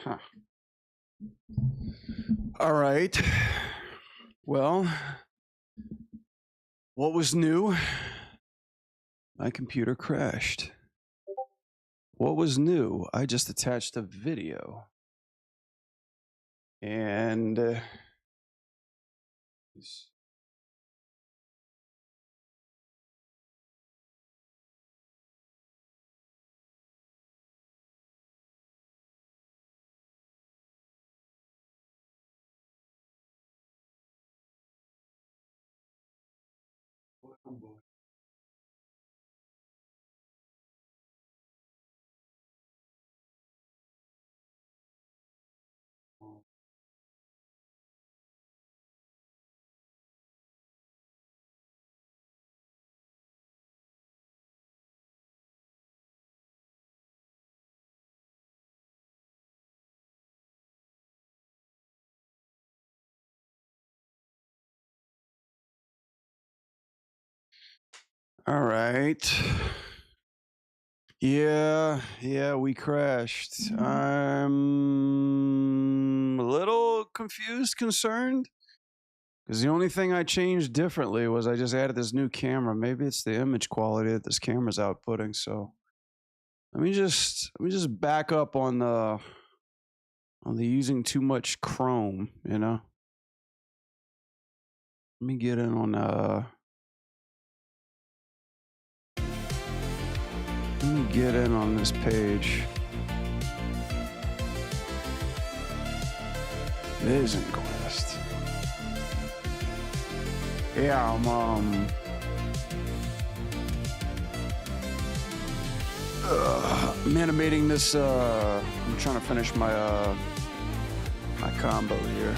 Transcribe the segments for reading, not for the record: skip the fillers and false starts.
Huh. All right. Well, what was new? My computer crashed. What was new? I just attached a video. And all right. Yeah, we crashed. I'm a little confused, concerned. Because the only thing I changed differently was I just added this new camera. Maybe it's the image quality that this camera's outputting. So let me just back up on the using too much Chrome, you know. Let me get in on this page. Vision Quest. Yeah, I'm animating this. I'm trying to finish my my combo here.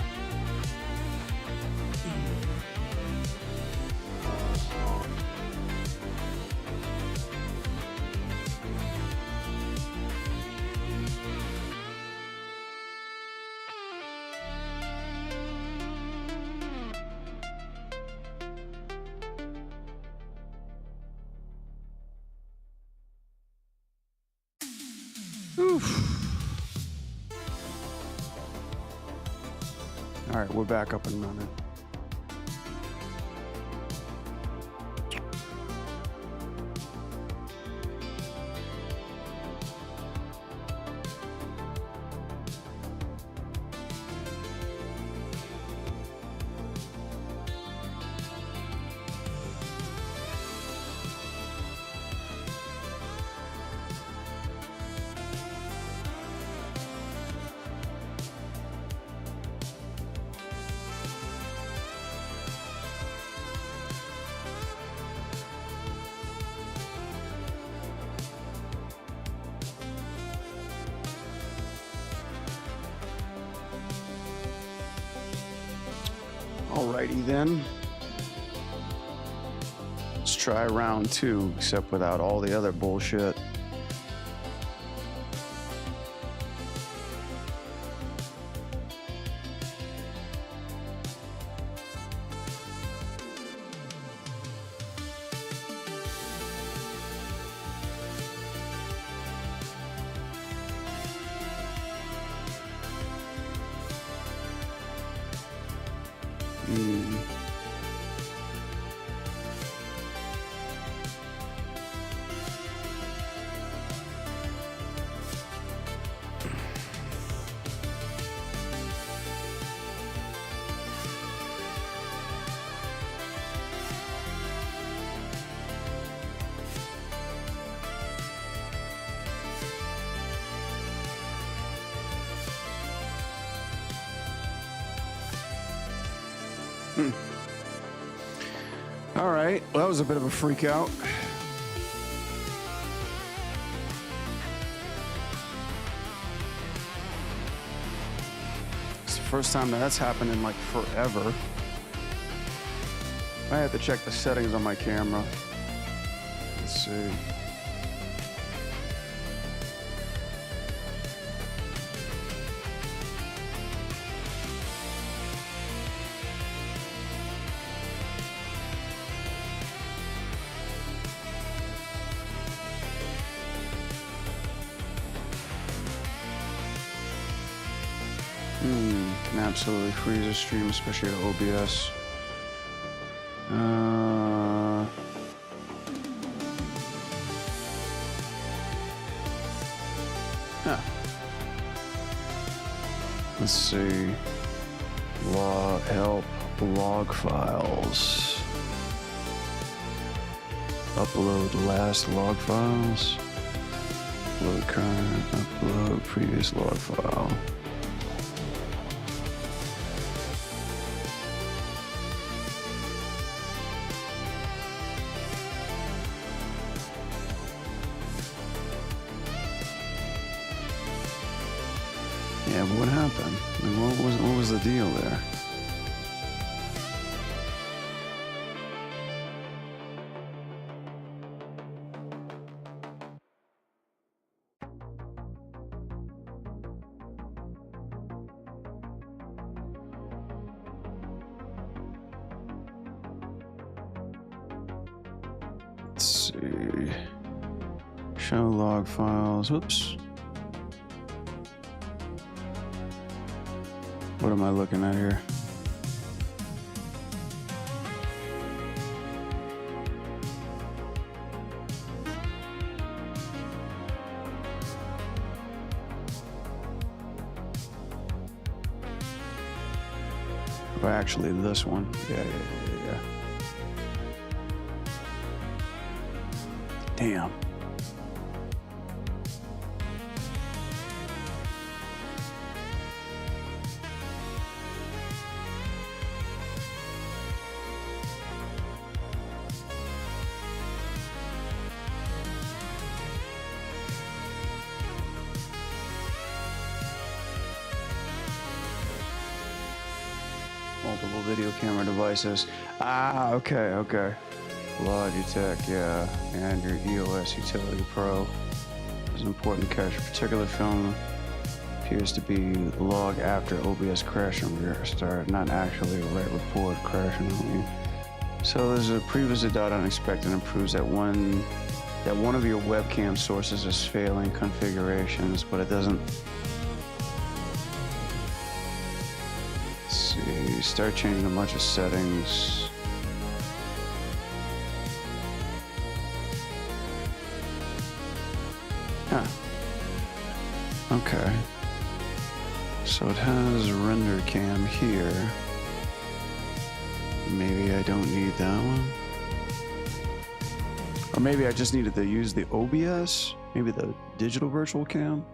Oof. All right, we're back up and running. Alrighty then. Let's try round 2, except without all the other bullshit. All right, well, that was a bit of a freak out. It's the first time that's happened in like forever. I have to check the settings on my camera. Let's see. absolutely freeze a stream, especially at OBS. Yeah. Let's see. Help log files. Upload last log files. Upload current. Upload previous log file. Yeah, but what happened? I mean, what was the deal there? Let's see. Show log files. Whoops. What am I looking at here? Oh, actually, this one. Yeah. Damn. Multiple video camera devices. Ah, okay. Logitech, yeah, and your EOS Utility Pro is an important cache. A particular film appears to be log after OBS crash and restart, not actually a write report crashing on you. So there's a previous dot unexpected and proves that one of your webcam sources is failing configurations, but it doesn't. Let's see, start changing a bunch of settings. Okay, so it has render cam here. Maybe I don't need that one. Or maybe I just needed to use the OBS, maybe the digital virtual cam.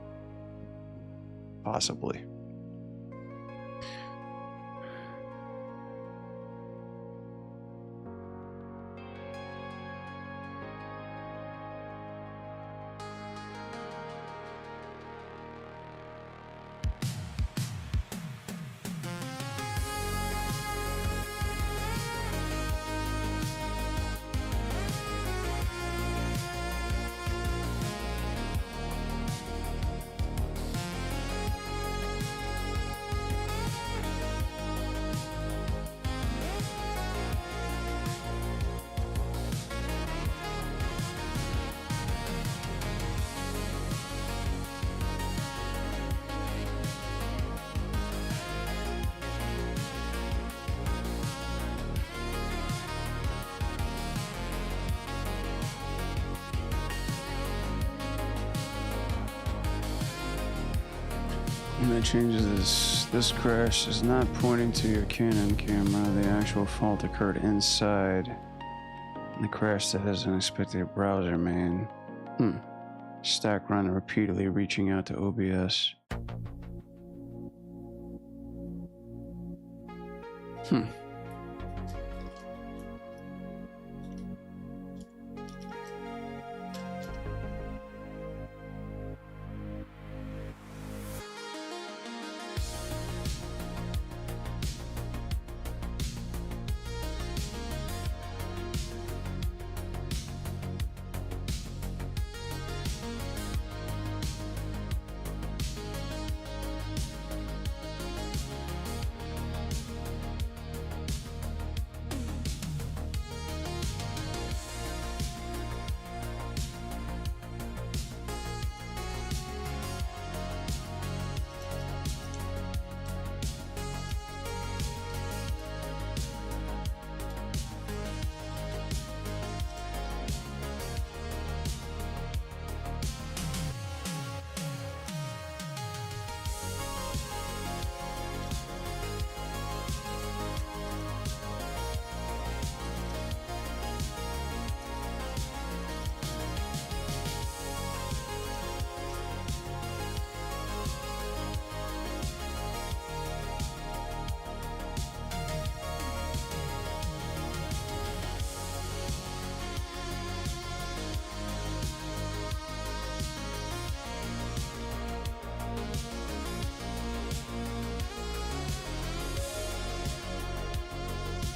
Possibly. And that changes this crash is not pointing to your Canon camera. The actual fault occurred inside the crash that is unexpected browser main. Stack run repeatedly reaching out to OBS.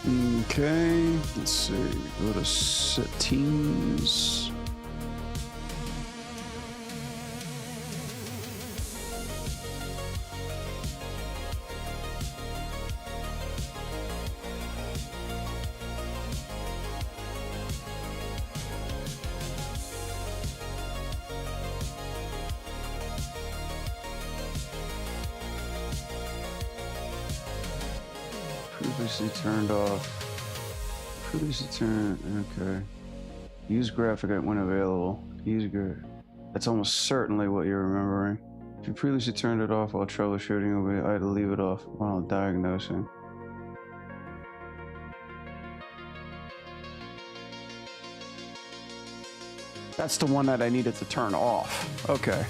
Okay, let's see. Go to settings. Previously turned off. Previously turned. Okay. Use graphic when available. Use graphic. That's almost certainly what you're remembering. If you previously turned it off while troubleshooting, I had to leave it off while diagnosing. That's the one that I needed to turn off. Okay.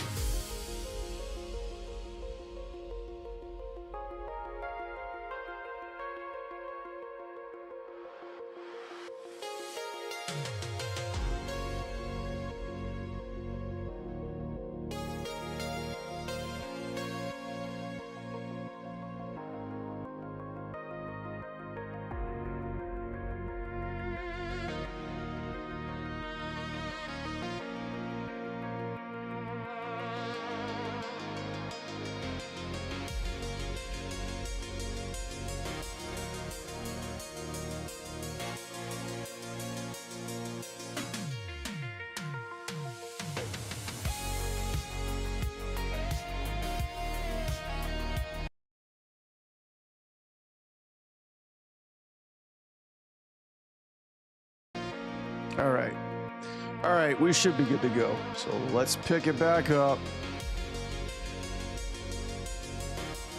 All right, we should be good to go. So let's pick it back up.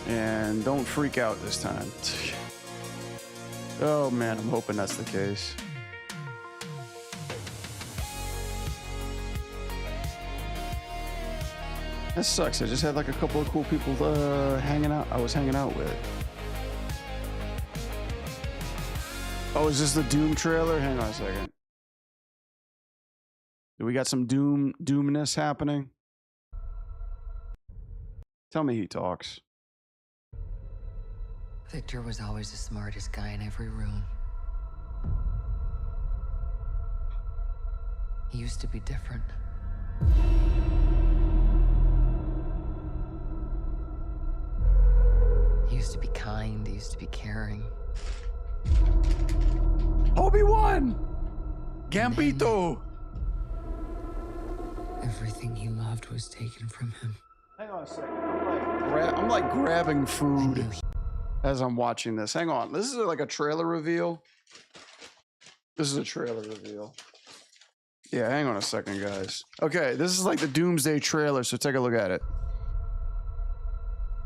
And don't freak out this time. Oh man, I'm hoping that's the case. That sucks. I just had like a couple of cool people hanging out. I was hanging out with. Oh, is this the Doom trailer? Hang on a second. Do we got some doomness happening? Tell me he talks. Victor was always the smartest guy in every room. He used to be different. He used to be kind, he used to be caring. Obi-Wan! Gambito! Everything he loved was taken from him. Hang on a second. I'm like grabbing food as I'm watching this. Hang on. This is like a trailer reveal. This is a trailer reveal. Yeah, hang on a second, guys. Okay, this is like the Doomsday trailer, so take a look at it.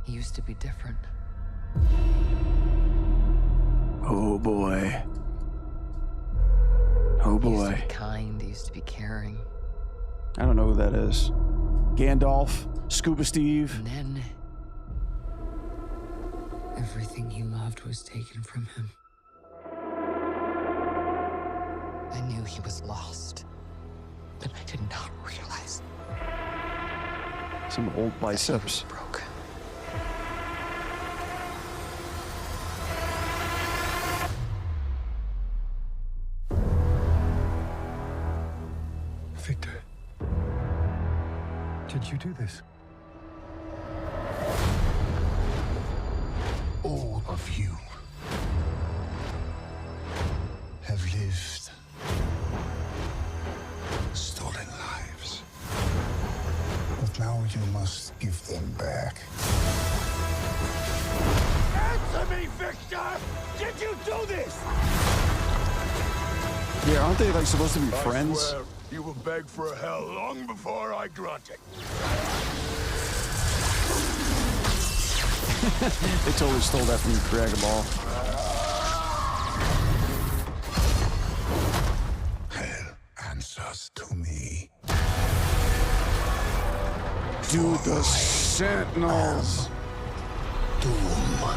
He used to be different. Oh boy. Oh He used to boy. be kind, he used to be caring. I don't know who that is. Gandalf, Scuba Steve. And then everything he loved was taken from him. I knew he was lost, but I did not realize Some old he biceps. was broken. Victor, did you do this? All of you have lived stolen lives. But now you must give them back. Answer me, Victor! Did you do this? Yeah, aren't they like supposed to be friends? I swear you will beg for hell long before I grant it. They totally stole that from Dragon Ball. Hell answers to me. Dude, the Sentinels. Doom.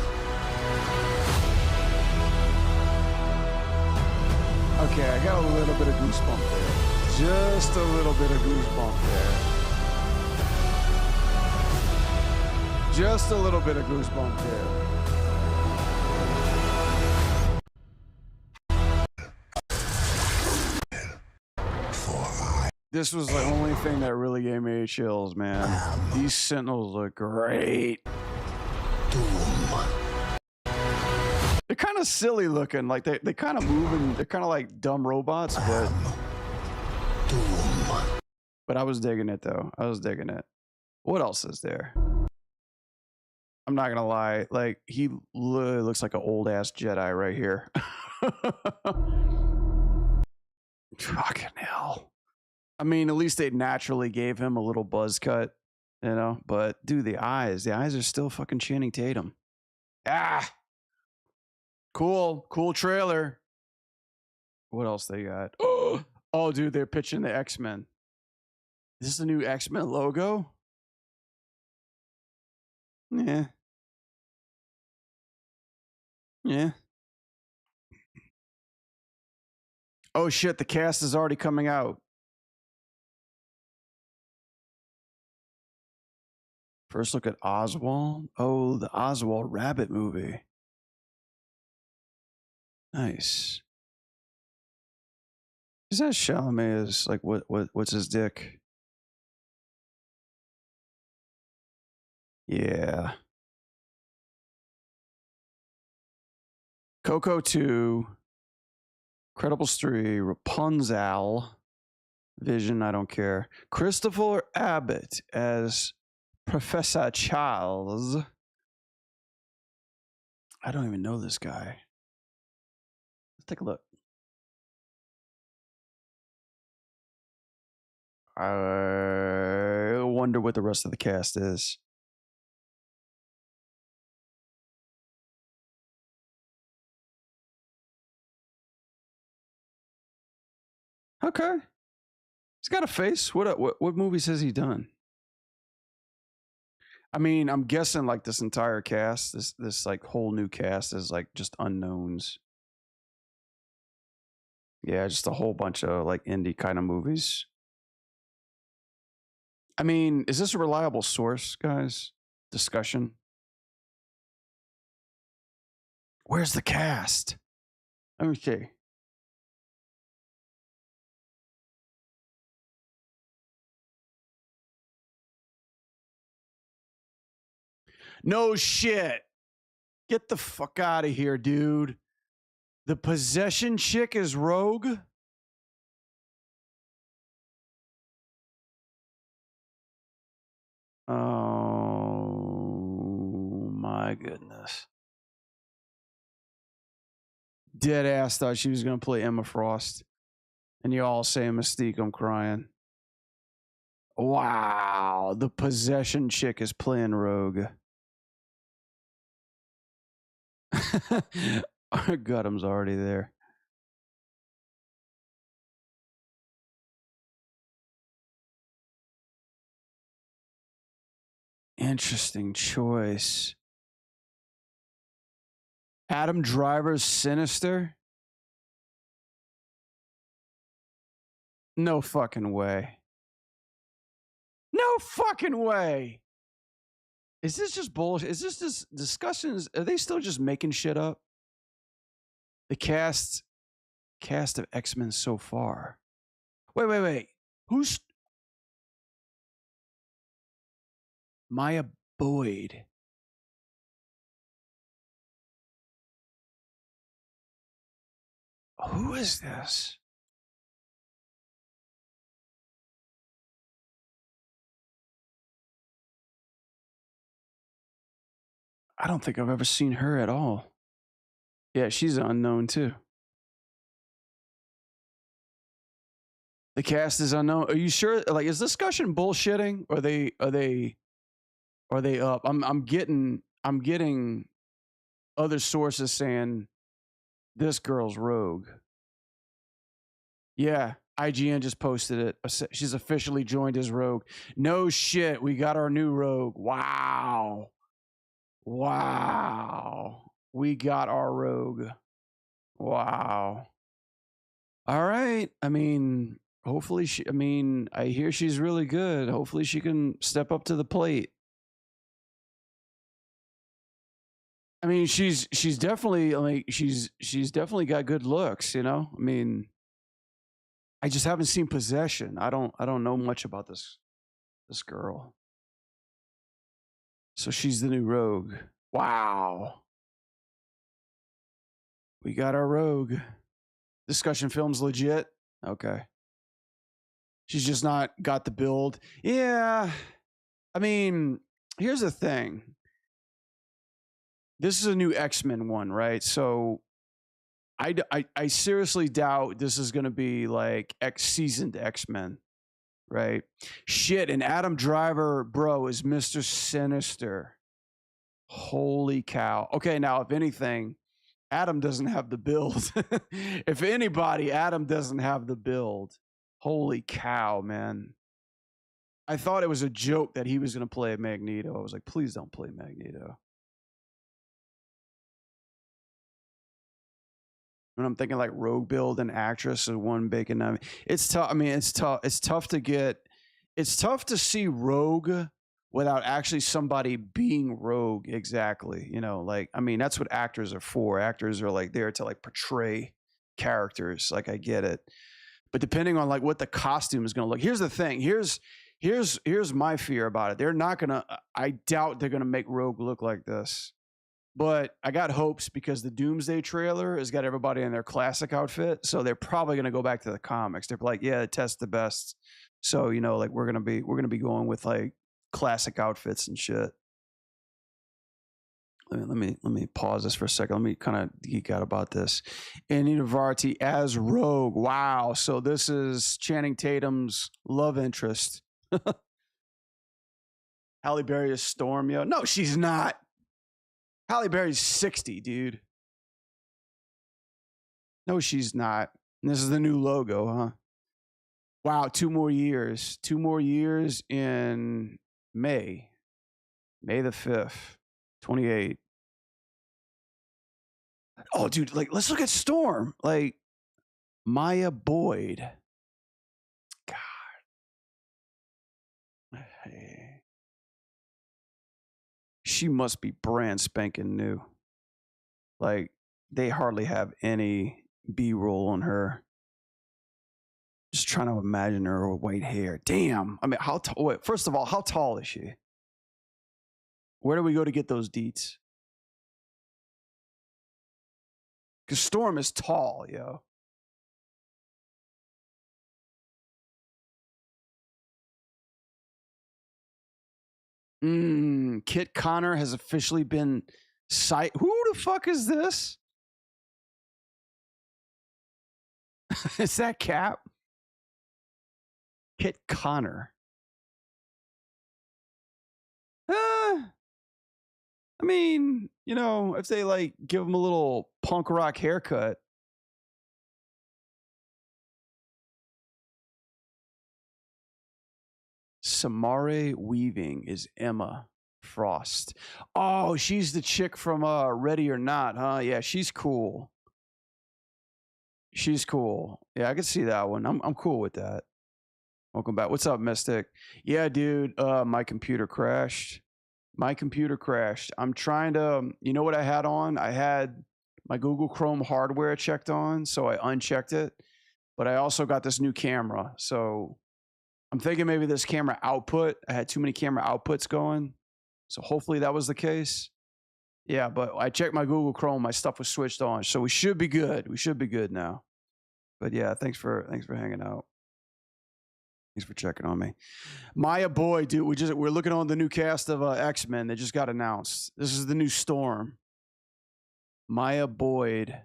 Okay, I got a little bit of goosebump there. Just a little bit of goosebump there. Just a little bit of goosebump there. This was the only thing that really gave me chills, man. These Sentinels look great. They're kind of silly looking, like they kind of moving. They're kind of like dumb robots, but I was digging it though. I was digging it. What else is there? I'm not gonna lie, like he literally looks like an old ass Jedi right here. Fucking hell. I mean, at least they naturally gave him a little buzz cut, you know. But dude, the eyes are still fucking Channing Tatum. Ah, cool trailer. What else they got? Oh, dude, they're pitching the X-Men. Is this the new X-Men logo? Yeah. Yeah. Oh shit, the cast is already coming out. First look at Oswald. Oh, the Oswald Rabbit movie. Nice. Is that Chalamet is like what's his dick? Yeah. Coco 2, Credibles 3, Rapunzel, Vision, I don't care. Christopher Abbott as Professor Charles. I don't even know this guy. Let's take a look. I wonder what the rest of the cast is. Okay. He's got a face. What movies has he done? I mean, I'm guessing like this entire cast, this like whole new cast is like just unknowns. Yeah, just a whole bunch of like indie kind of movies. I mean, is this a reliable source, guys? Discussion. Where's the cast? Let me see. No shit. Get the fuck out of here, dude. The possession chick is Rogue? Oh my goodness. Dead ass thought she was going to play Emma Frost. And you all say Mystique, I'm crying. Wow. The possession chick is playing Rogue. Gutham's already there. Interesting choice. Adam Driver's Sinister? No fucking way. No fucking way. Is this just bullshit? Is this just discussions? Are they still just making shit up? The cast of X-Men so far. Wait. Who's Maya Boyd? Who is this? I don't think I've ever seen her at all. Yeah, she's unknown too. The cast is unknown. Are you sure? Like, is discussion bullshitting? Or are they up? I'm getting other sources saying this girl's Rogue. Yeah, IGN just posted it. She's officially joined as Rogue. No shit, we got our new Rogue. Wow. We got our Rogue. Wow. All right. I mean, hopefully I hear she's really good. Hopefully she can step up to the plate. I mean, she's definitely like she's definitely got good looks, you know? I mean, I just haven't seen Possession. I don't know much about this girl. So she's the new Rogue. Wow. We got our Rogue. Discussion film's legit. Okay. She's just not got the build. Yeah. I mean, here's the thing. This is a new X-Men one, right? So I seriously doubt this is going to be like seasoned X-Men, right? Shit, and Adam Driver, bro, is Mr. Sinister. Holy cow. Okay, now, if anything, Adam doesn't have the build. If anybody, Adam doesn't have the build. Holy cow, man. I thought it was a joke that he was going to play Magneto. I was like, please don't play Magneto. When I'm thinking like Rogue build and actress and one bacon, I mean, it's tough. I mean, it's tough. It's tough to get. It's tough to see Rogue without actually somebody being Rogue. Exactly. You know, like, I mean, that's what actors are for. Actors are like there to like portray characters. Like, I get it. But depending on like what the costume is going to look. Here's the thing. Here's my fear about it. They're not going to, I doubt they're going to make Rogue look like this. But I got hopes because the Doomsday trailer has got everybody in their classic outfit. So they're probably going to go back to the comics. They're like, yeah, test the best. So, you know, like we're going to be going with like classic outfits and shit. Let me pause this for a second. Let me kind of geek out about this. Anita Varty as Rogue. Wow. So this is Channing Tatum's love interest. Halle Berry is Storm, yo. No, she's not. Halle Berry's 60, dude. No, she's not. And this is the new logo, huh? Wow, 2 more years. 2 more years in May. May the 5th, 28. Oh, dude, like, let's look at Storm. Like, Maya Boyd. God. Hey. She must be brand spanking new. Like, they hardly have any B-roll on her. Just trying to imagine her with white hair. Damn. I mean, how tall? Wait, first of all, how tall is she? Where do we go to get those deets? Because Storm is tall, yo. Kit Connor has officially been Who the fuck is this? Is that Cap? Kit Connor. I mean, you know, if they like give him a little punk rock haircut. Samare Weaving is Emma Frost. Oh, she's the chick from Ready or Not, huh? Yeah, she's cool. She's cool. Yeah, I can see that one. I'm cool with that. Welcome back. What's up, Mystic? Yeah, dude. My computer crashed. I'm trying to, you know what I had on? I had my Google Chrome hardware checked on, so I unchecked it. But I also got this new camera. So I'm thinking maybe this camera output, I had too many camera outputs going. So hopefully that was the case. Yeah, but I checked my Google Chrome, my stuff was switched on. So we should be good. We should be good now. But yeah, thanks for hanging out. Thanks for checking on me. Maya Boyd, dude, we're looking on the new cast of X-Men. They just got announced. This is the new Storm. Maya Boyd.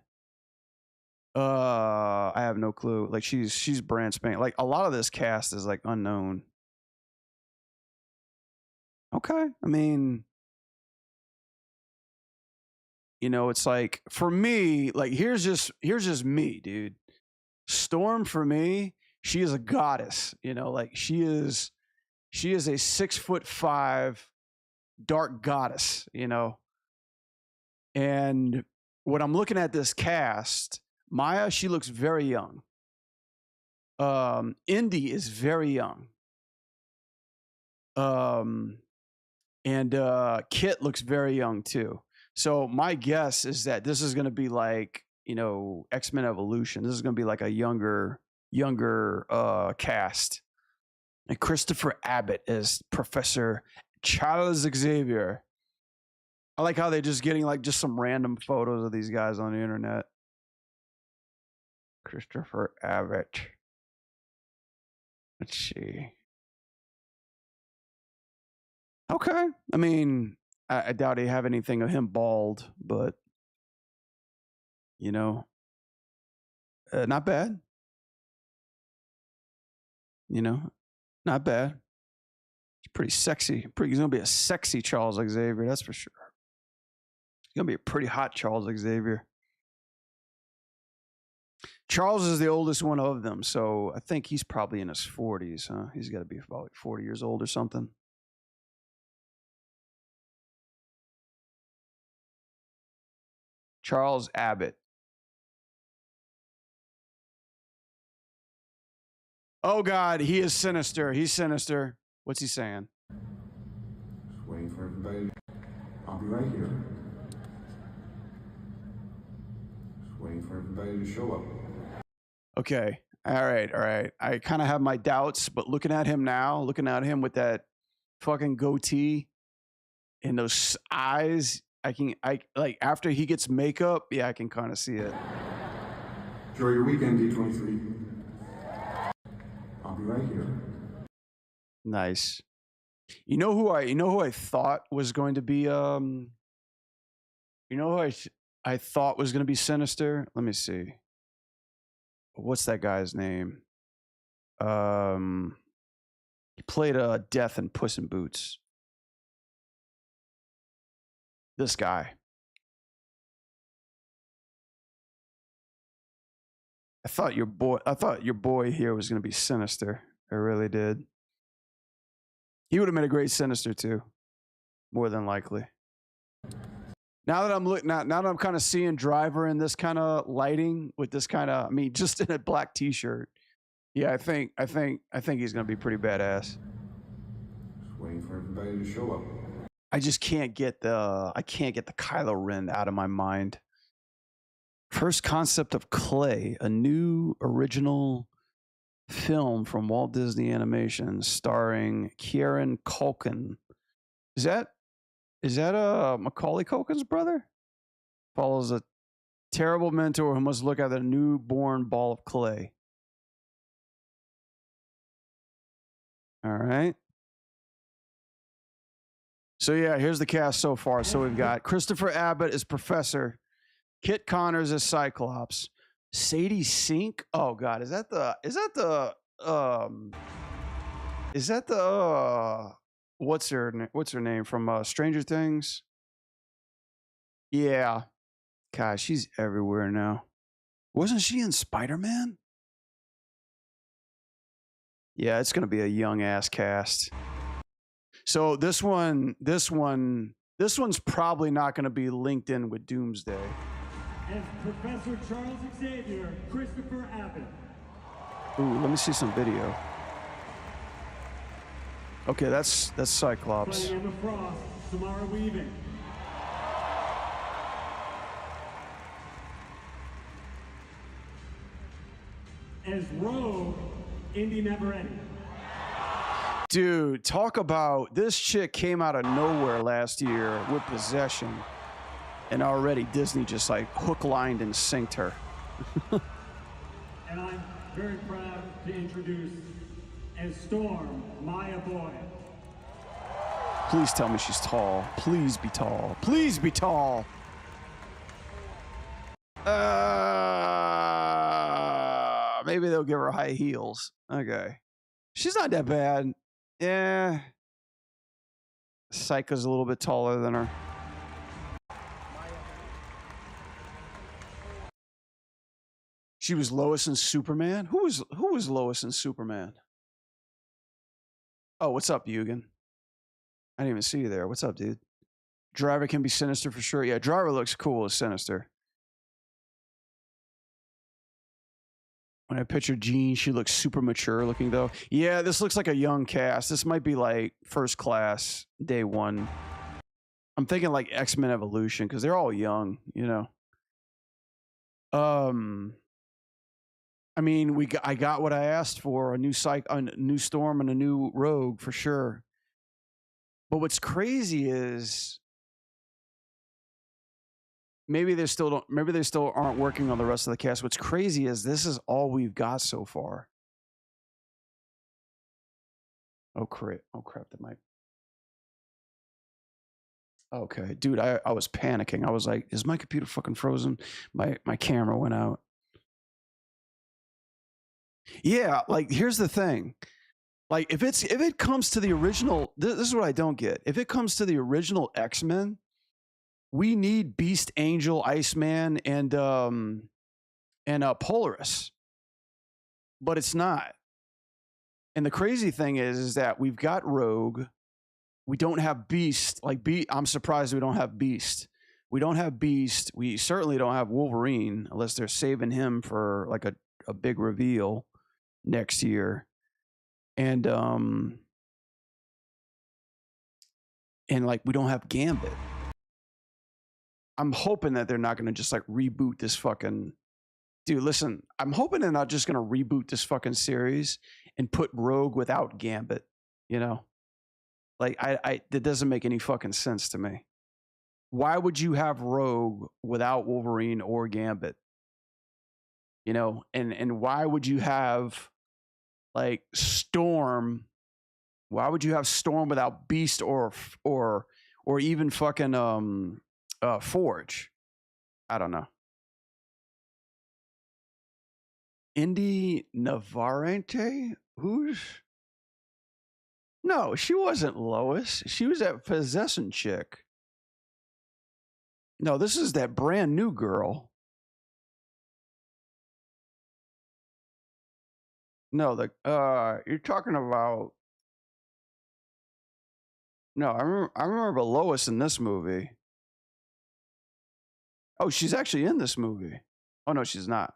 I have no clue. Like she's brand spanking. Like a lot of this cast is like unknown. Okay. I mean, you know, it's like for me, like here's just me, dude. Storm for me, she is a goddess, you know, like she is a 6'5" dark goddess, you know. And when I'm looking at this cast, Maya, she looks very young. Indy is very young. And Kit looks very young too. So my guess is that this is going to be like, you know, X-Men Evolution. This is going to be like a younger younger cast. And Christopher Abbott as Professor Charles Xavier. I like how they're just getting like just some random photos of these guys on the internet. Christopher Abbott. Let's see. Okay. I mean, I doubt they have anything of him bald, but you know, not bad. You know, not bad. It's pretty sexy. He's gonna be a sexy Charles Xavier, that's for sure. He's gonna be a pretty hot Charles Xavier. Charles is the oldest one of them, so I think he's probably in his 40s, huh? He's got to be about like 40 years old or something. Charles Abbott. Oh, God, he is sinister. He's sinister. What's he saying? Just waiting for everybody. I'll be right here. Just waiting for everybody to show up. Okay. All right. I kind of have my doubts, but looking at him now, looking at him with that fucking goatee and those eyes, I like after he gets makeup, yeah, I can kind of see it. Enjoy your weekend, D23. I'll be right here. Nice. You know who I thought was going to be you know who I thought was going to be sinister? Let me see. What's that guy's name? He played Death in Puss in Boots. This guy. I thought your boy here was going to be sinister. I really did. He would have made a great sinister too, more than likely. Now that I'm looking at, now that I'm kind of seeing Driver in this kind of lighting with this kind of, I mean, just in a black T-shirt. Yeah, I think he's gonna be pretty badass. Just waiting for everybody to show up. I just can't get the Kylo Ren out of my mind. First concept of Clay, a new original film from Walt Disney Animation starring Kieran Culkin. Is that Macaulay Culkin's brother? Follows a terrible mentor who must look at a newborn ball of clay. All right. So yeah, here's the cast so far. So we've got Christopher Abbott as Professor, Kit Connors as Cyclops, Sadie Sink. Oh God, is that the what's her name from Stranger Things? Yeah. Gosh, she's everywhere now. Wasn't she in Spider-Man? Yeah, it's gonna be a young ass cast. So this one's probably not gonna be linked in with Doomsday. As Professor Charles Xavier, Christopher Abbott. Ooh, let me see some video. Okay, that's Cyclops. Playing Emma Frost, Samara Weaving. As Rogue, Indy Neveretti. Dude, talk about this chick came out of nowhere last year with Possession, and already Disney just like hook, lined, and sinked her. And I'm very proud to introduce as Storm, Maya Boyd. Please tell me she's tall. Please be tall. Please be tall. Maybe they'll give her high heels. Okay. She's not that bad. Yeah. Psycho's a little bit taller than her. She was Lois in Superman? Who was Lois in Superman? Oh, what's up, Eugen? I didn't even see you there. What's up, dude? Driver can be sinister for sure. Yeah, Driver looks cool as sinister. When I picture Jean, she looks super mature looking though. Yeah, this looks like a young cast. This might be like First Class, day one. I'm thinking like X-Men Evolution because they're all young, you know. I mean, I got what I asked for, a new Storm and a new Rogue for sure. But what's crazy is maybe they still aren't working on the rest of the cast. What's crazy is this is all we've got so far. Oh crap, the mic. Okay, dude, I was panicking. I was like, is my computer fucking frozen? My camera went out. Yeah, like here's the thing. Like if it comes to the original, this is what I don't get. If it comes to the original X-Men, we need Beast, Angel, Iceman, and Polaris. But it's not. And the crazy thing is that we've got Rogue. We don't have Beast. I'm surprised we don't have Beast. We don't have Beast. We certainly don't have Wolverine unless they're saving him for like a big reveal next year. And like we don't have Gambit. I'm hoping that they're not going to just like reboot this fucking dude. Listen, I'm hoping they're not just going to reboot this fucking series and put Rogue without Gambit, you know? Like that doesn't make any fucking sense to me. Why would you have Rogue without Wolverine or Gambit? You know, and why would you have like Storm? Why would you have Storm without Beast or even fucking Forge? I don't know. Indy Navarrete? No, she wasn't Lois. She was that possession chick. No, this is that brand new girl. No, you're talking about. No, I remember Lois in this movie. Oh, she's actually in this movie. Oh no, she's not.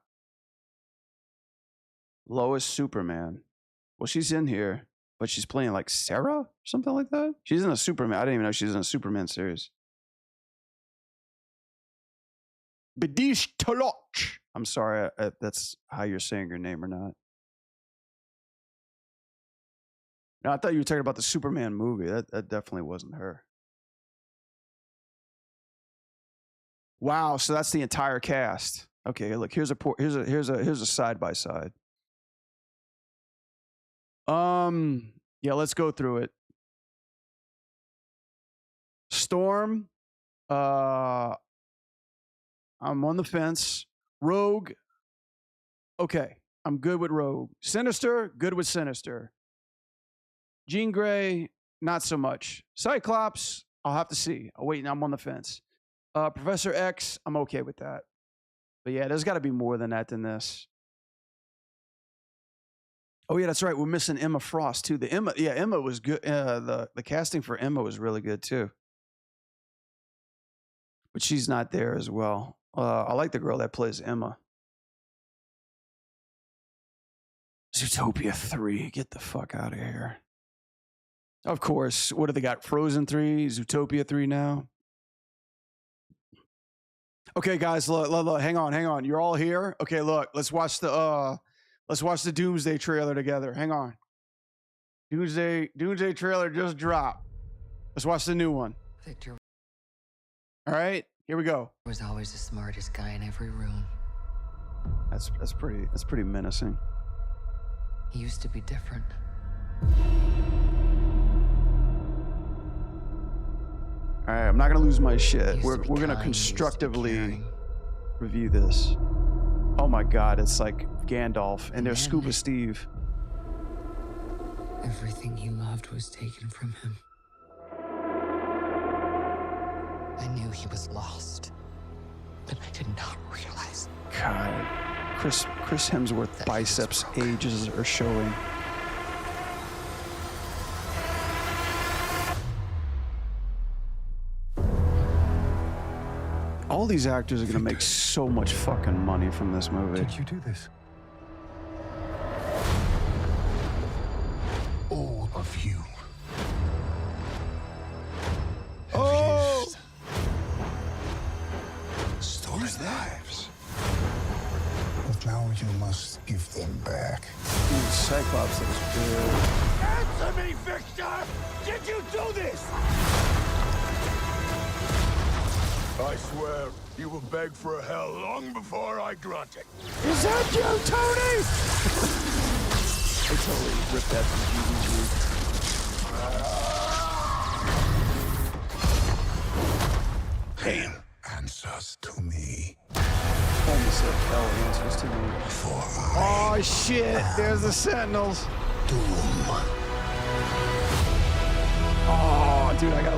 Lois Superman. Well, she's in here, but she's playing like Sarah, something like that. She's in a Superman. I didn't even know she's in a Superman series. Badish Toloch. I'm sorry, that's how you're saying her name or not. No, I thought you were talking about the Superman movie. That definitely wasn't her. Wow, so that's the entire cast. Okay, look, here's a side by side. Yeah, let's go through it. Storm, I'm on the fence. Rogue, okay, I'm good with Rogue. Sinister, good with Sinister. Jean Grey, not so much. Cyclops, I'll have to see. Oh, wait, I'm on the fence. Professor X, I'm okay with that. But yeah, there's got to be more than that than this. Oh yeah, that's right. We're missing Emma Frost too. Emma was good. The casting for Emma was really good too. But she's not there as well. I like the girl that plays Emma. Zootopia 3, get the fuck out of here. Of course. What do they got? Frozen 3, Zootopia 3 now. Okay, guys, look, hang on. You're all here. Okay, look, let's watch the Doomsday trailer together. Hang on. Doomsday trailer just dropped. Let's watch the new one. Victor All right, here we go. was always the smartest guy in every room. That's pretty menacing. He used to be different. All right, I'm not gonna lose my shit. He We're used to be gonna kind, he used to be constructively caring. review this. Oh my God, it's like Gandalf and there's Man. Scuba Steve. Everything he loved was taken from him. I knew he was lost, but I did not realize. God, Chris Hemsworth biceps ages are showing. All these actors are gonna make so much fucking money from this movie. Did you do this? All of you. Oh! Stolen lives of But now you must give them back. Dude, Cyclops looks good. Answer me, Victor! Did you do this? I swear, you will beg for hell long before I grant it. Is that you, Tony? They totally ripped that from GVG. Hell answers to me. Almost said hell answers to me. For I Oh shit! There's the Sentinels. doom. Oh, dude, I got a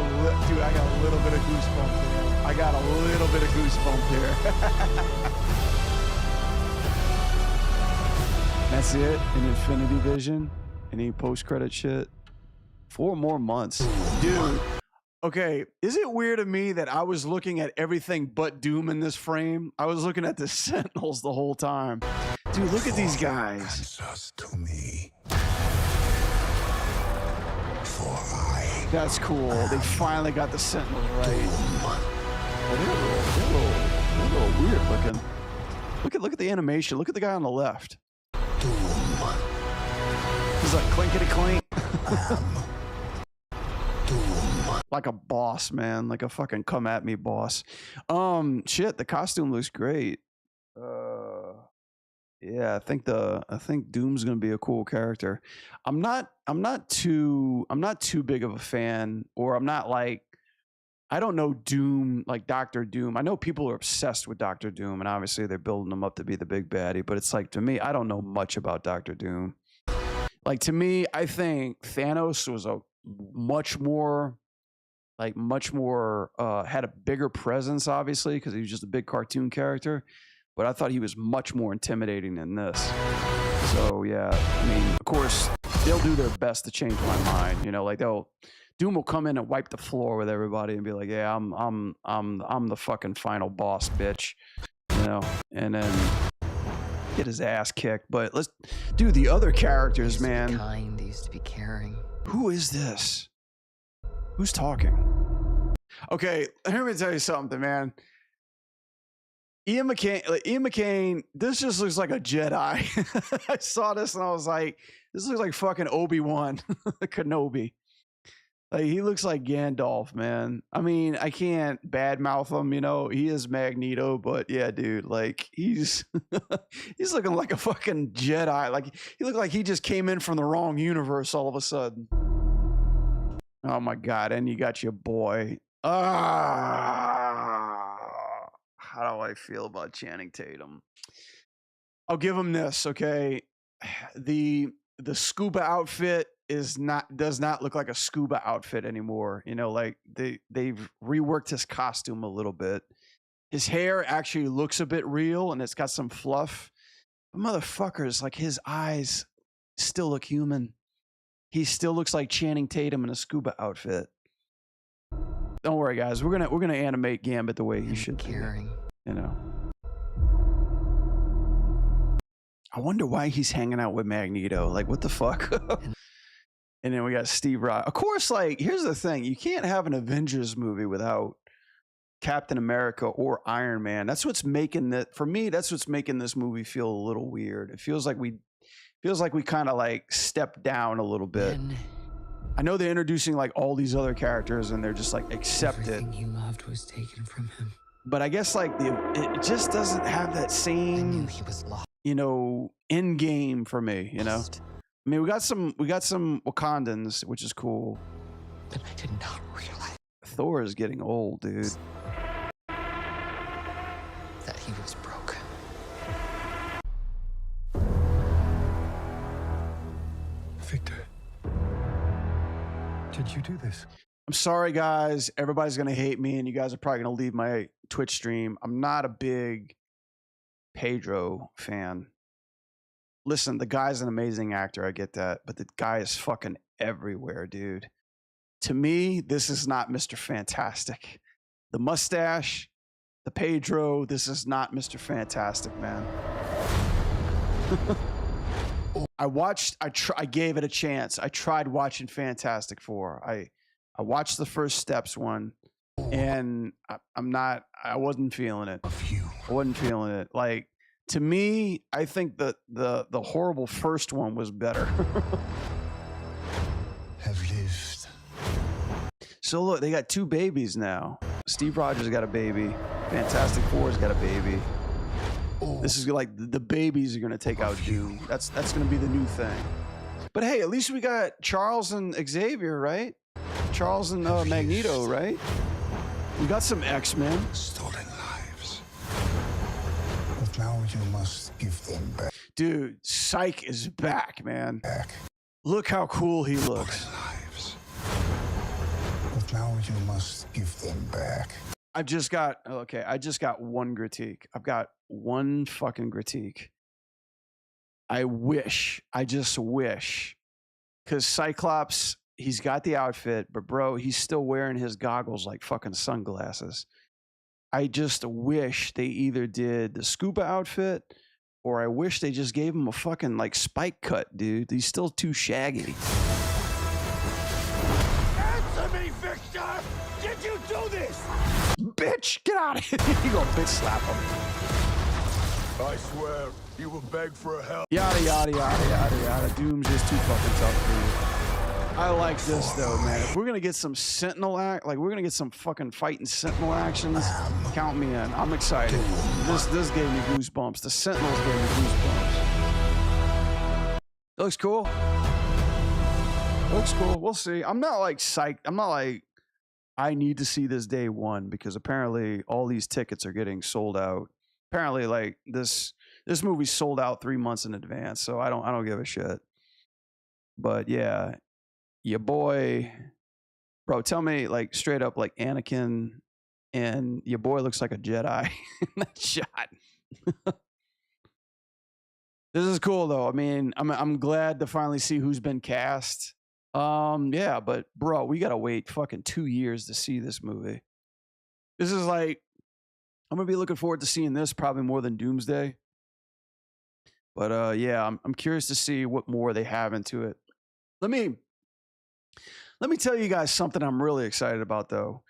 little bit of goosebump there. I got a little bit of goosebump there. That's it. In Infinity Vision. Any post-credit shit? 4 more months, dude. Okay, is it weird to me that I was looking at everything but Doom in this frame? I was looking at the Sentinels the whole time. Dude, look at these guys. Answers to me. For I That's cool. They finally got the Sentinels right. Oh, they're a little weird looking. Look at the animation. Look at the guy on the left. doom. He's like clinkety clink. Doom. Like a boss, man. Like a fucking come at me boss. Shit, the costume looks great. Yeah, I think Doom's gonna be a cool character. I'm not too big of a fan, or I'm not like, I don't know Doom, like Doctor Doom. I know people are obsessed with Doctor Doom, and obviously they're building him up to be the big baddie, but it's like, to me, I don't know much about Doctor Doom. Like, to me, I think Thanos was a much more had a bigger presence, obviously, because he was just a big cartoon character. But I thought he was much more intimidating than this. So yeah, I mean, of course, they'll do their best to change my mind. You know, like Doom will come in and wipe the floor with everybody and be like, "Yeah, I'm the fucking final boss, bitch," you know, and then get his ass kicked. But let's do the other characters, man. Used to be kind, used to be caring. Who is this? Who's talking? Okay, let me tell you something, man. Ian McCain, this just looks like a Jedi. I saw this and I was like, this looks like fucking Obi-Wan Kenobi. Like, he looks like Gandalf, man. I mean, I can't badmouth him, you know, he is Magneto, but yeah, dude, like, he's he's looking like a fucking Jedi. Like, he looked like he just came in from the wrong universe all of a sudden. Oh my God, and you got your boy. How do I feel about Channing Tatum? I'll give him this, okay? The scuba outfit does not look like a scuba outfit anymore. You know, like they've reworked his costume a little bit. His hair actually looks a bit real and it's got some fluff. But motherfuckers, like, his eyes still look human. He still looks like Channing Tatum in a scuba outfit. Don't worry, guys. We're gonna animate Gambit the way he should be. Caring. You know. I wonder why he's hanging out with Magneto. Like, what the fuck? And then we got Steve Rogers. Of course, like, here's the thing. You can't have an Avengers movie without Captain America or Iron Man. That's what's making that, for me, that's what's making this movie feel a little weird. It feels like we kind of like stepped down a little bit. I know they're introducing like all these other characters and they're just like accepted. Everything he loved was taken from him. But I guess like it just doesn't have that I same, knew he was lost. you know, end game for me, you know. I mean, we got some Wakandans, which is cool. But I did not realize Thor is getting old, dude. that he was broken. Victor, did you do this? I'm sorry, guys. Everybody's gonna hate me, and you guys are probably gonna leave my Twitch stream. I'm not a big Pedro fan. Listen, the guy's an amazing actor. I get that, but the guy is fucking everywhere, dude. To me, this is not Mr. Fantastic. The mustache, the Pedro. This is not Mr. Fantastic, man. I gave it a chance. I tried watching Fantastic Four. I watched the First Steps one, and I wasn't feeling it. I wasn't feeling it. Like, To me, I think that the horrible first one was better. Have lived. So look, they got 2 babies now. Steve Rogers got a baby. Fantastic Four's got a baby. This is like the babies are gonna take out Doom. That's gonna be the new thing. But hey, at least we got Charles and Xavier, right? Charles and Magneto, right? We got some X-Men. Stolen lives. But now you must give them Dude, Psych is back, man. back. Look how cool he Stolen looks. lives. But now you must give them back. I just got one critique. I've got one fucking critique. I just wish, because Cyclops, he's got the outfit, but bro, he's still wearing his goggles like fucking sunglasses. I just wish they either did the scuba outfit, or I wish they just gave him a fucking like spike cut, dude. He's still too shaggy. Answer me, Victor! Did you do this? Bitch, get out of here. You gonna bitch slap him. I swear, you will beg for a hell. Yada, yada, yada, yada, yada. Doom's just too fucking tough, dude. I like this, though, man. If we're gonna get some Sentinel we're gonna get some fucking fighting Sentinel actions, count me in. I'm excited. This gave me goosebumps. The Sentinels gave me goosebumps. It looks cool. Looks cool. We'll see. I'm not like psyched. I'm not like, I need to see this day one, because apparently all these tickets are getting sold out. Apparently, like this movie's sold out 3 months in advance, so I don't give a shit. But yeah, your boy, bro, tell me like straight up, like Anakin and your boy looks like a Jedi in that shot. This is cool though. I mean, I'm glad to finally see who's been cast. Yeah, but bro, we gotta wait fucking 2 years to see this movie. This is like, I'm gonna be looking forward to seeing this probably more than Doomsday. But yeah, I'm curious to see what more they have into it. Let me tell you guys something I'm really excited about though.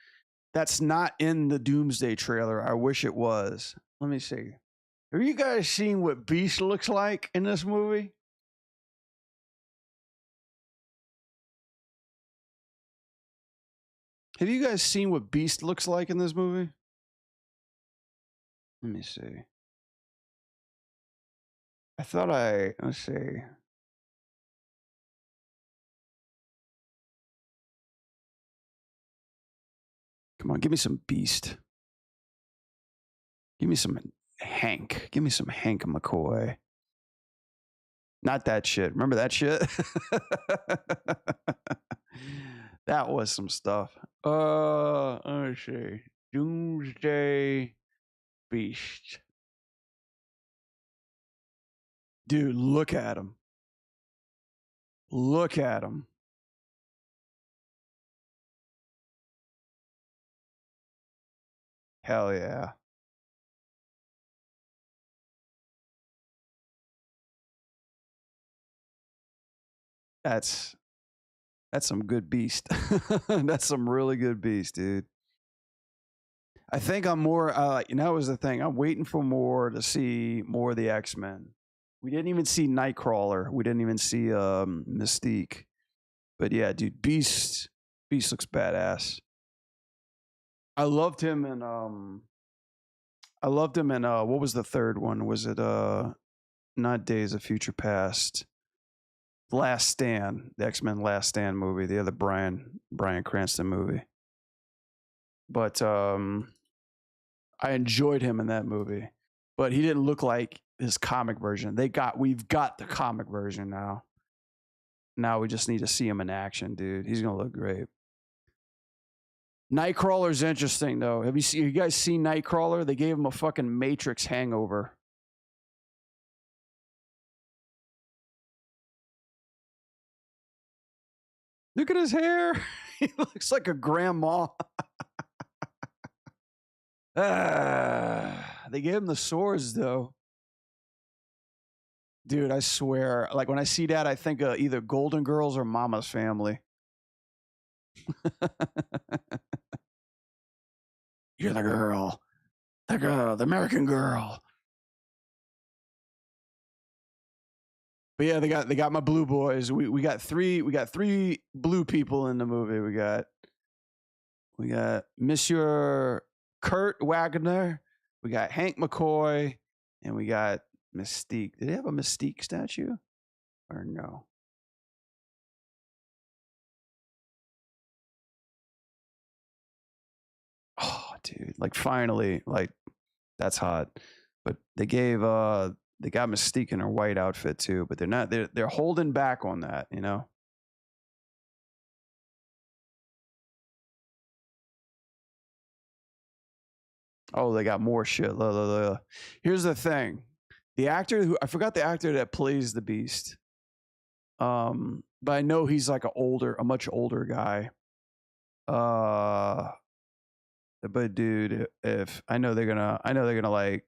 That's not in the Doomsday trailer. I wish it was. Let me see. Have you guys seen what Beast looks like in this movie? Have you guys seen what Beast looks like in this movie? Let me see. Let's see. Come on, give me some Beast. Give me some Hank. Give me some Hank McCoy. Not that shit. Remember that shit? That was some stuff. Let me see. Doomsday Beast. Dude, look at him. Look at him. Hell yeah. That's some good Beast. That's some really good Beast, dude. I think I'm more, that was the thing. I'm waiting for more to see more of the X-Men. We didn't even see Nightcrawler. We didn't even see Mystique. But yeah, dude, Beast looks badass. I loved him in what was the third one? Was it not Days of Future Past? Last Stand, the X-Men Last Stand movie, the other Bryan Cranston movie. But I enjoyed him in that movie. But he didn't look like his comic version. We've got the comic version now. Now we just need to see him in action, dude. He's gonna look great. Nightcrawler's interesting though. Have you guys seen Nightcrawler? They gave him a fucking Matrix hangover. Look at his hair. He looks like a grandma. They gave him the swords though. Dude, I swear, like when I see that, I think of either Golden Girls or Mama's Family. You're the girl, the American girl. But yeah, they got my blue boys. We got three blue people in the movie. We got Monsieur Kurt Wagner, we got Hank McCoy, and we got Mystique. Did they have a Mystique statue? Or no? Oh, dude. Like finally, like that's hot. But they got Mystique in her white outfit too, but they're holding back on that, you know? Oh, they got more shit. Here's the thing. I forgot the actor that plays the Beast. But I know he's like a much older guy. But dude, if I know they're gonna like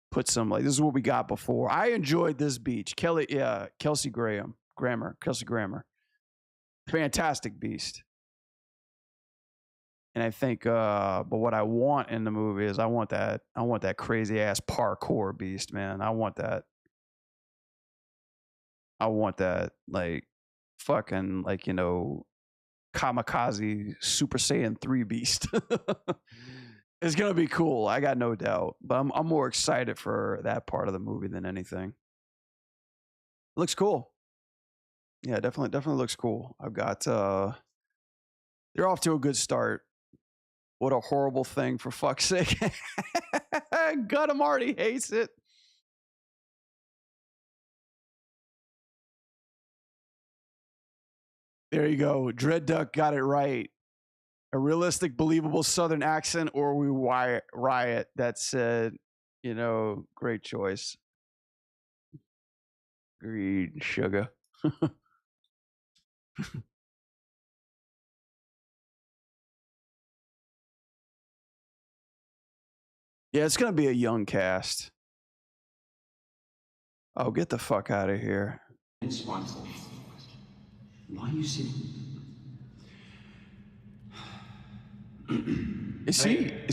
put some like this is what we got before. I enjoyed this Beach. Kelsey Grammer. Fantastic Beast. And I think but what I want in the movie is I want that crazy ass parkour Beast, man. I want that like fucking like, you know, kamikaze Super Saiyan 3 Beast. It's gonna be cool, I got no doubt. But I'm more excited for that part of the movie than anything. Looks cool. Yeah, definitely looks cool. I've got they're off to a good start. What a horrible thing, for fuck's sake. Gundam already hates it. There you go. Dread Duck got it right. A realistic, believable Southern accent, or we riot. That said, you know, great choice. Greed, sugar. Yeah, it's gonna be a young cast. Oh, get the fuck out of here. It's spiteful. Why are you sitting? Is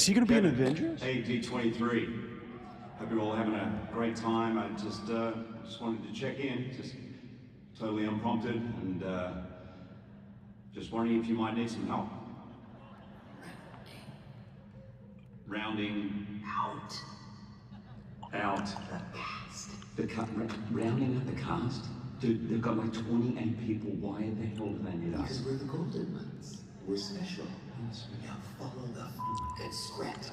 he gonna be an Avengers? Hey, D23. Hope you're all having a great time. I just wanted to check in, just totally unprompted, and just wondering if you might need some help. Rounding out the rounding out the cast. Dude, they've got like 28 people. Why the hell do they need us? Because we're the golden ones. We're special. Now follow the good script.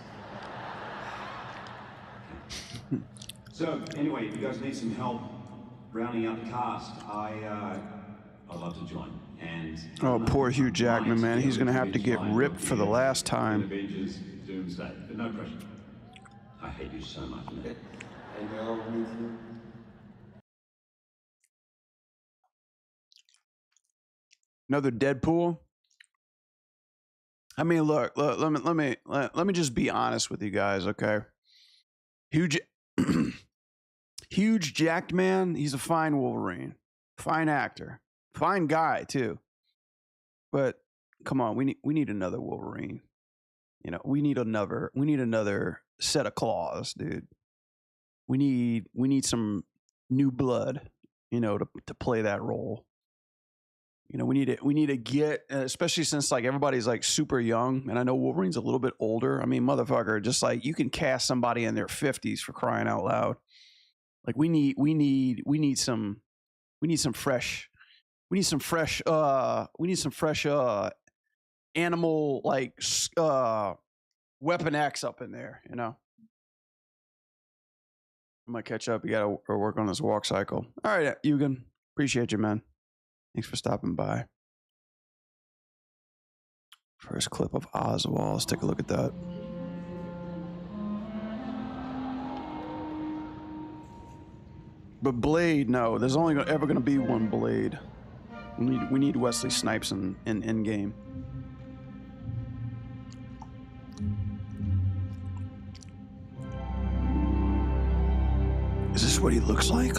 So anyway, if you guys need some help rounding out the cast, I'd love to join. And oh, poor Hugh Jackman, man. He's gonna have to get ripped for the last time. Avengers Doomsday, but no pressure. I hate you so much, man. And we all need you. Another Deadpool. I mean, look. Let me just be honest with you guys, okay? Huge jacked man. He's a fine Wolverine, fine actor, fine guy too. But come on, we need another Wolverine. You know, we need another set of claws, dude. We need some new blood, you know, to play that role. You know, we need to get, especially since like everybody's like super young, and I know Wolverine's a little bit older. I mean, motherfucker, just like you can cast somebody in their 50s for crying out loud. Like we need some fresh animal like Weapon X up in there, you know. I might catch up. You gotta work on this walk cycle. All right, Eugen, appreciate you, man. Thanks for stopping by. First clip of Oswald. Let's take a look at that. But Blade, no. There's only ever going to be one Blade. We need Wesley Snipes in Endgame. Is this what he looks like?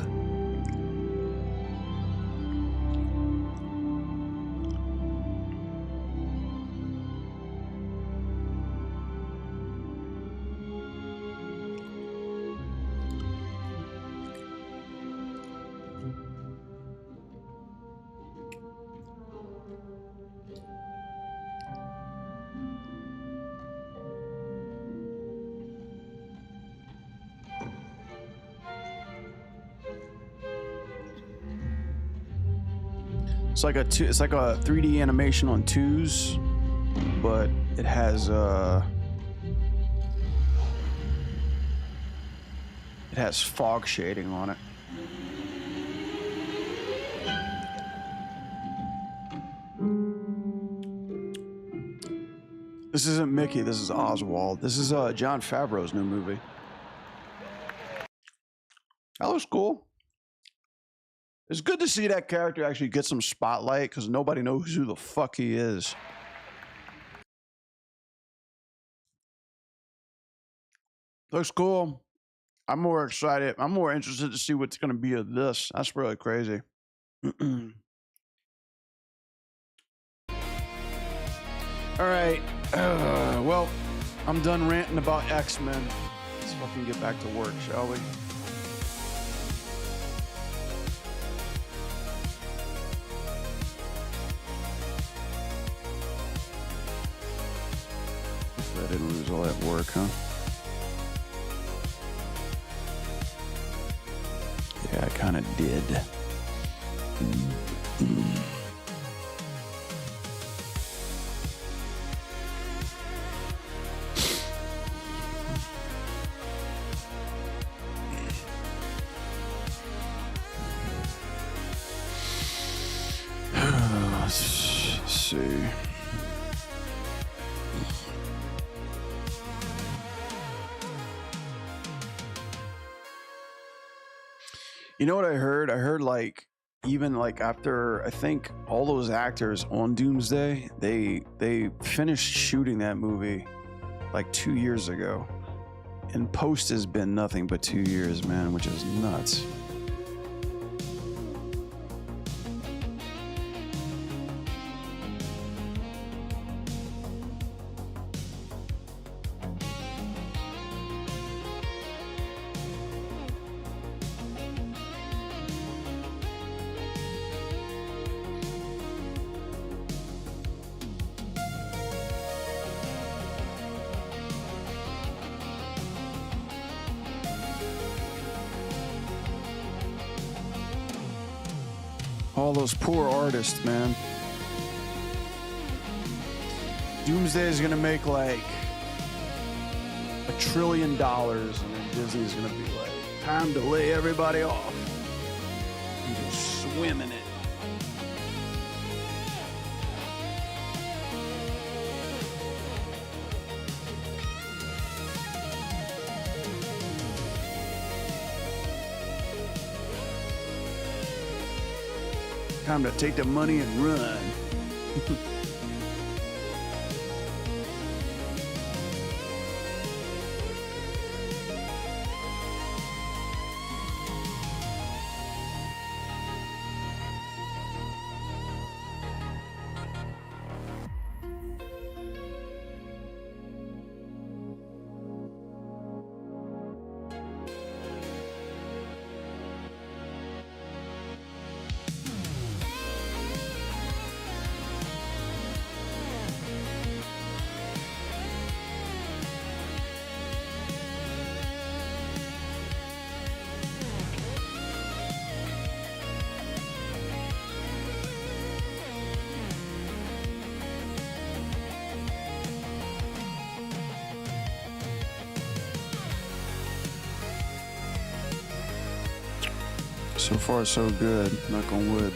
It's like a 3D animation on twos, but it has fog shading on it. This isn't Mickey, this is Oswald. This is Jon Favreau's new movie. That looks cool. It's good to see that character actually get some spotlight because nobody knows who the fuck he is. Looks cool. I'm more excited. I'm more interested to see what's going to be of this. That's really crazy. All right. Well, I'm done ranting about X-Men. Let's fucking get back to work, shall we? I didn't lose all that work, huh? Yeah, I kind of did. Let's see. You know what I heard? I heard like even like after I think all those actors on Doomsday, they finished shooting that movie like 2 years ago. And post has been nothing but 2 years, man, which is nuts. All those poor artists, man. Doomsday is gonna make like $1 trillion, and then Disney's gonna be like, time to lay everybody off and just swim in it. Time to take the money and run. So far, so good. Knock on wood.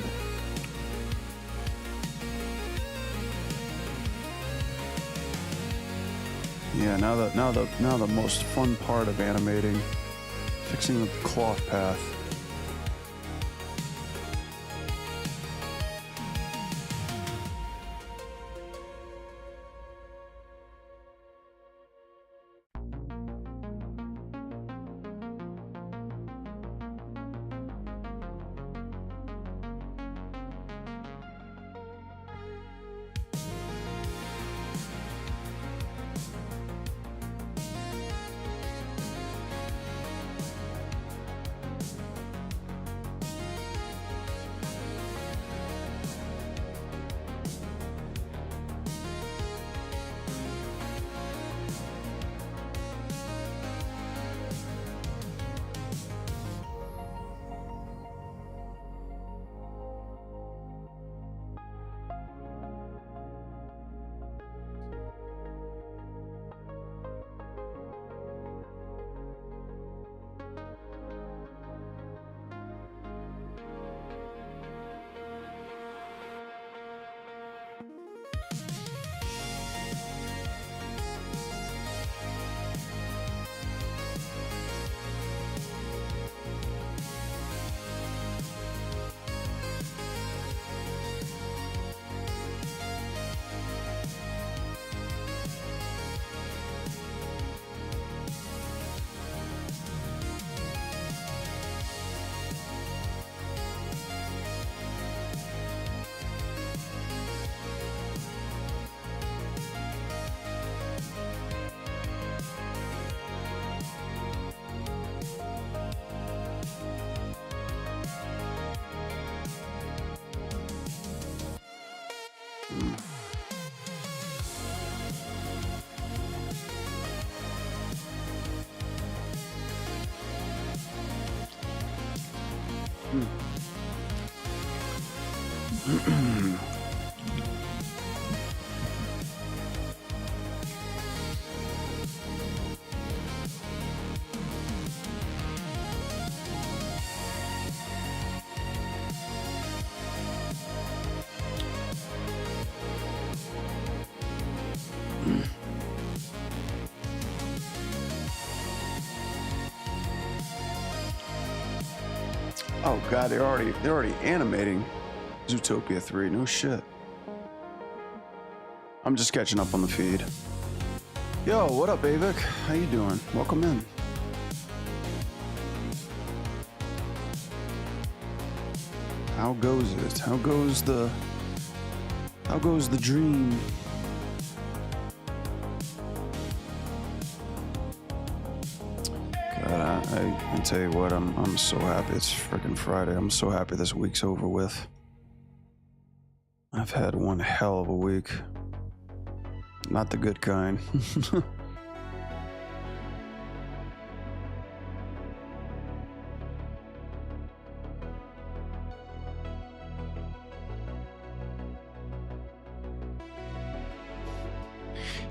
Yeah, now the most fun part of animating, fixing the cloth path. Oh god, they're already animating Zootopia 3. No shit. I'm just catching up on the feed. Yo, what up, Avik? How you doing? Welcome in. How goes it? How goes the dream? God, I can tell you what, I'm so happy it's freaking Friday. I'm so happy this week's over with. I've had one hell of a week. Not the good kind.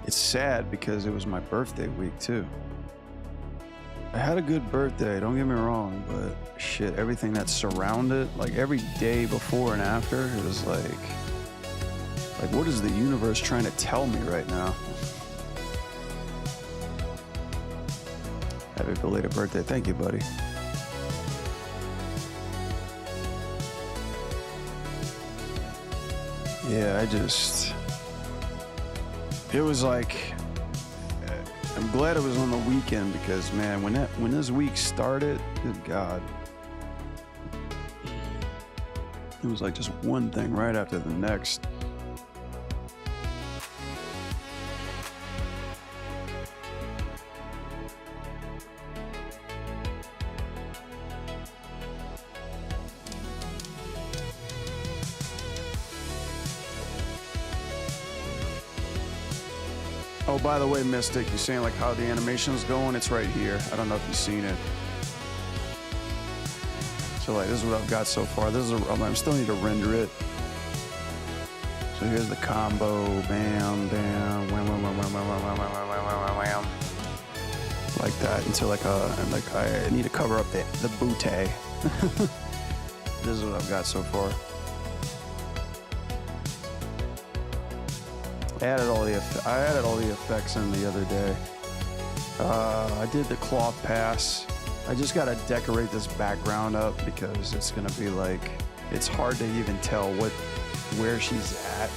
It's sad because it was my birthday week too. I had a good birthday, don't get me wrong, but shit, everything that surrounded, like every day before and after, it was like what is the universe trying to tell me right now? Happy belated birthday. Thank you, buddy. Yeah, it was like, I'm glad it was on the weekend because, man, when this week started, good God, it was like just one thing right after the next. Oh, by the way, Mystic, you're saying like how the animation's going? It's right here. I don't know if you've seen it. So like, this is what I've got so far. I still need to render it. So here's the combo. Bam, bam, wham, wham, wham, wham, wham, wham, wham, wham, wham, wham, wham. Like that until I need to cover up the bootay. This is what I've got so far. I added all the effects in the other day. I did the cloth pass. I just gotta decorate this background up because it's gonna be like, it's hard to even tell where she's at,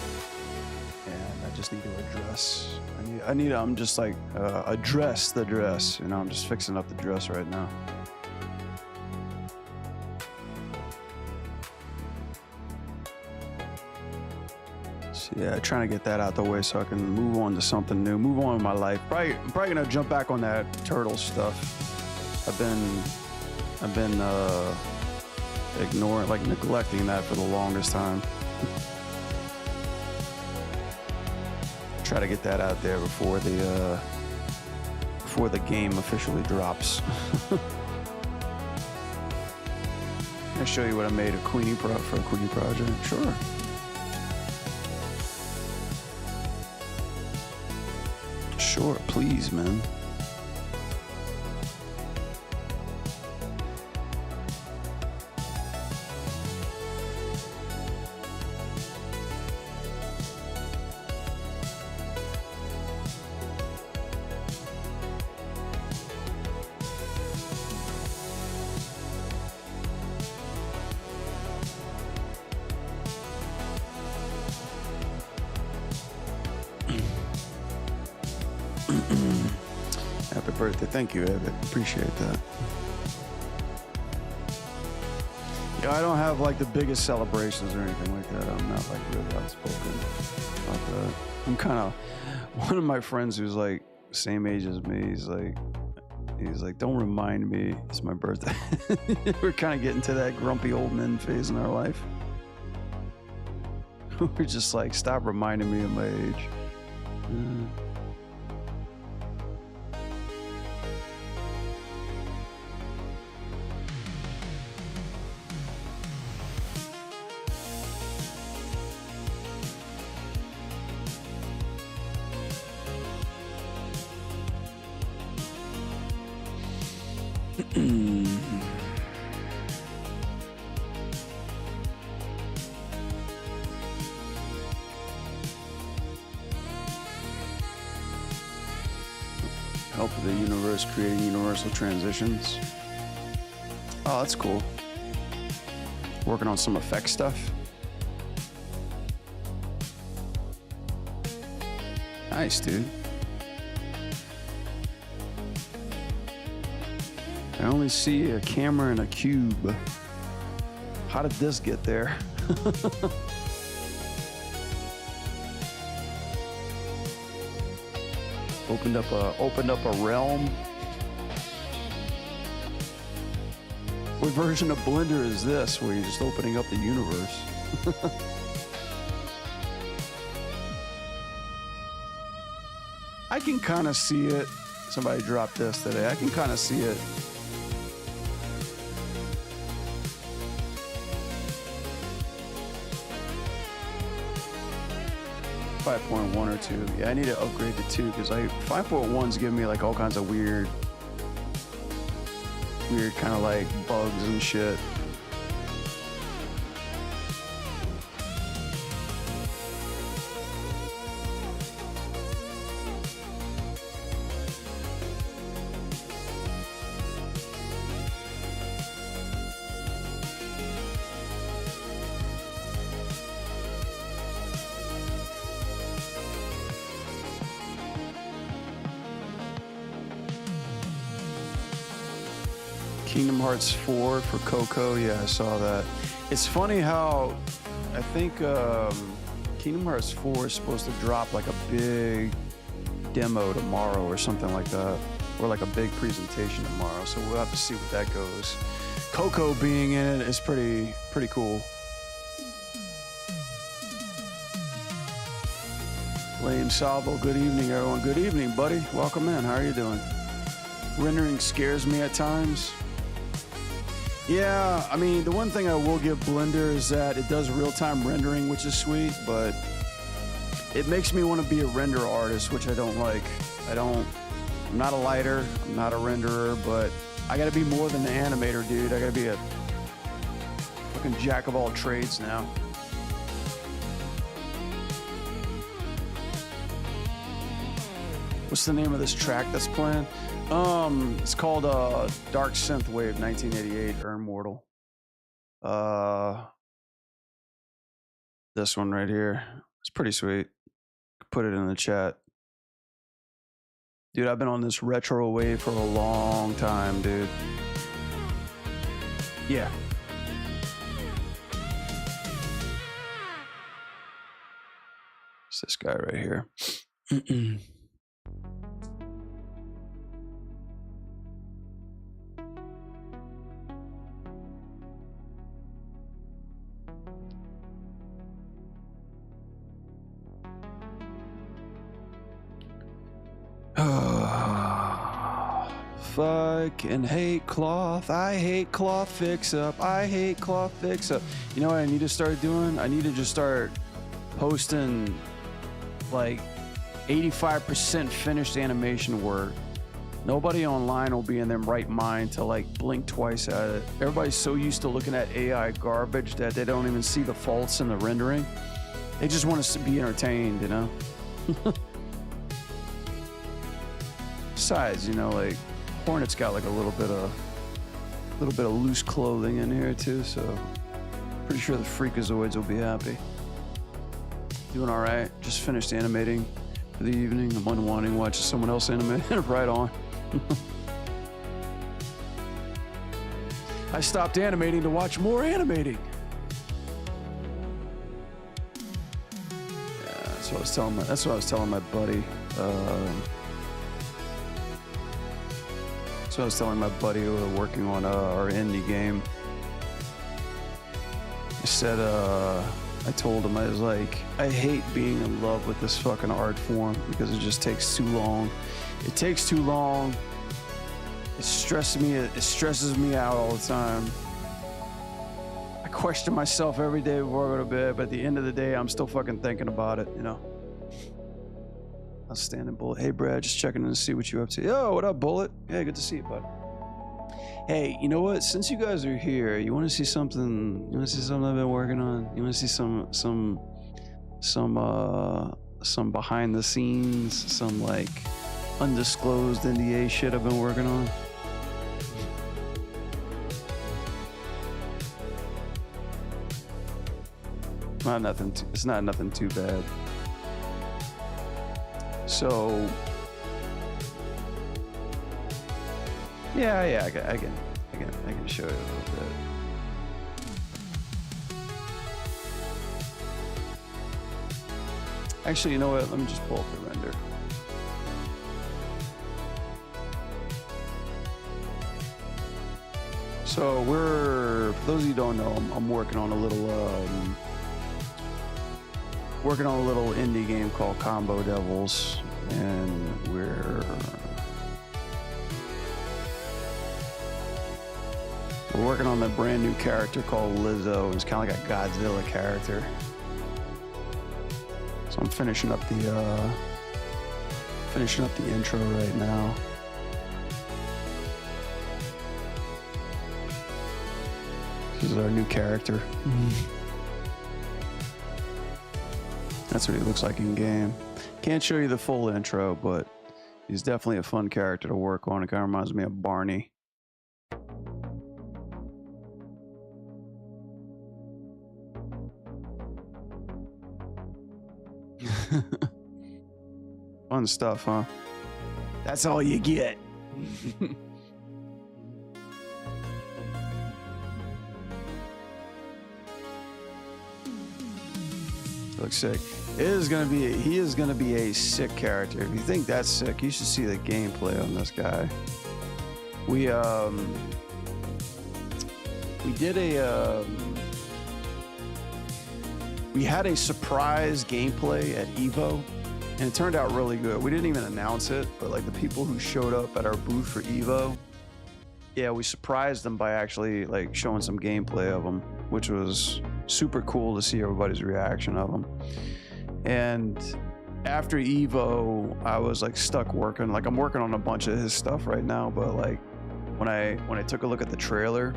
and I just need to address. I'm just like address the dress. You know, I'm just fixing up the dress right now. Yeah, trying to get that out the way so I can move on to something new, move on with my life. I'm probably gonna jump back on that turtle stuff. I've been ignoring, like neglecting that for the longest time. Try to get that out there before the game officially drops. I'll show you what I made for a Queenie project. Sure. Sure, please, man. Happy birthday. Thank you, Evan. Appreciate that. Yeah, I don't have like the biggest celebrations or anything like that. I'm not like really outspoken about that. I'm kind of, one of my friends who's like same age as me, he's like, don't remind me it's my birthday. We're kind of getting to that grumpy old men phase in our life. We're just like, stop reminding me of my age. Help the universe creating universal transitions. Oh, that's cool. Working on some effect stuff. Nice, dude. I only see a camera and a cube. How did this get there? Opened up a realm. What version of Blender is this, where you're just opening up the universe? I can kind of see it. Somebody dropped this today. I can kind of see it. .1 or 2. Yeah, I need to upgrade to 2 because 5.1's giving me like all kinds of weird kind of like bugs and shit. Kingdom Hearts 4 for Coco. Yeah, I saw that. It's funny how I think Kingdom Hearts 4 is supposed to drop like a big demo tomorrow or something like that, or like a big presentation tomorrow. So we'll have to see what that goes. Coco being in it is pretty cool. Lame Salvo, good evening, everyone. Good evening, buddy. Welcome in. How are you doing? Rendering scares me at times. Yeah, I mean, the one thing I will give Blender is that it does real-time rendering, which is sweet, but it makes me want to be a render artist, which I don't like. I'm not a lighter, I'm not a renderer, but I gotta be more than an animator, dude. I gotta be a fucking jack of all trades now. What's the name of this track that's playing? It's called Dark Synthwave 1988 Earn Mortal. This one right here. It's pretty sweet. Put it in the chat. Dude, I've been on this retro wave for a long time, dude. Yeah. It's this guy right here. Fucking hate cloth. I hate cloth fix up. I hate cloth fix up. You know what I need to start doing? I need to just start posting like 85% finished animation work. Nobody online will be in their right mind to like blink twice at it. Everybody's so used to looking at AI garbage that they don't even see the faults in the rendering. They just want us to be entertained, you know? Besides, you know, like Hornet's got like a little bit of loose clothing in here too, so pretty sure the Freakazoids will be happy. Doing all right. Just finished animating for the evening. I'm unwanting watching someone else animate. Right on. I stopped animating to watch more animating. Yeah, that's what I was telling my buddy. So I was telling my buddy who were working on our indie game. I said, I told him, I was like, I hate being in love with this fucking art form because it just takes too long. It takes too long. It stresses me out all the time. I question myself every day before I go to bed, but at the end of the day, I'm still fucking thinking about it, you know? Outstanding, Bullet. Hey, Brad, just checking in to see what you're up to. Yo, what up, Bullet? Hey, good to see you, bud. Hey, you know what? Since you guys are here, you want to see something? You want to see something I've been working on? You want to see some behind the scenes, some like undisclosed NDA shit I've been working on? Not nothing. It's not nothing too bad. So, yeah, I can show you a little bit. Actually, you know what? Let me just pull up the render. So for those of you who don't know, I'm working on a little indie game called Combo Devils, and we're working on a brand new character called Lizzo. It's kind of like a Godzilla character. So I'm finishing up the intro right now. This is our new character. That's what he looks like in game. Can't show you the full intro, but he's definitely a fun character to work on. It kind of reminds me of Barney. Fun stuff, huh? That's all you get. Looks sick. He is gonna be a sick character. If you think that's sick, you should see the gameplay on this guy. We had a surprise gameplay at Evo, and it turned out really good. We didn't even announce it, but like the people who showed up at our booth for Evo, yeah, we surprised them by actually like showing some gameplay of them, which was super cool to see everybody's reaction of them. And after Evo, I was like stuck working. Like I'm working on a bunch of his stuff right now, but like when I took a look at the trailer,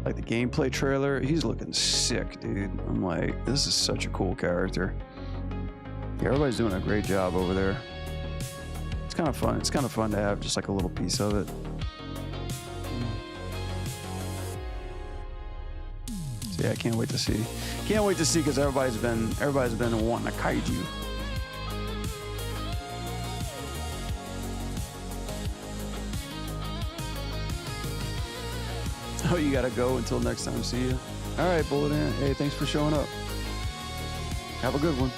like the gameplay trailer, he's looking sick, dude. I'm like, this is such a cool character. Yeah, everybody's doing a great job over there. It's kind of fun. It's kind of fun to have just like a little piece of it. So yeah, I can't wait to see. Can't wait to see because everybody's been wanting a kaiju. Oh, you gotta go until next time. See you. All right, Bullet Ant. Hey, thanks for showing up. Have a good one.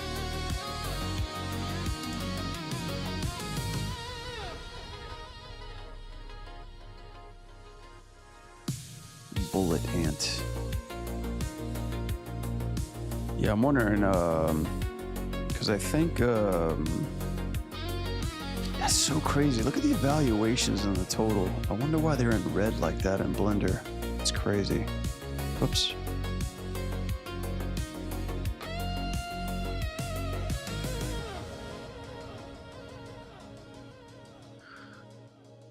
Bullet Ant. Yeah, I'm wondering, because I think, that's so crazy. Look at the evaluations and the total. I wonder why they're in red like that in Blender. It's crazy. Whoops.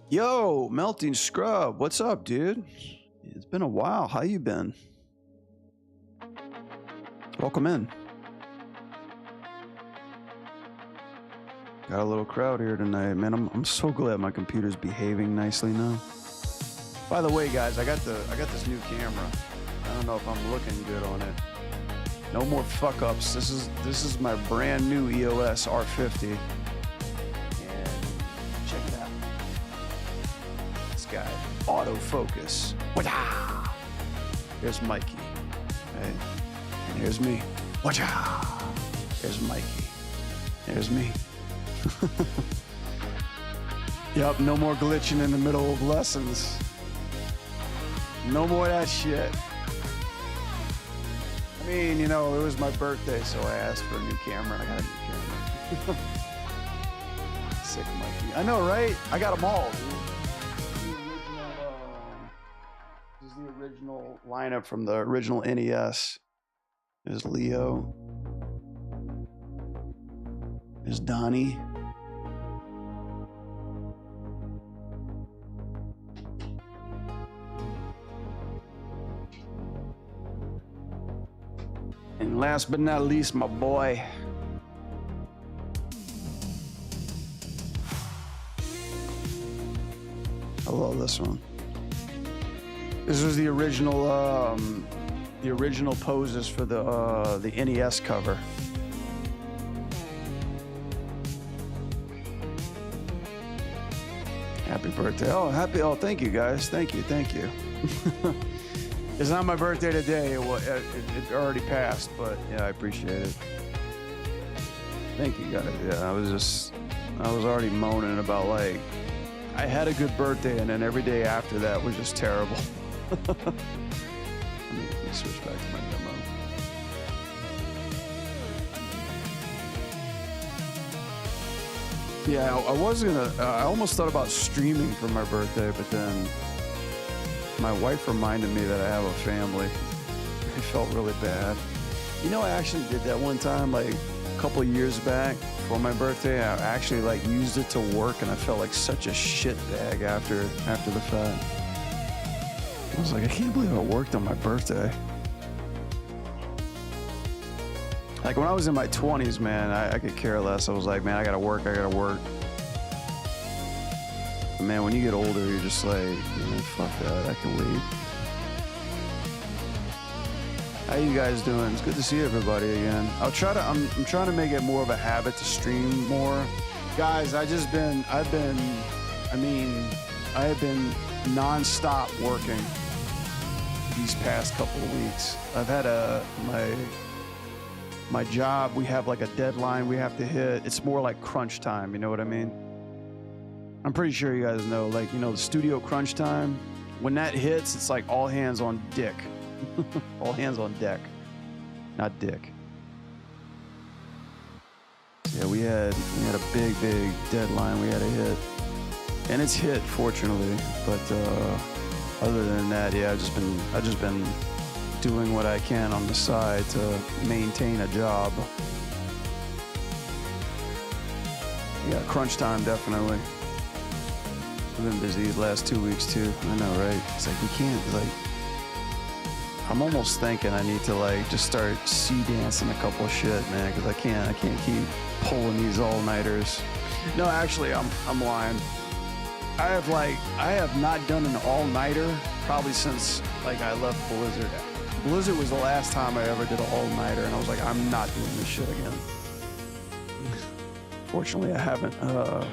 Yo, Melting Scrub, what's up, dude? It's been a while. How you been? Welcome in. Got a little crowd here tonight, man. I'm so glad my computer's behaving nicely now. By the way, guys, I got this new camera. I don't know if I'm looking good on it. No more fuck ups. This is my brand new EOS R50. And check it out. This guy, autofocus. Wah-ya! Here's Mikey. Right? And here's me. Wah-ya! Here's Mikey. There's me. Yep, no more glitching in the middle of lessons. No more of that shit. I mean, you know, it was my birthday, so I asked for a new camera. I got a new camera. Sick Mikey. I know, right? I got them all, dude. This is the original lineup from the original NES. There's Leo. There's Donnie. And last but not least, my boy. I love this one. This was the original poses for the NES cover. Happy birthday. Oh, thank you guys. Thank you. It's not my birthday today. It already passed, but yeah, I appreciate it. Thank you guys. Yeah, I was already moaning about like, I had a good birthday and then every day after that was just terrible. Let me switch back to my demo. Yeah, I was gonna, I almost thought about streaming for my birthday, but then my wife reminded me that I have a family. I felt really bad. You know, I actually did that one time, like a couple of years back for my birthday. I actually like used it to work and I felt like such a shit bag after the fact. I was like, I can't believe I worked on my birthday. Like when I was in my 20s, man, I could care less. I was like, man, I gotta work. But man, when you get older, you're just like, man, fuck that, I can wait. How you guys doing? It's good to see everybody again. I'm trying to make it more of a habit to stream more. Guys, I have been non-stop working these past couple of weeks. I've had my job, we have like a deadline we have to hit. It's more like crunch time, you know what I mean? I'm pretty sure you guys know, like, you know, the studio crunch time, when that hits, it's like all hands on dick. All hands on deck, not dick. Yeah, we had a big deadline we had to hit, and it's hit fortunately. But other than that, yeah, I've just been doing what I can on the side to maintain a job. Yeah, crunch time definitely. I've been busy these last 2 weeks too. I know, right? It's like we can't like. I'm almost thinking I need to like just start sea dancing a couple of shit, man, because I can't keep pulling these all-nighters. No, actually, I'm lying. I have not done an all-nighter probably since like I left Blizzard. Blizzard was the last time I ever did an all-nighter, and I was like, I'm not doing this shit again. Fortunately, I haven't.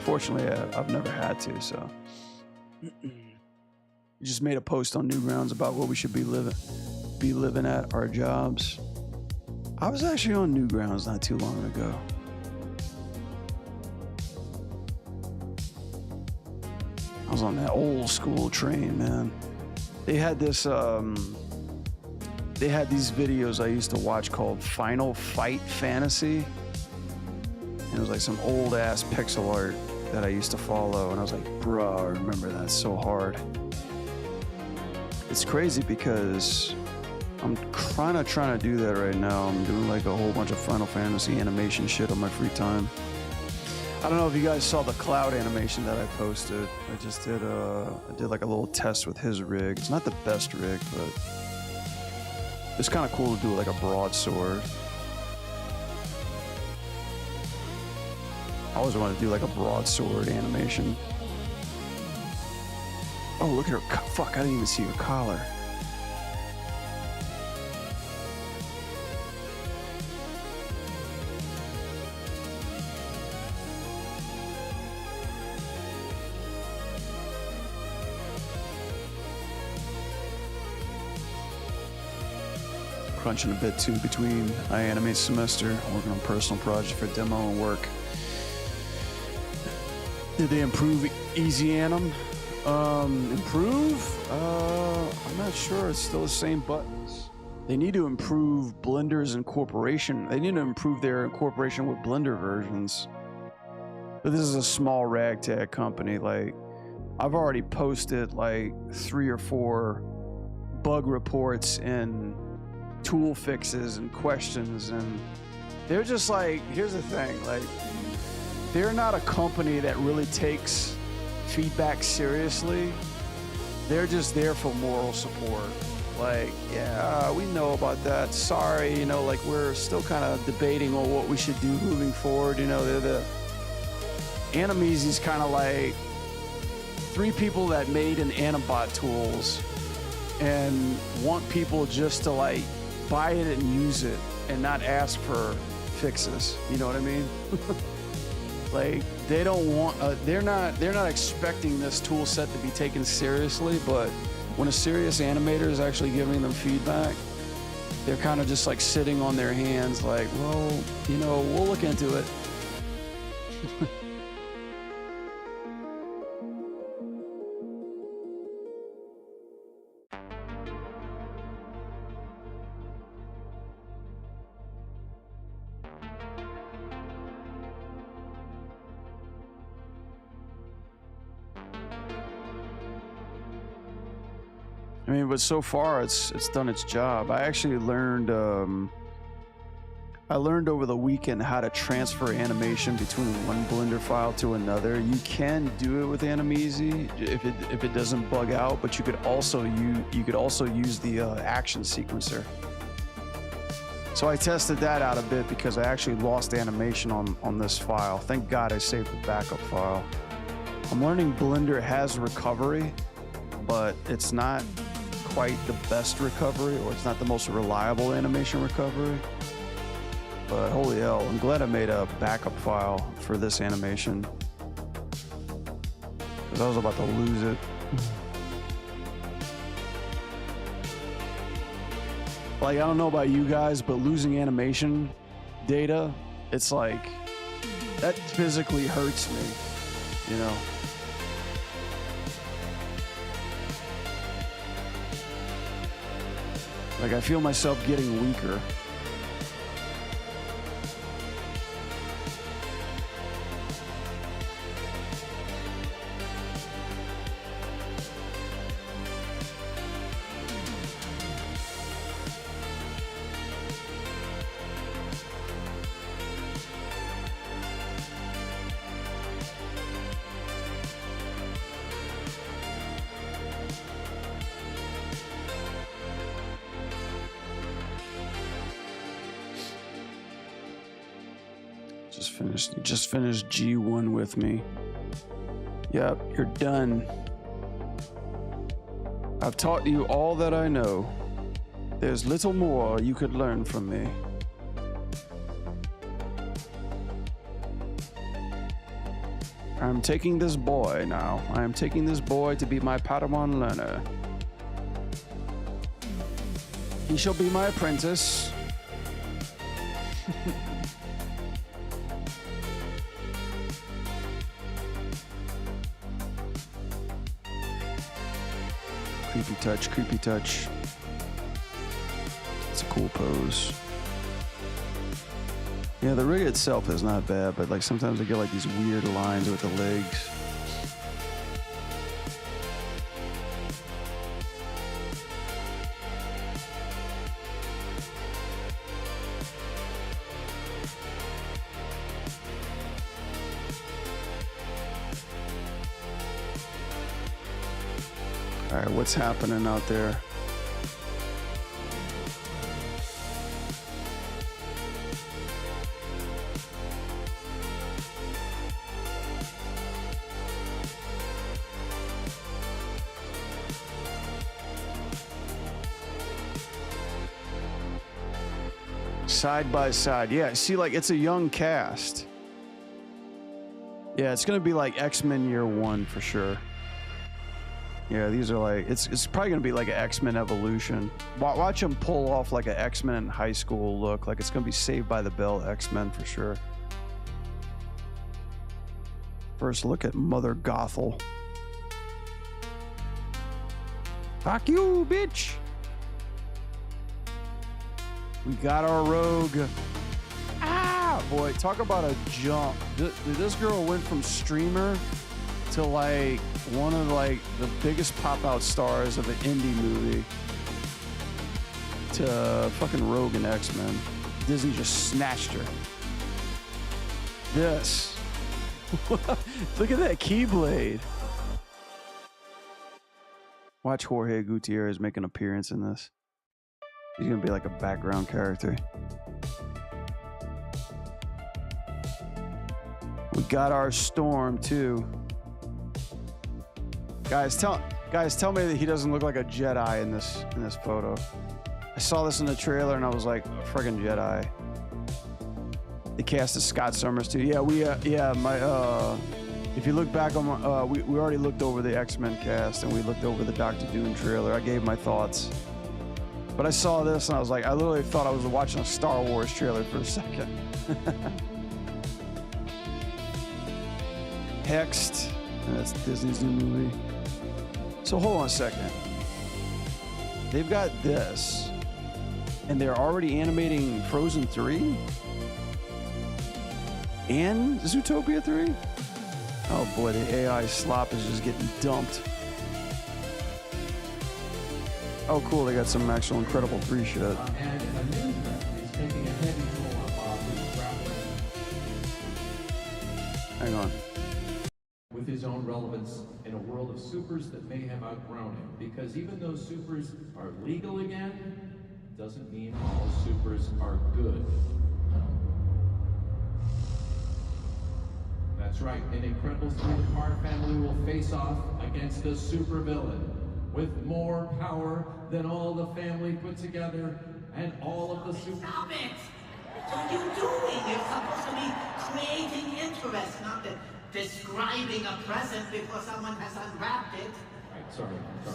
Fortunately, I've never had to. So, just made a post on Newgrounds about what we should be living at our jobs. I was actually on Newgrounds not too long ago. I was on that old school train, man. They had this. They had these videos I used to watch called Final Fight Fantasy. And it was like some old ass pixel art that I used to follow, and I was like, bro, I remember that so hard. It's crazy because I'm trying to do that right now. I'm doing like a whole bunch of Final Fantasy animation shit on my free time. I don't know if you guys saw the cloud animation that I posted. I just did I did like a little test with his rig. It's not the best rig, but it's kind of cool to do like a broadsword. I always want to do like a broadsword animation. Oh, look at her. Fuck, I didn't even see her collar. Crunching a bit too between I animate semester, working on personal project for demo and work. Did they improve Easy Anim? Improve? I'm not sure. It's still the same buttons. They need to improve Blender's incorporation. They need to improve their incorporation with Blender versions. But this is a small ragtag company. Like, I've already posted like 3 or 4 bug reports and tool fixes and questions, and they're just like, here's the thing, like, they're not a company that really takes feedback seriously. They're just there for moral support. Like, yeah, we know about that. Sorry, you know, like we're still kind of debating on what we should do moving forward. You know, the Animeasy's kind of like 3 people that made an Anibot tools and want people just to like buy it and use it and not ask for fixes. You know what I mean? Like they don't want, they're not expecting this tool set to be taken seriously, but when a serious animator is actually giving them feedback, they're kind of just like sitting on their hands like, well, you know, we'll look into it. I mean, but so far it's done its job. I actually learned I learned over the weekend how to transfer animation between one Blender file to another. You can do it with Animeasy if it doesn't bug out, but you could also use the action sequencer. So I tested that out a bit because I actually lost animation on this file. Thank God I saved the backup file. I'm learning Blender has recovery, but it's not quite the best recovery, or it's not the most reliable animation recovery. But holy hell, I'm glad I made a backup file for this animation, because I was about to lose it. Like, I don't know about you guys, but losing animation data, it's like, that physically hurts me, you know? Like, I feel myself getting weaker. Just finished G1 with me. Yep, you're done. I've taught you all that I know. There's little more you could learn from me. I'm taking this boy now. I am taking this boy to be my Padawan learner. He shall be my apprentice. Creepy touch, creepy touch. It's a cool pose. Yeah, the rig itself is not bad, but like sometimes I get like these weird lines with the legs. All right, what's happening out there? Side by side. Yeah, see, like it's a young cast. Yeah, it's gonna be like X-Men Year One for sure. Yeah, these are like, it's probably gonna be like an X-Men Evolution. Watch them pull off like an X-Men in high school look. Like it's gonna be Saved by the Bell X-Men for sure. First look at Mother Gothel. Fuck you, bitch! We got our rogue. Ah, boy, talk about a jump. This girl went from streamer to like one of like the biggest pop-out stars of an indie movie to fucking Rogue and X-Men. Disney just snatched her. This. Look at that Keyblade. Watch Jorge Gutierrez make an appearance in this. He's gonna be like a background character. We got our Storm too. Guys, tell me that he doesn't look like a Jedi in this photo. I saw this in the trailer and I was like, a friggin' Jedi. They cast as Scott Summers too. Yeah, if you look back on we already looked over the X-Men cast and we looked over the Doctor Doom trailer. I gave my thoughts. But I saw this and I was like, I literally thought I was watching a Star Wars trailer for a second. Hexed. That's Disney's new movie. So hold on a second. They've got this, and they're already animating Frozen 3 and Zootopia 3. Oh boy, the AI slop is just getting dumped. Oh cool, they got some actual Incredible 3 shit. And a news is taking a heavy toll on Bob, who's grappling Hang on. with his own relevance in a world of supers that may have outgrown him. Because even though supers are legal again, doesn't mean all supers are good. That's right, in Incredibles 3, the Parr family will face off against a supervillain with more power than all the family put together and all of the super... Stop it! What are you doing? You're supposed to be creating interest, not describing a present before someone has unwrapped it. Right, sorry.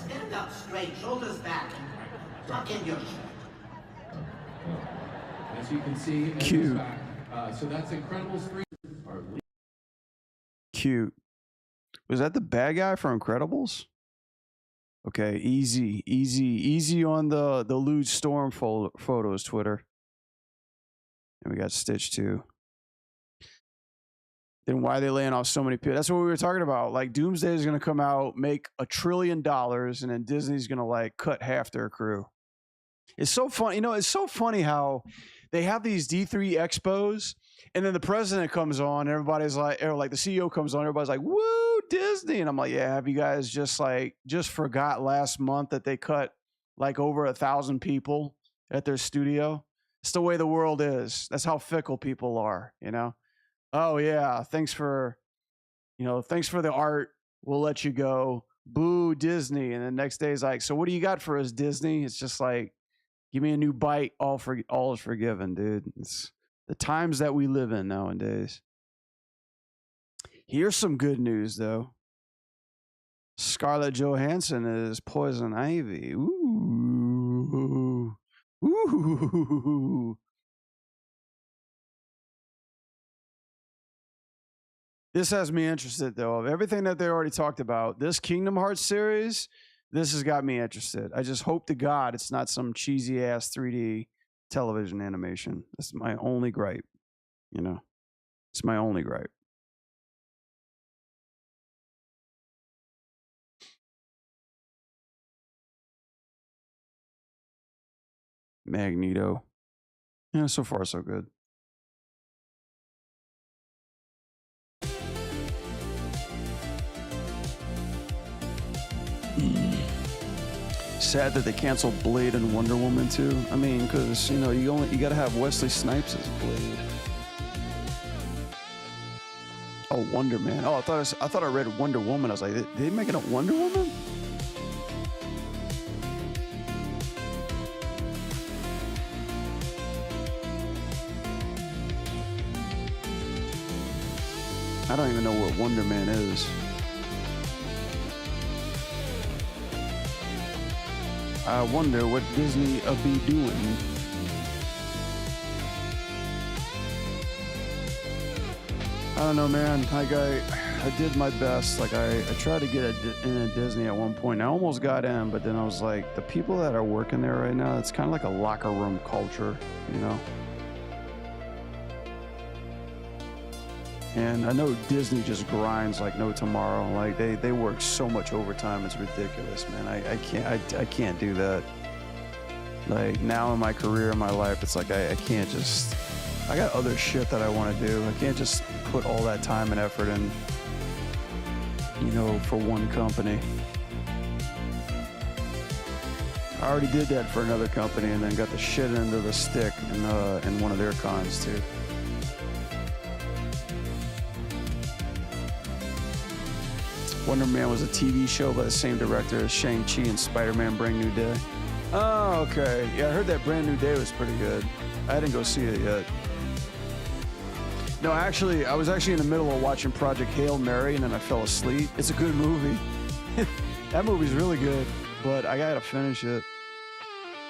Stand up straight, shoulders back, and tuck in your shirt. As you can see, in Cute. this back, so that's Incredibles 3. Cute. Was that the bad guy for Incredibles? Okay, easy on the lewd Storm photos, Twitter. And we got Stitch too. Then why are they laying off so many people? That's what we were talking about. Like Doomsday is going to come out, make $1 trillion, and then Disney's going to like cut half their crew. It's so funny. You know, it's so funny how they have these D3 expos and then the president comes on and everybody's like, or like the CEO comes on, everybody's like, woo, Disney. And I'm like, yeah, have you guys just forgot last month that they cut like over 1,000 people at their studio? It's the way the world is. That's how fickle people are, you know? Oh yeah, thanks for the art. We'll let you go. Boo, Disney. And the next day is like, so what do you got for us, Disney? It's just like, give me a new bite. All is forgiven, dude. It's the times that we live in nowadays. Here's some good news, though. Scarlett Johansson is Poison Ivy. Ooh. Ooh. This has me interested, though. Of everything that they already talked about, this Kingdom Hearts series, this has got me interested. I just hope to God it's not some cheesy ass 3D television animation. That's my only gripe. You know, it's my only gripe. Magneto. Yeah, so far so good. Sad that they canceled Blade and Wonder Woman too. I mean, because you know you gotta have Wesley Snipes as Blade. Oh, Wonder Man. Oh, I thought I read Wonder Woman. I was like, they making a Wonder Woman? I don't even know what Wonder Man is. I wonder what Disney will be doing. I don't know, man. Like I did my best. Like I tried to get in at Disney at one point. I almost got in, but then I was like, the people that are working there right now, it's kind of like a locker room culture, you know? And I know Disney just grinds like no tomorrow. Like they work so much overtime, it's ridiculous, man. I can't do that. Like now in my career, in my life, it's like I can't just. I got other shit that I want to do. I can't just put all that time and effort in, you know, for one company. I already did that for another company and then got the shit end of the stick in one of their cons too. Wonder Man was a TV show by the same director as Shang-Chi and Spider-Man Brand New Day. Oh, okay. Yeah, I heard that Brand New Day was pretty good. I didn't go see it yet. No, actually, I was actually in the middle of watching Project Hail Mary and then I fell asleep. It's a good movie. That movie's really good, but I gotta finish it.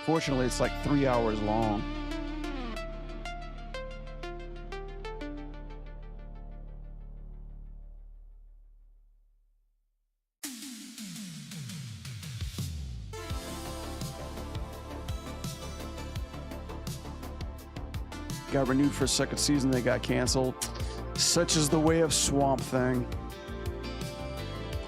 Fortunately, it's like 3 hours long. Got renewed for a second season, they got canceled. Such is the way of Swamp Thing.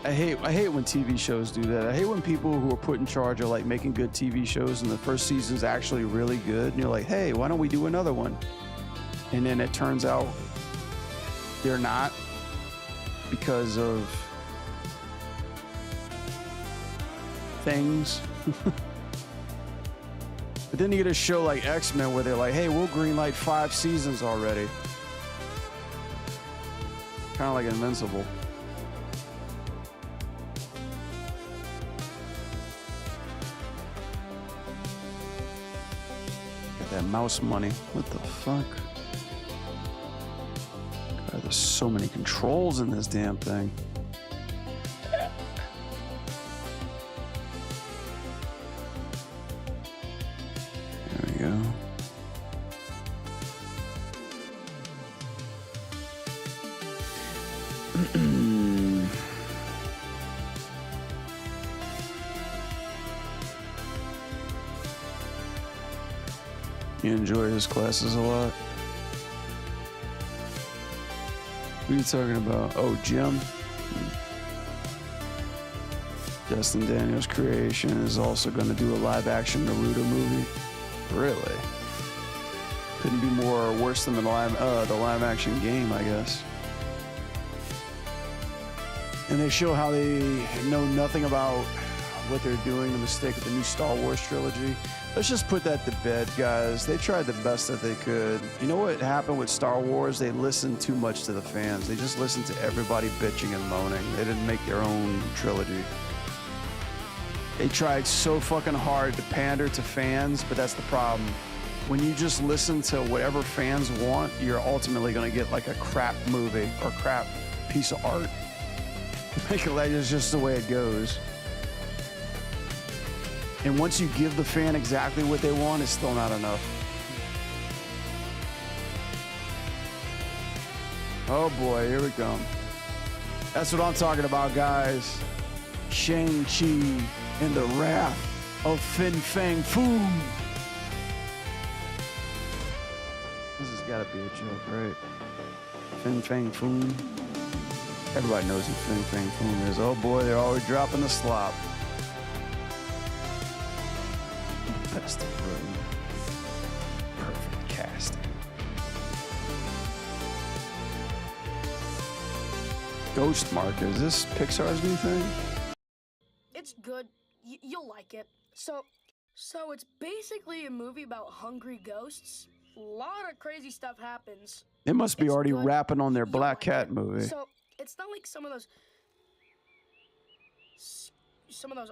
I hate when TV shows do that. I hate when people who are put in charge of like making good TV shows and the first season's actually really good and you're like, hey, why don't we do another one? And then it turns out they're not because of things. But then you get a show like X-Men where they're like, hey, we'll greenlight 5 seasons already. Kind of like Invincible. Got that mouse money. What the fuck? God, there's so many controls in this damn thing. You enjoy his classes a lot? What are you talking about? Oh, Jim? Destin Daniels' creation is also going to do a live-action Naruto movie. Really? Couldn't be more worse than the live-action game, I guess. And they show how they know nothing about what they're doing, the mistake of the new Star Wars trilogy. Let's just put that to bed, guys. They tried the best that they could. You know what happened with Star Wars? They listened too much to the fans. They just listened to everybody bitching and moaning. They didn't make their own trilogy. They tried so fucking hard to pander to fans, but that's the problem. When you just listen to whatever fans want, you're ultimately going to get like a crap movie or crap piece of art. It's just the way it goes. And once you give the fan exactly what they want, it's still not enough. Oh boy, here we come. That's what I'm talking about, guys. Shang-Chi and the Wrath of Fin Fang Foom. This has got to be a joke, right? Fin Fang Foom. Everybody knows who Fin Fang Foom is. Oh boy, they're always dropping the slop. Best of room. Perfect casting. Ghost Market. Is this Pixar's new thing? It's good. You'll like it. So it's basically a movie about hungry ghosts. A lot of crazy stuff happens. They must be already rapping on their You'll Black like Cat it. movie. So it's not like some of those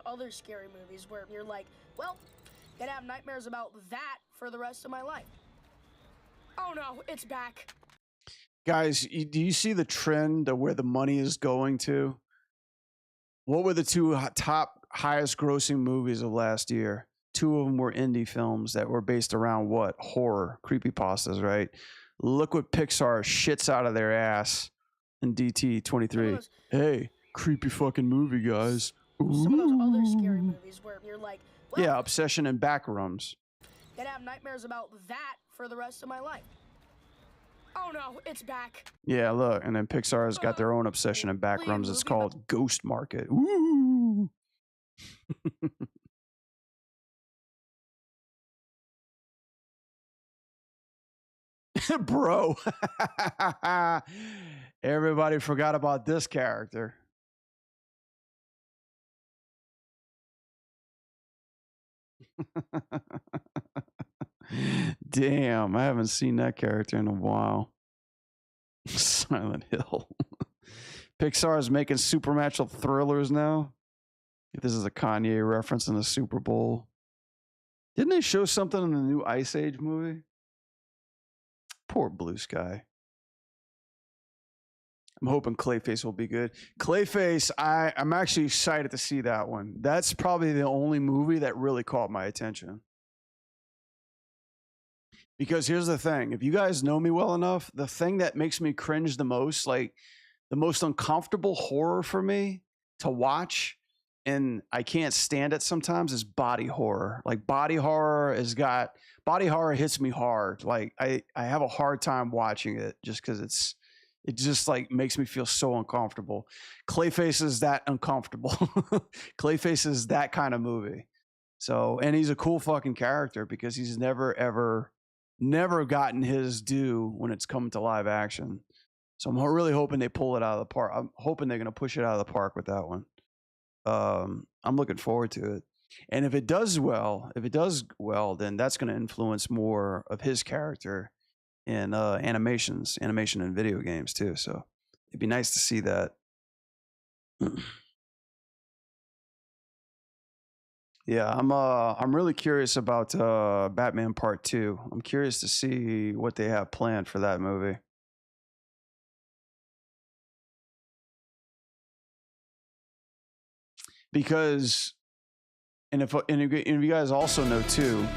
other scary movies where you're like, well, gonna have nightmares about that for the rest of my life. Oh no, it's back. Guys, do you see the trend of where the money is going to? What were the two top highest grossing movies of last year? 2 of them were indie films that were based around what? Horror, creepypastas, right? Look what Pixar shits out of their ass in DT23. Hey, creepy fucking movie, guys. Some of those other scary movies where you're like, well, yeah, Obsession and Backrooms. Gonna have nightmares about that for the rest of my life. Oh no, it's back. Yeah, look, and then Pixar's got their own Obsession and Backrooms. It's called Ghost Market. Ooh. Bro. Everybody forgot about this character. Damn, I haven't seen that character in a while. Silent Hill. Pixar is making supernatural thrillers now. If this is a Kanye reference in the Super Bowl. Didn't they show something in the new Ice Age movie? Poor Blue Sky. I'm hoping Clayface will be good. Clayface, I'm actually excited to see that one. That's probably the only movie that really caught my attention. Because here's the thing. If you guys know me well enough, the thing that makes me cringe the most, like the most uncomfortable horror for me to watch, and I can't stand it sometimes, is body horror. Like body horror hits me hard. Like I have a hard time watching it just because it just like makes me feel so uncomfortable. Clayface is that uncomfortable. Clayface is that kind of movie. So, and he's a cool fucking character because he's never gotten his due when it's come to live action. So I'm really hoping they pull it out of the park. I'm hoping they're going to push it out of the park with that one. I'm looking forward to it. And if it does well, then that's going to influence more of his character in animation and video games too. So it'd be nice to see that. Yeah, I'm really curious about Batman Part 2. I'm curious to see what they have planned for that movie. Because, and if you guys also know too,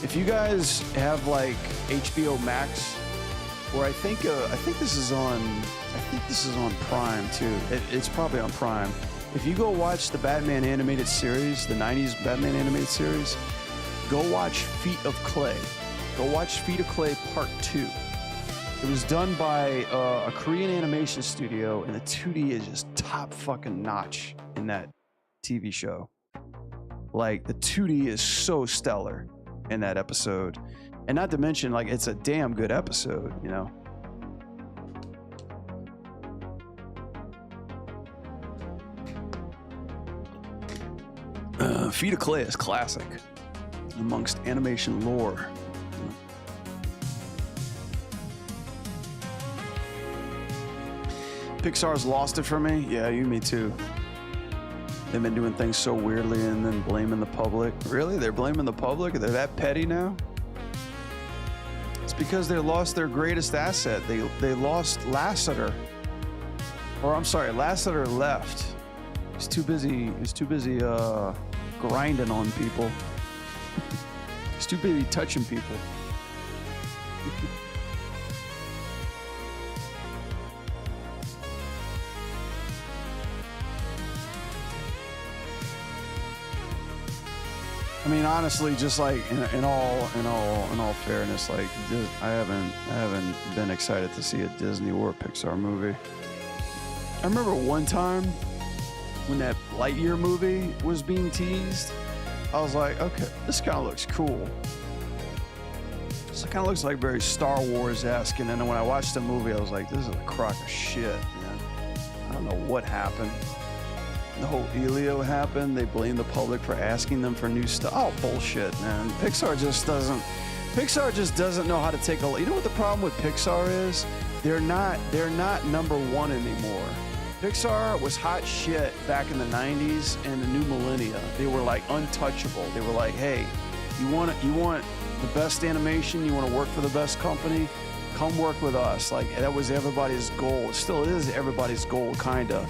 if you guys have like HBO Max, or I think this is on Prime too. It's probably on Prime. If you go watch the Batman animated series, the 90s Batman animated series, go watch Feet of Clay. Go watch Feet of Clay Part 2. It was done by a Korean animation studio, and the 2D is just top fucking notch in that TV show. Like, the 2D is so stellar in that episode. And not to mention, like, it's a damn good episode, you know? Feet of Clay is classic amongst animation lore. Pixar's lost it for me. Yeah, me too. They've been doing things so weirdly and then blaming the public. Really? They're blaming the public? They're that petty now? It's because they lost their greatest asset. They lost Lasseter. Or I'm sorry, Lasseter left. He's too busy grinding on people. He's too busy touching people. I mean, honestly, just like in all fairness, like I haven't been excited to see a Disney or a Pixar movie. I remember one time when that Lightyear movie was being teased, I was like, okay, this kind of looks cool. This kind of looks like very Star Wars-esque. And then when I watched the movie, I was like, this is a crock of shit, man. I don't know what happened. The whole Elio happened. They blame the public for asking them for new stuff. Oh, bullshit, man. Pixar just doesn't know how to take a... You know what the problem with Pixar is? They're not number one anymore. Pixar was hot shit back in the 90s and the new millennia. They were like untouchable. They were like, hey, you want the best animation, you want to work for the best company, come work with us. Like, that was everybody's goal. It still is everybody's goal, kinda.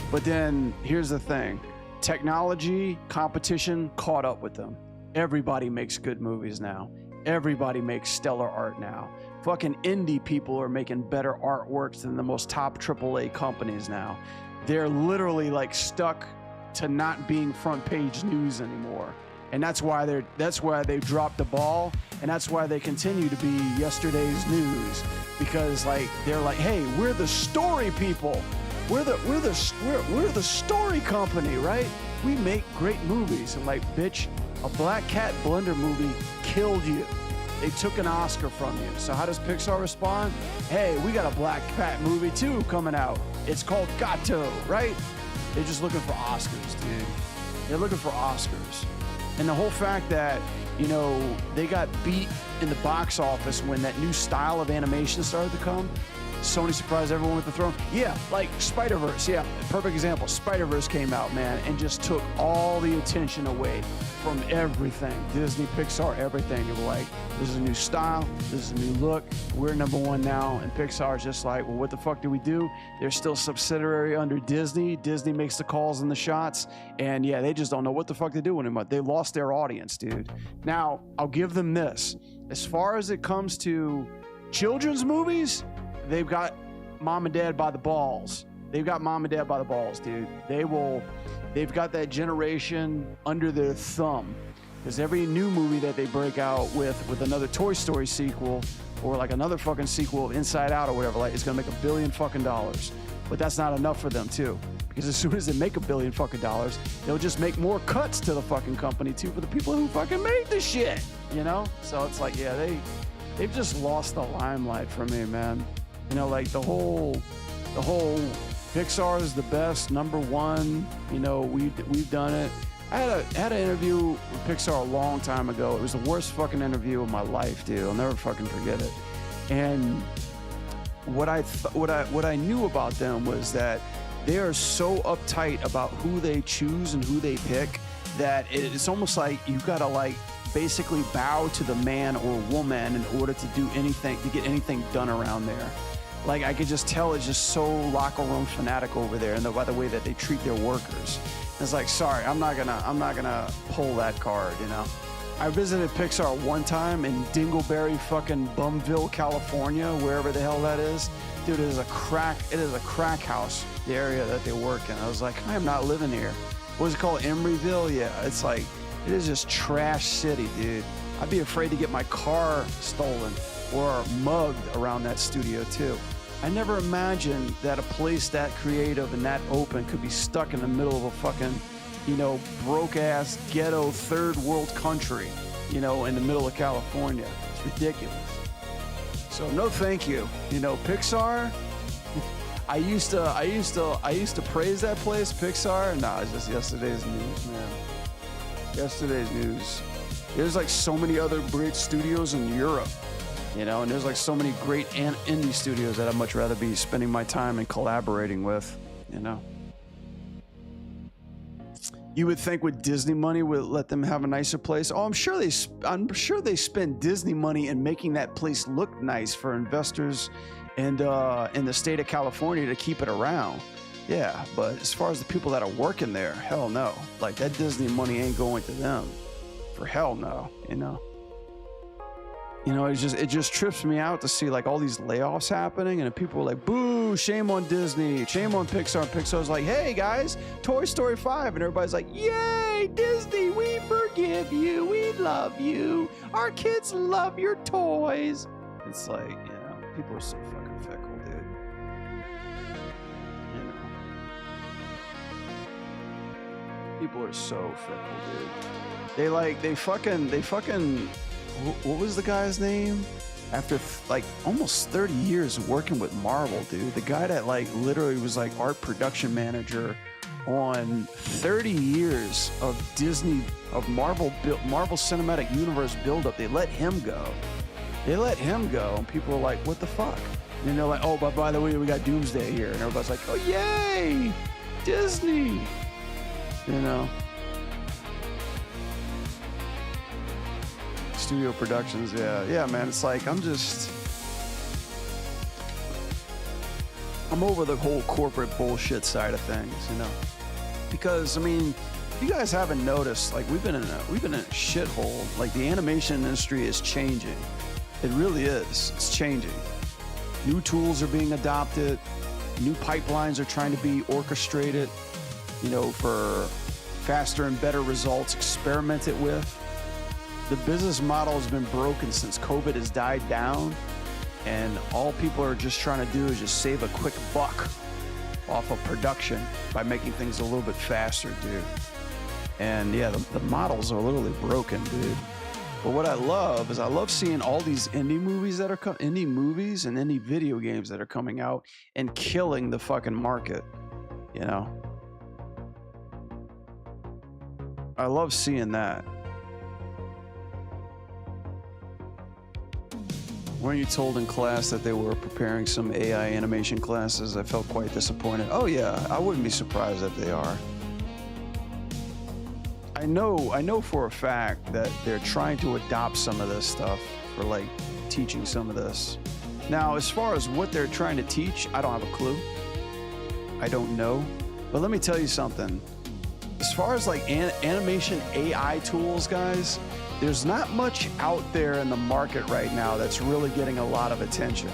But then here's the thing. Technology, competition caught up with them. Everybody makes good movies now. Everybody makes stellar art now. Fucking indie people are making better artworks than the most top AAA companies now. They're literally like stuck to not being front page news anymore. And that's why they dropped the ball, and that's why they continue to be yesterday's news. Because like they're like, hey, we're the story people. We're the story company, right? We make great movies. And like, bitch, a Black Cat Blender movie killed you. They took an Oscar from you. So how does Pixar respond? Hey, we got a Black Cat movie too coming out. It's called Gato, right? They're just looking for Oscars, dude. They're looking for Oscars. And the whole fact that, you know, they got beat in the box office when that new style of animation started to come. Sony surprised everyone with the throne. Yeah, like Spider-Verse. Yeah, perfect example. Spider-Verse came out, man, and just took all the attention away from everything. Disney, Pixar, everything. They were like, this is a new style. This is a new look. We're number one now. And Pixar's just like, well, what the fuck do we do? They're still subsidiary under Disney. Disney makes the calls and the shots. And yeah, they just don't know what the fuck to do anymore. They lost their audience, dude. Now, I'll give them this. As far as it comes to children's movies, they've got mom and dad by the balls. They've got mom and dad by the balls, dude. They've got that generation under their thumb. Because every new movie that they break out with another Toy Story sequel or like another fucking sequel of Inside Out or whatever, like it's gonna make $1 billion fucking dollars. But that's not enough for them too. Because as soon as they make $1 billion fucking dollars, they'll just make more cuts to the fucking company too for the people who fucking made the shit, you know? So it's like, yeah, they've just lost the limelight for me, man. You know, like the whole Pixar is the best, number one. You know, we've done it. I had an interview with Pixar a long time ago. It was the worst fucking interview of my life, dude. I'll never fucking forget it. And what I knew about them was that they are so uptight about who they choose and who they pick that it's almost like you gotta like basically bow to the man or woman in order to do anything, to get anything done around there. Like I could just tell it's just so locker room fanatic over there, and by the way that they treat their workers. It's like, sorry, I'm not gonna pull that card, you know. I visited Pixar one time in Dingleberry, fucking Bumville, California, wherever the hell that is. Dude, it is a crack house, the area that they work in. I was like, I am not living here. What is it called? Emeryville? Yeah, it's like, it is just trash city, dude. I'd be afraid to get my car stolen or mugged around that studio too. I never imagined that a place that creative and that open could be stuck in the middle of a fucking, you know, broke-ass ghetto third world country, you know, in the middle of California. It's ridiculous. So no thank you. You know, Pixar, I used to praise that place, Pixar. Nah, it's just yesterday's news, man. Yesterday's news. There's like so many other great studios in Europe, you know, and there's like so many great indie studios that I'd much rather be spending my time and collaborating with, you know. You would think with Disney money would let them have a nicer place. Oh, I'm sure they spend Disney money in making that place look nice for investors and in the state of California to keep it around. Yeah, but as far as the people that are working there, hell no. Like that Disney money ain't going to them. For hell no, you know. You know, it just trips me out to see like all these layoffs happening, and people are like, boo, shame on Disney, shame on Pixar. And Pixar's like, hey guys, Toy Story 5. And everybody's like, yay, Disney, we forgive you, we love you. Our kids love your toys. It's like, you know, people are so fucking fickle, dude. You know. People are so fickle, dude. They fucking, what was the guy's name? After like almost 30 years of working with Marvel, dude, the guy that like literally was like art production manager on 30 years of Disney, of Marvel Cinematic Universe buildup, they let him go. And people are like, what the fuck? And they're like, oh, but by the way, we got Doomsday here. And everybody's like, oh, yay, Disney. You know? Studio Productions, yeah, man. It's like I'm over the whole corporate bullshit side of things, you know. Because I mean, if you guys haven't noticed, like we've been in a shithole. Like the animation industry is changing. It really is. It's changing. New tools are being adopted. New pipelines are trying to be orchestrated, you know, for faster and better results experimented with. The business model has been broken since COVID has died down, and all people are just trying to do is just save a quick buck off of production by making things a little bit faster, dude. And yeah, the models are literally broken, dude. But what I love is I love seeing all these indie movies that are indie movies and indie video games that are coming out and killing the fucking market, you know. I love seeing that. Weren't you told in class that they were preparing some AI animation classes? I felt quite disappointed. Oh yeah, I wouldn't be surprised if they are. I know for a fact that they're trying to adopt some of this stuff for like teaching some of this. Now, as far as what they're trying to teach, I don't have a clue. I don't know. But let me tell you something. As far as like animation AI tools, guys, there's not much out there in the market right now that's really getting a lot of attention.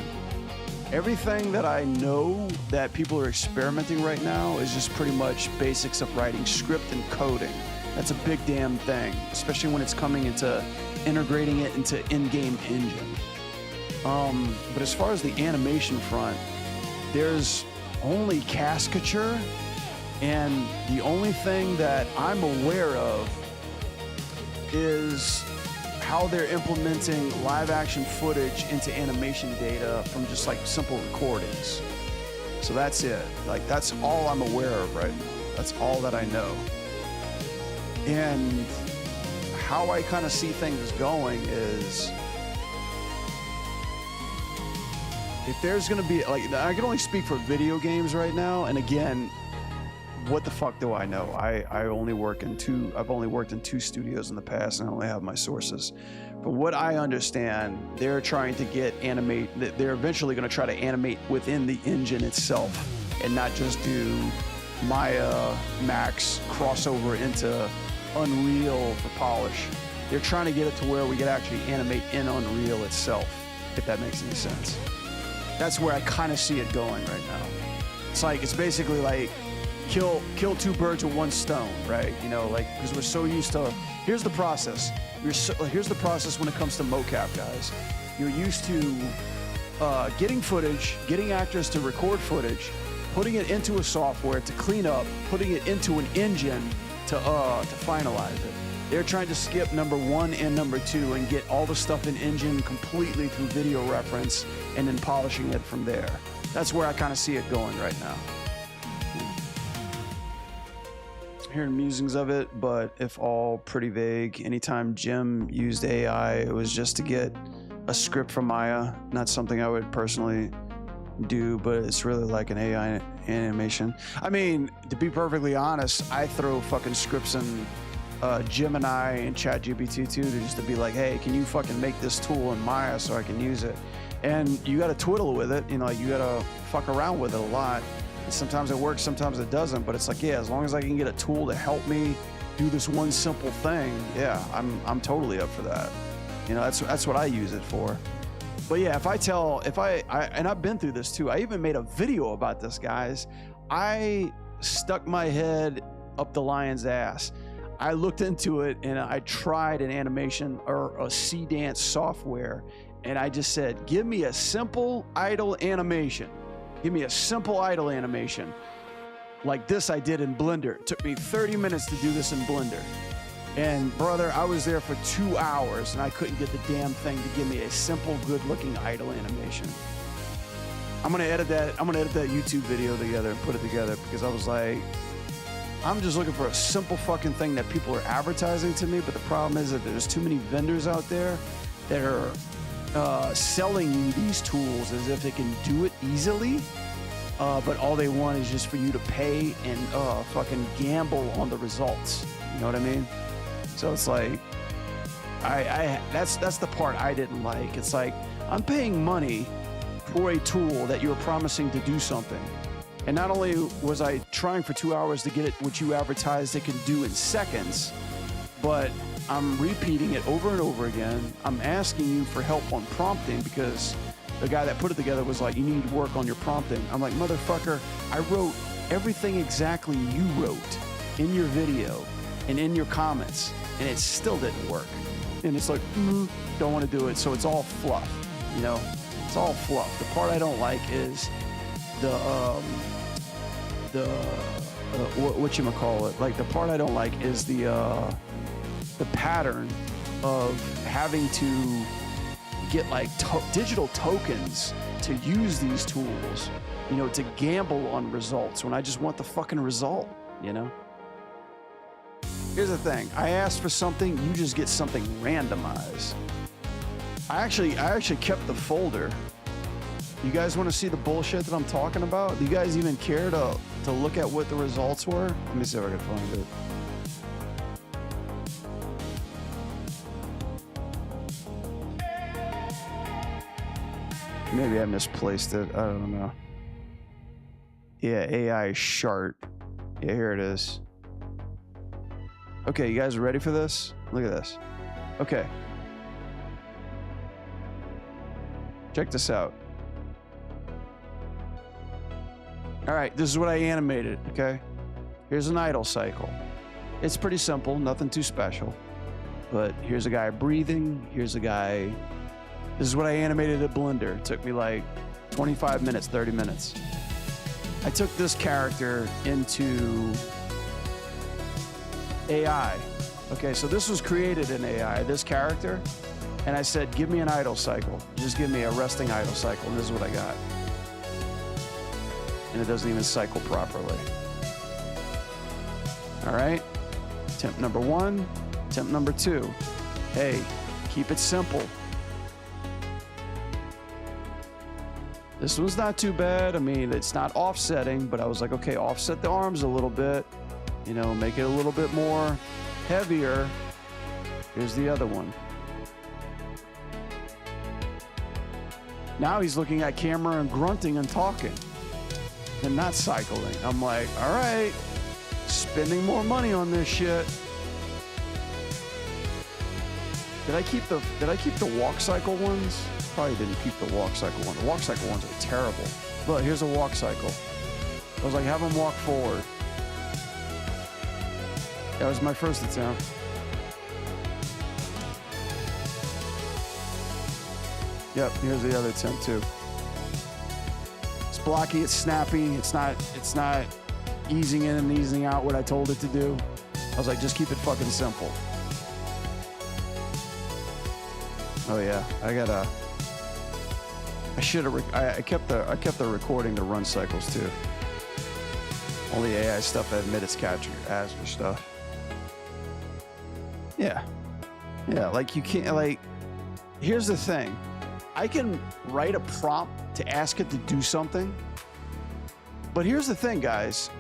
Everything that I know that people are experimenting right now is just pretty much basics of writing script and coding. That's a big damn thing, especially when it's coming into integrating it into in-game engine. But as far as the animation front, there's only caricature, and the only thing that I'm aware of is how they're implementing live action footage into animation data from just like simple recordings. So that's it. Like, that's all I'm aware of right now. That's all that I know. And how I kind of see things going is, if there's gonna be, like, I can only speak for video games right now, and again, what the fuck do I know? I've only worked in two studios in the past, and I only have my sources. From what I understand, they're trying to they're eventually gonna try to animate within the engine itself, and not just do Maya, Max, crossover into Unreal for polish. They're trying to get it to where we could actually animate in Unreal itself, if that makes any sense. That's where I kind of see it going right now. It's basically like kill two birds with one stone, right? You know, like, because we're so used to, here's the process. Here's the process when it comes to mocap, guys. You're used to getting footage, getting actors to record footage, putting it into a software to clean up, putting it into an engine to finalize it. They're trying to skip number 1 and number 2 and get all the stuff in engine completely through video reference and then polishing it from there. That's where I kind of see it going right now. Hearing musings of it, but if all pretty vague. Anytime Jim used AI, it was just to get a script from Maya. Not something I would personally do, but it's really like an AI animation. I mean, to be perfectly honest, I throw fucking scripts in Gemini and ChatGPT too, just to be like, hey, can you fucking make this tool in Maya so I can use it? And you gotta twiddle with it, you know, you gotta fuck around with it a lot. And sometimes it works, sometimes it doesn't, but it's like, yeah, as long as I can get a tool to help me do this one simple thing, yeah, I'm totally up for that. You know, that's what I use it for. But yeah, and I've been through this too. I even made a video about this, guys. I stuck my head up the lion's ass. I looked into it and I tried an animation or a C-Dance software, and I just said, give me a simple idle animation. Give me a simple idle animation. Like this I did in Blender. It took me 30 minutes to do this in Blender. And brother, I was there for 2 hours and I couldn't get the damn thing to give me a simple, good-looking idle animation. I'm gonna edit that YouTube video together and put it together, because I was like, I'm just looking for a simple fucking thing that people are advertising to me, but the problem is that there's too many vendors out there that are selling you these tools as if they can do it easily, but all they want is just for you to pay and fucking gamble on the results. You know what I mean? So it's like, that's the part I didn't like. It's like, I'm paying money for a tool that you're promising to do something. And not only was I trying for 2 hours to get it what you advertised it can do in seconds, but I'm repeating it over and over again. I'm asking you for help on prompting, because the guy that put it together was like, you need to work on your prompting. I'm like, motherfucker, I wrote everything exactly you wrote in your video and in your comments, and it still didn't work. And it's like, don't want to do it. So it's all fluff, you know? It's all fluff. The part I don't like is whatchamacallit, like the part I don't like is the pattern of having to get like digital tokens to use these tools, you know, to gamble on results when I just want the fucking result, you know? Here's the thing. I asked for something, you just get something randomized. I actually kept the folder. You guys want to see the bullshit that I'm talking about? Do you guys even care to look at what the results were? Let me see if I can find it. Maybe I misplaced it. I don't know. Yeah, AI chart. Yeah, here it is. Okay, you guys ready for this? Look at this. Okay. Check this out. All right, this is what I animated, okay? Here's an idle cycle. It's pretty simple, nothing too special. But here's a guy breathing, here's a guy... This is what I animated at Blender. It took me like 25 minutes, 30 minutes. I took this character into AI. Okay, so this was created in AI, this character. And I said, give me an idle cycle. Just give me a resting idle cycle, and this is what I got. And it doesn't even cycle properly. All right, temp number 1, temp number 2. Hey, keep it simple. This one's not too bad. I mean, it's not offsetting, but I was like, okay, offset the arms a little bit, you know, make it a little bit more heavier. Here's the other one. Now he's looking at camera and grunting and talking and not cycling. I'm like, all right, spending more money on this shit. Did I keep the walk cycle ones? Probably didn't keep the walk cycle one. The walk cycle ones are terrible. Look, here's a walk cycle. I was like, have him walk forward. That was my first attempt. Yep, here's the other attempt too. It's blocky, it's snappy, it's not easing in and easing out what I told it to do. I was like, just keep it fucking simple. Oh yeah, I kept the recording to run cycles too. All the AI stuff, I admit it's catching your ass for stuff. Yeah, like you can't, like, here's the thing. I can write a prompt to ask it to do something, but here's the thing, guys.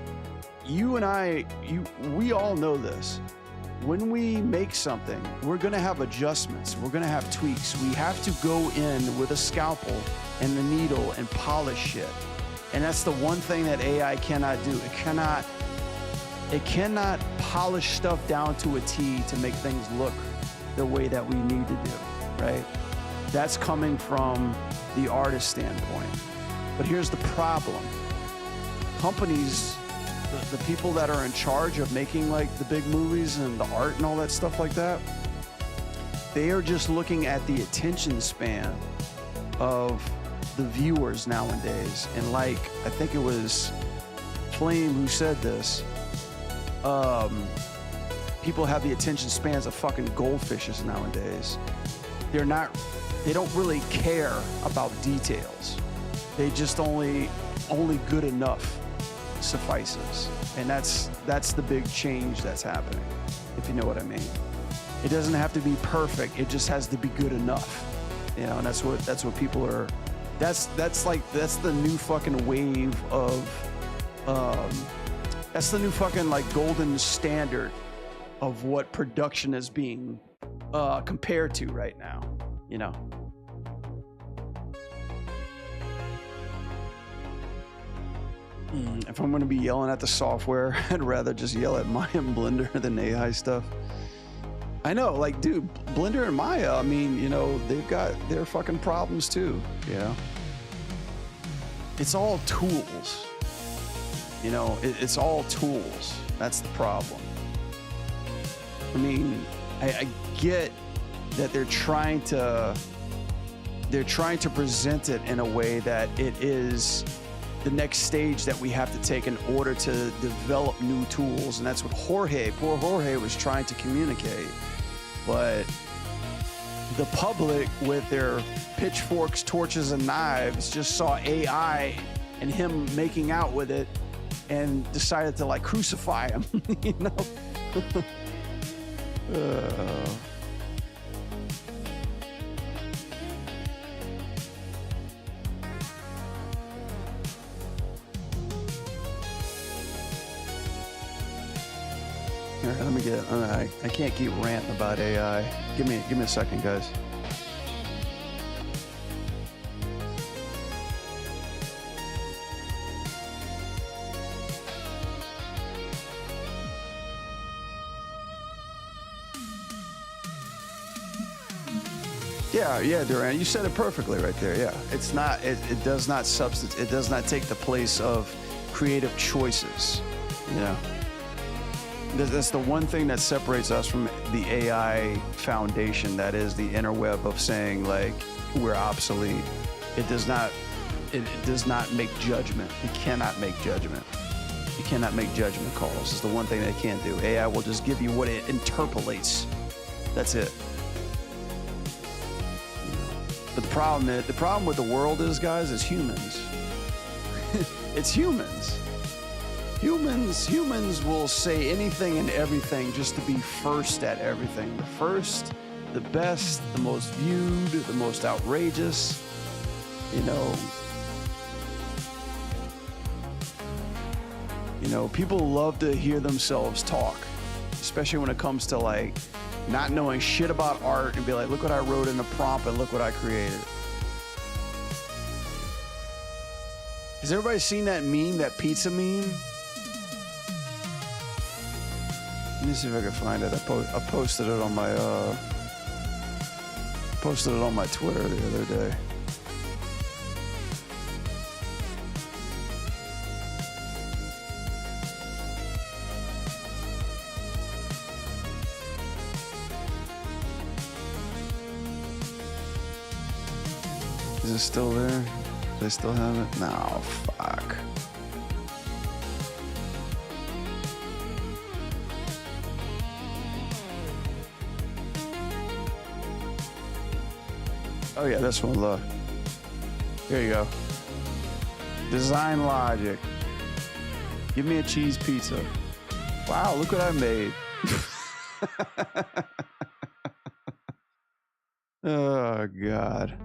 You and we all know this. When we make something, we're gonna have adjustments. We're gonna have tweaks. We have to go in with a scalpel and the needle and polish shit. And that's the one thing that AI cannot do. It cannot polish stuff down to a T to make things look the way that we need to do, right? That's coming from the artist standpoint. But here's the problem. Companies, the people that are in charge of making like the big movies and the art and all that stuff like that, they are just looking at the attention span of the viewers nowadays. And like, I think it was Flame who said this, people have the attention spans of fucking goldfishes nowadays. They don't really care about details. They just only good enough suffices. And that's the big change that's happening, if you know what I mean. It doesn't have to be perfect, it just has to be good enough. You know, and that's what people are, that's the new fucking wave of that's the new fucking like golden standard of what production is being compared to right now, you know. If I'm going to be yelling at the software, I'd rather just yell at Maya and Blender than AI stuff. I know, like, dude, Blender and Maya, I mean, you know, they've got their fucking problems too, you know? It's all tools. You know, it's all tools. That's the problem. I mean, I get that they're trying to present it in a way that it is the next stage that we have to take in order to develop new tools. And that's what poor Jorge was trying to communicate. But the public with their pitchforks, torches, and knives just saw AI and him making out with it and decided to like crucify him, you know? All right, let me get. I can't keep ranting about AI. Give me a second, guys. Yeah, Duran, you said it perfectly right there. Yeah, it's not. It does not substitute. It does not take the place of creative choices. You know. That's the one thing that separates us from the AI foundation. That is the interweb of saying like we're obsolete. It does not. It does not make judgment. It cannot make judgment. You cannot make judgment calls. It's the one thing they can't do. AI will just give you what it interpolates. That's it. But the problem with the world is, guys, is humans. It's humans. Humans will say anything and everything just to be first at everything. The first, the best, the most viewed, the most outrageous, you know. People love to hear themselves talk, especially when it comes to like not knowing shit about art and be like, look what I wrote in the prompt and look what I created. Has everybody seen that meme, that pizza meme? Let me see if I can find it. I posted it on my Twitter the other day. Is it still there? Do they still have it? No, fuck. Oh yeah, this one, look. Here you go. Design logic. Give me a cheese pizza. Wow, look what I made. Oh, God.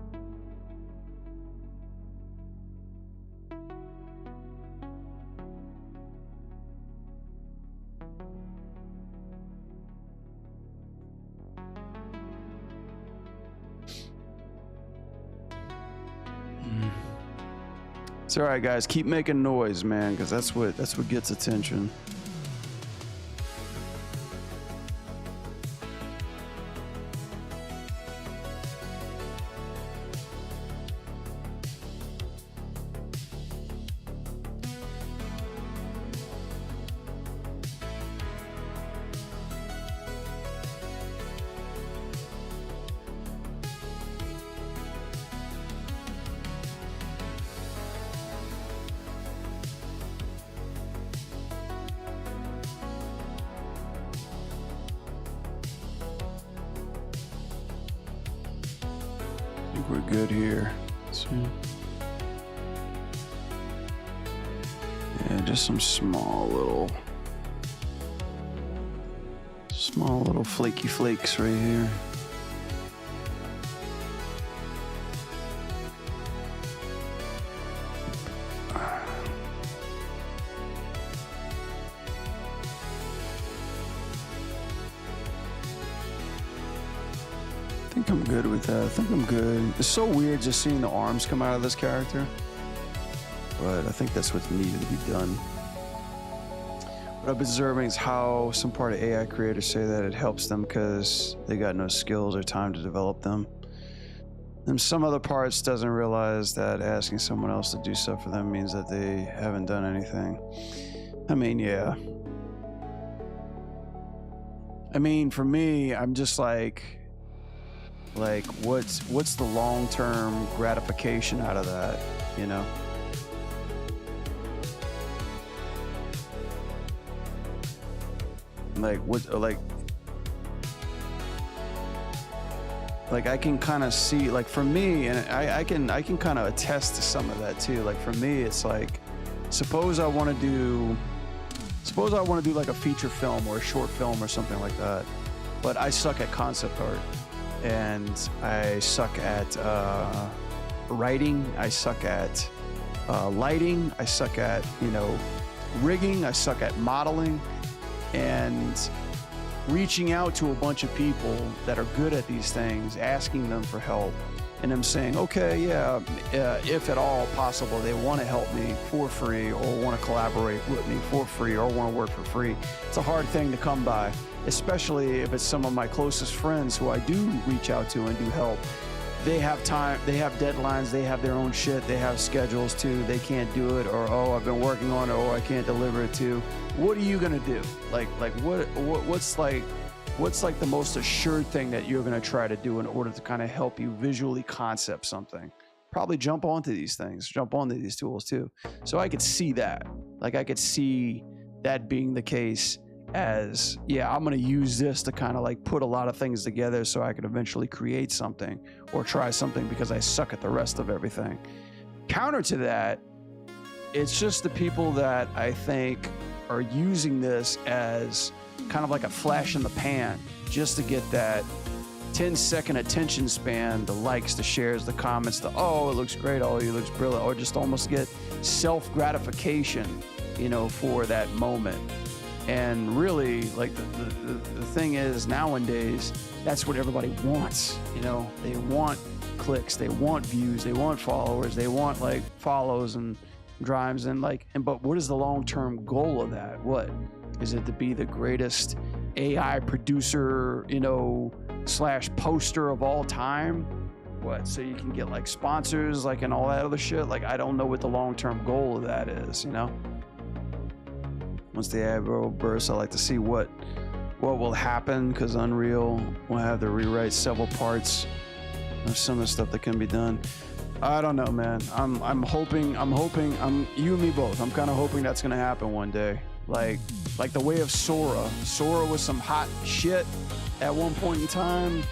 It's all right, guys. Keep making noise, man, because that's what gets attention. We're good here. So, yeah, just some small little flaky flakes right here. I think I'm good with that. I think I'm good. It's so weird just seeing the arms come out of this character, but I think that's what needed to be done. What I'm observing is how some part of AI creators say that it helps them because they got no skills or time to develop them. And some other parts doesn't realize that asking someone else to do stuff for them means that they haven't done anything. I mean, yeah. I mean, for me, I'm just like what's the long-term gratification out of that, you know? Like I can kind of see, like for me, and I can kind of attest to some of that too. Like for me, it's like, suppose I want to do like a feature film or a short film or something like that. but I suck at concept art, and I suck at writing. I suck at lighting. I suck at, you know, rigging. I suck at modeling, and reaching out to a bunch of people that are good at these things, asking them for help, and them saying, okay, yeah, if at all possible, they want to help me for free or want to collaborate with me for free or want to work for free. It's a hard thing to come by, especially if it's some of my closest friends who I do reach out to and do help. They have time, they have deadlines, they have their own shit, they have schedules too, they can't do it, or oh, I've been working on it, or I can't deliver it to. What are you gonna do? What's like the most assured thing that you're gonna try to do in order to kind of help you visually concept something? Probably jump onto these things, jump onto these tools too. So I could see that, like I could see that being the case as, yeah, I'm going to use this to kind of like put a lot of things together so I could eventually create something or try something because I suck at the rest of everything. Counter to that, it's just the people that I think are using this as kind of like a flash in the pan just to get that 10-second attention span, the likes, the shares, the comments, the, oh, it looks great, oh, it looks brilliant, or just almost get self-gratification, you know, for that moment. And really, like, the thing is, nowadays, that's what everybody wants. You know, they want clicks, they want views, they want followers, they want like follows and drives, and like, but what is the long-term goal of that? What is it? To be the greatest AI producer, you know, / poster of all time? What? So you can get like sponsors, like, and all that other shit? Like, I don't know what the long-term goal of that is, you know? Once the ad bursts, I like to see what will happen, because Unreal will have to rewrite several parts of some of the stuff that can be done. I don't know, man. I'm hoping, you and me both. I'm kind of hoping that's gonna happen one day. Like the way of Sora. Sora was some hot shit at one point in time,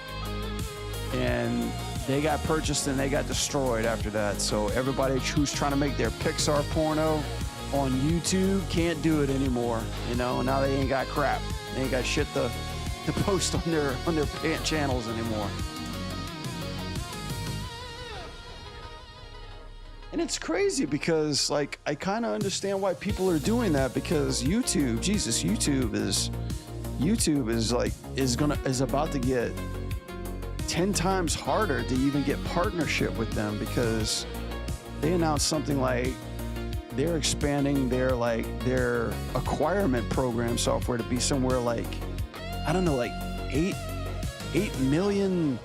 and they got purchased and they got destroyed after that. So everybody who's trying to make their Pixar porno on YouTube can't do it anymore, you know. Now they ain't got crap, they ain't got shit to post on their channels anymore. And it's crazy because, like, I kind of understand why people are doing that, because YouTube, Jesus, YouTube is about to get 10 times harder to even get partnership with them, because they announced something like they're expanding their acquirement program software to be somewhere like, I don't know, like 8 million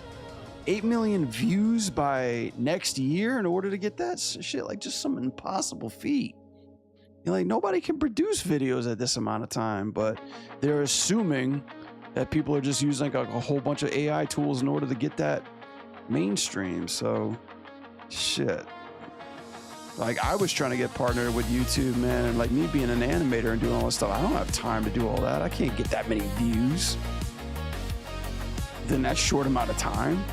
views by next year in order to get that shit. Like, just some impossible feat. You know, like, nobody can produce videos at this amount of time, but they're assuming that people are just using like a whole bunch of AI tools in order to get that mainstream. So shit. Like, I was trying to get partnered with YouTube, man, and like, me being an animator and doing all this stuff, I don't have time to do all that. I can't get that many views in that short amount of time.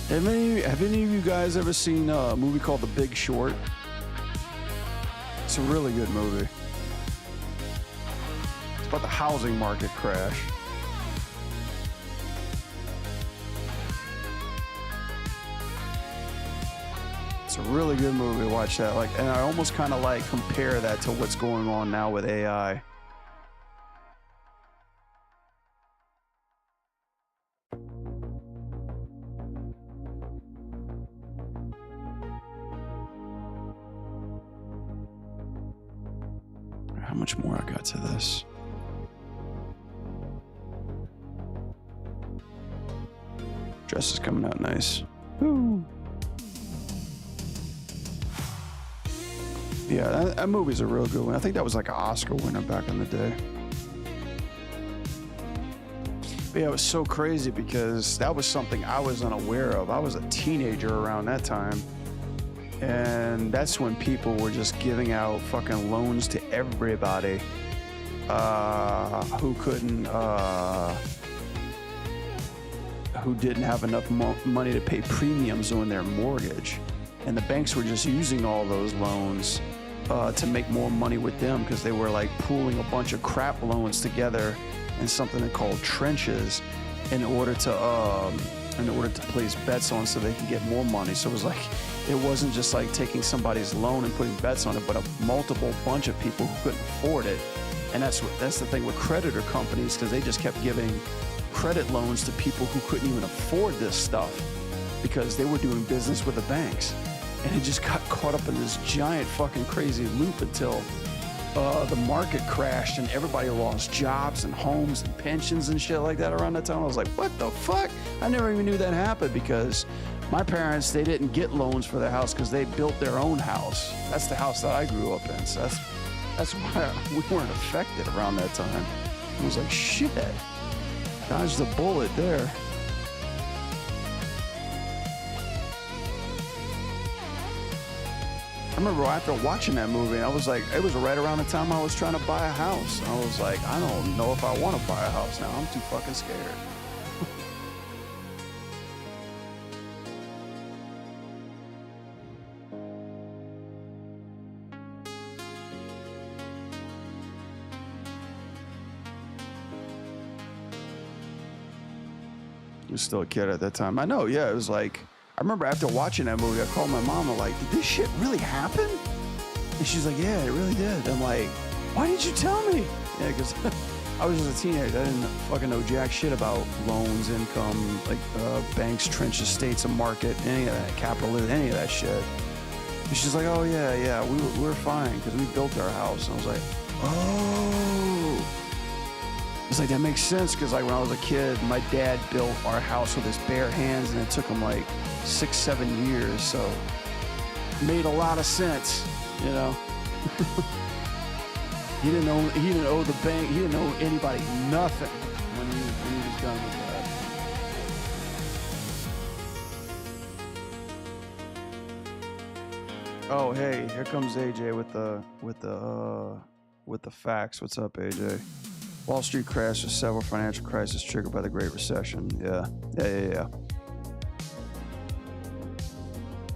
Have any of you guys ever seen a movie called The Big Short? It's a really good movie. It's about the housing market crash. It's a really good movie. Watch that. Like, and I almost kind of like compare that to what's going on now with AI. How much more I got to this? Dress is coming out nice. Woo. Yeah, that movie's a real good one. I think that was like an Oscar winner back in the day. But yeah, it was so crazy because that was something I was unaware of. I was a teenager around that time. And that's when people were just giving out fucking loans to everybody who didn't have enough money to pay premiums on their mortgage. And the banks were just using all those loans to make more money with them because they were like pooling a bunch of crap loans together in something they called trenches in order to place bets on so they could get more money. So it was like, it wasn't just like taking somebody's loan and putting bets on it, but a multiple bunch of people who couldn't afford it. And that's the thing with creditor companies, because they just kept giving credit loans to people who couldn't even afford this stuff because they were doing business with the banks. And it just got caught up in this giant fucking crazy loop until the market crashed and everybody lost jobs and homes and pensions and shit like that around that time. I was like, what the fuck? I never even knew that happened because my parents, they didn't get loans for their house because they built their own house. That's the house that I grew up in. So that's why we weren't affected around that time. I was like, shit, dodged the bullet there. I remember after watching that movie, I was like, it was right around the time I was trying to buy a house. I was like, I don't know if I want to buy a house now. I'm too fucking scared. I was still a kid at that time. I know, yeah, it was like, I remember after watching that movie, I called my mom. I'm like, did this shit really happen? And she's like, yeah, it really did. I'm like, why didn't you tell me? Yeah, because I was just a teenager. I didn't fucking know jack shit about loans, income, like banks, trenches, states, a market, any of that, capitalism, any of that shit. And she's like, oh, yeah, we're fine because we built our house. And I was like, oh. It's like, that makes sense because like when I was a kid, my dad built our house with his bare hands and it took him like 6-7 years, so it made a lot of sense, you know. he didn't owe the bank, he didn't owe anybody nothing when he was done with that. Oh, hey, here comes AJ with the facts. What's up, AJ? Wall Street crash with several financial crises triggered by the Great Recession. Yeah.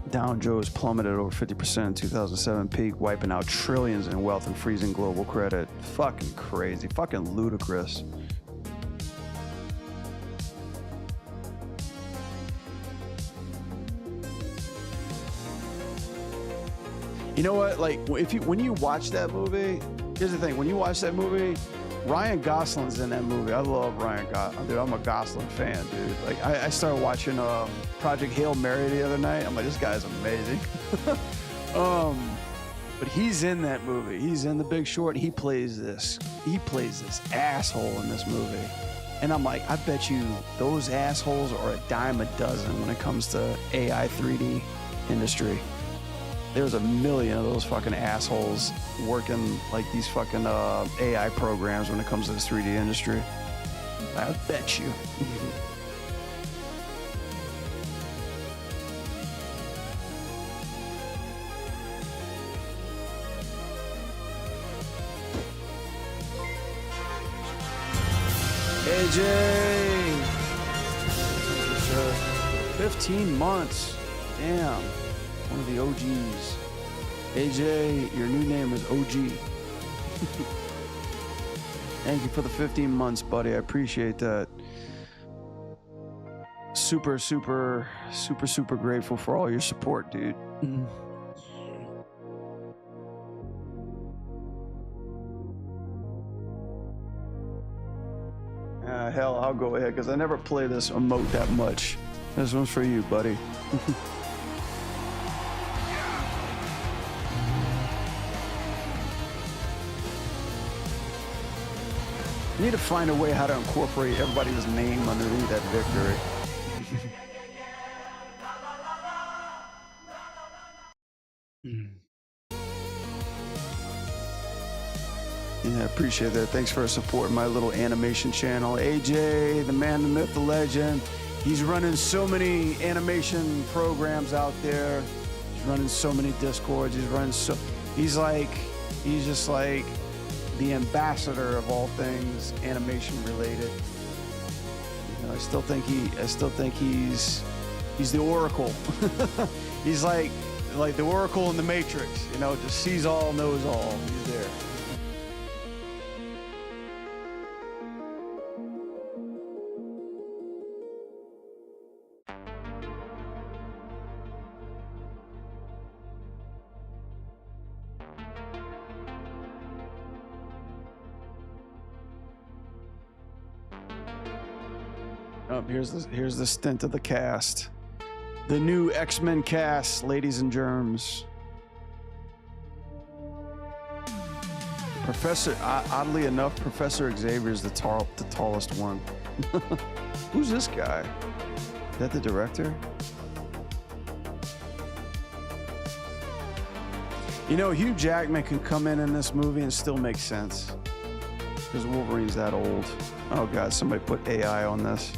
Dow Jones plummeted over 50% in 2007 peak, wiping out trillions in wealth and freezing global credit. Fucking crazy. Fucking ludicrous. You know what? Like, when you watch that movie, here's the thing. When you watch that movie, Ryan Gosling's in that movie. I love Ryan Gosling. Dude, I'm a Gosling fan, dude. Like, I started watching Project Hail Mary the other night. I'm like, this guy's amazing. But he's in that movie. He's in The Big Short. He plays this asshole in this movie. And I'm like, I bet you those assholes are a dime a dozen when it comes to AI 3D industry. There's a million of those fucking assholes working like these fucking AI programs when it comes to this 3D industry. I bet you. AJ! 15 months. Damn. One of the OGs. AJ, your new name is OG. Thank you for the 15 months, buddy. I appreciate that. Super grateful for all your support, dude. Hell, I'll go ahead because I never play this emote that much. This one's for you, buddy. I need to find a way how to incorporate everybody's name underneath that victory. Yeah, I appreciate that. Thanks for supporting my little animation channel. AJ, the man, the myth, the legend. He's running so many animation programs out there. He's running so many Discords. He's just like the ambassador of all things animation related. You know, I still think he's the Oracle. He's like the Oracle in the Matrix. You know, just sees all, knows all. He's there. Oh, here's the stint of the cast. The new X-Men cast, ladies and germs. Oddly enough, Professor Xavier is the tallest one. Who's this guy? Is that the director? You know, Hugh Jackman can come in this movie and still make sense. Because Wolverine's that old. Oh God, somebody put AI on this.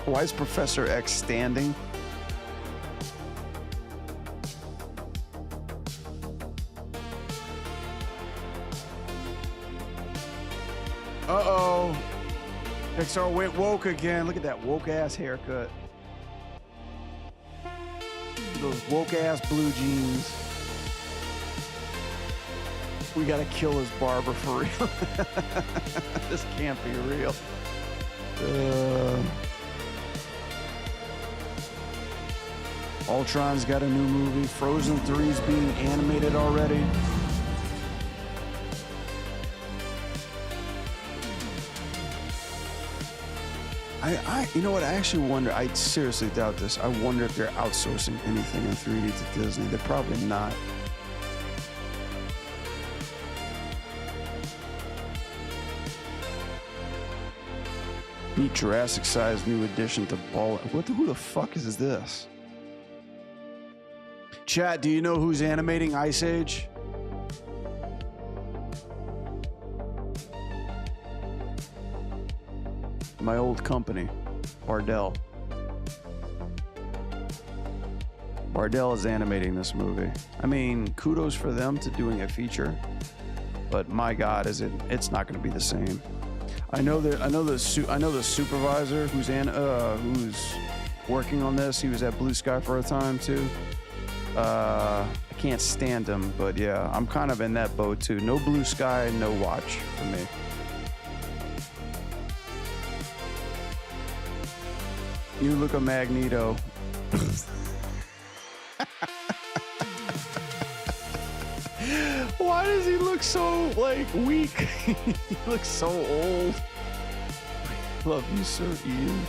Why is Professor X standing? Uh-oh. Pixar went woke again. Look at that woke-ass haircut. Those woke-ass blue jeans. We gotta kill his barber for real. This can't be real. Ultron's got a new movie. Frozen 3 is being animated already. You know what? I actually wonder. I seriously doubt this. I wonder if they're outsourcing anything in 3D to Disney. They're probably not. Neat Jurassic-sized new addition to Ball. Who the fuck is this? Chat, do you know who's animating Ice Age? My old company, Bardell. Bardell is animating this movie. I mean, kudos for them to doing a feature, but my God, it's not going to be the same. I know the supervisor who's working on this. He was at Blue Sky for a time too. I can't stand him, but yeah, I'm kind of in that boat too. No Blue Sky, no watch for me. You look a Magneto. Why does he look so, like, weak? He looks so old. Love you, Sir Ian.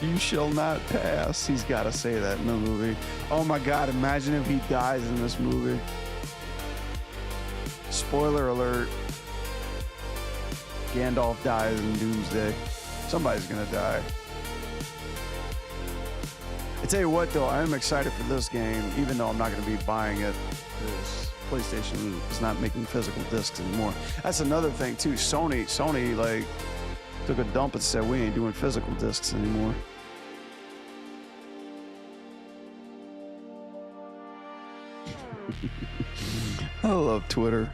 You shall not pass. He's got to say that in the movie. Oh my God, imagine if he dies in this movie. Spoiler alert. Gandalf dies in Doomsday. Somebody's gonna die. I tell you what though, I am excited for this game, even though I'm not gonna be buying it because PlayStation is not making physical discs anymore. That's another thing too. Sony like took a dump and said we ain't doing physical discs anymore. I love Twitter.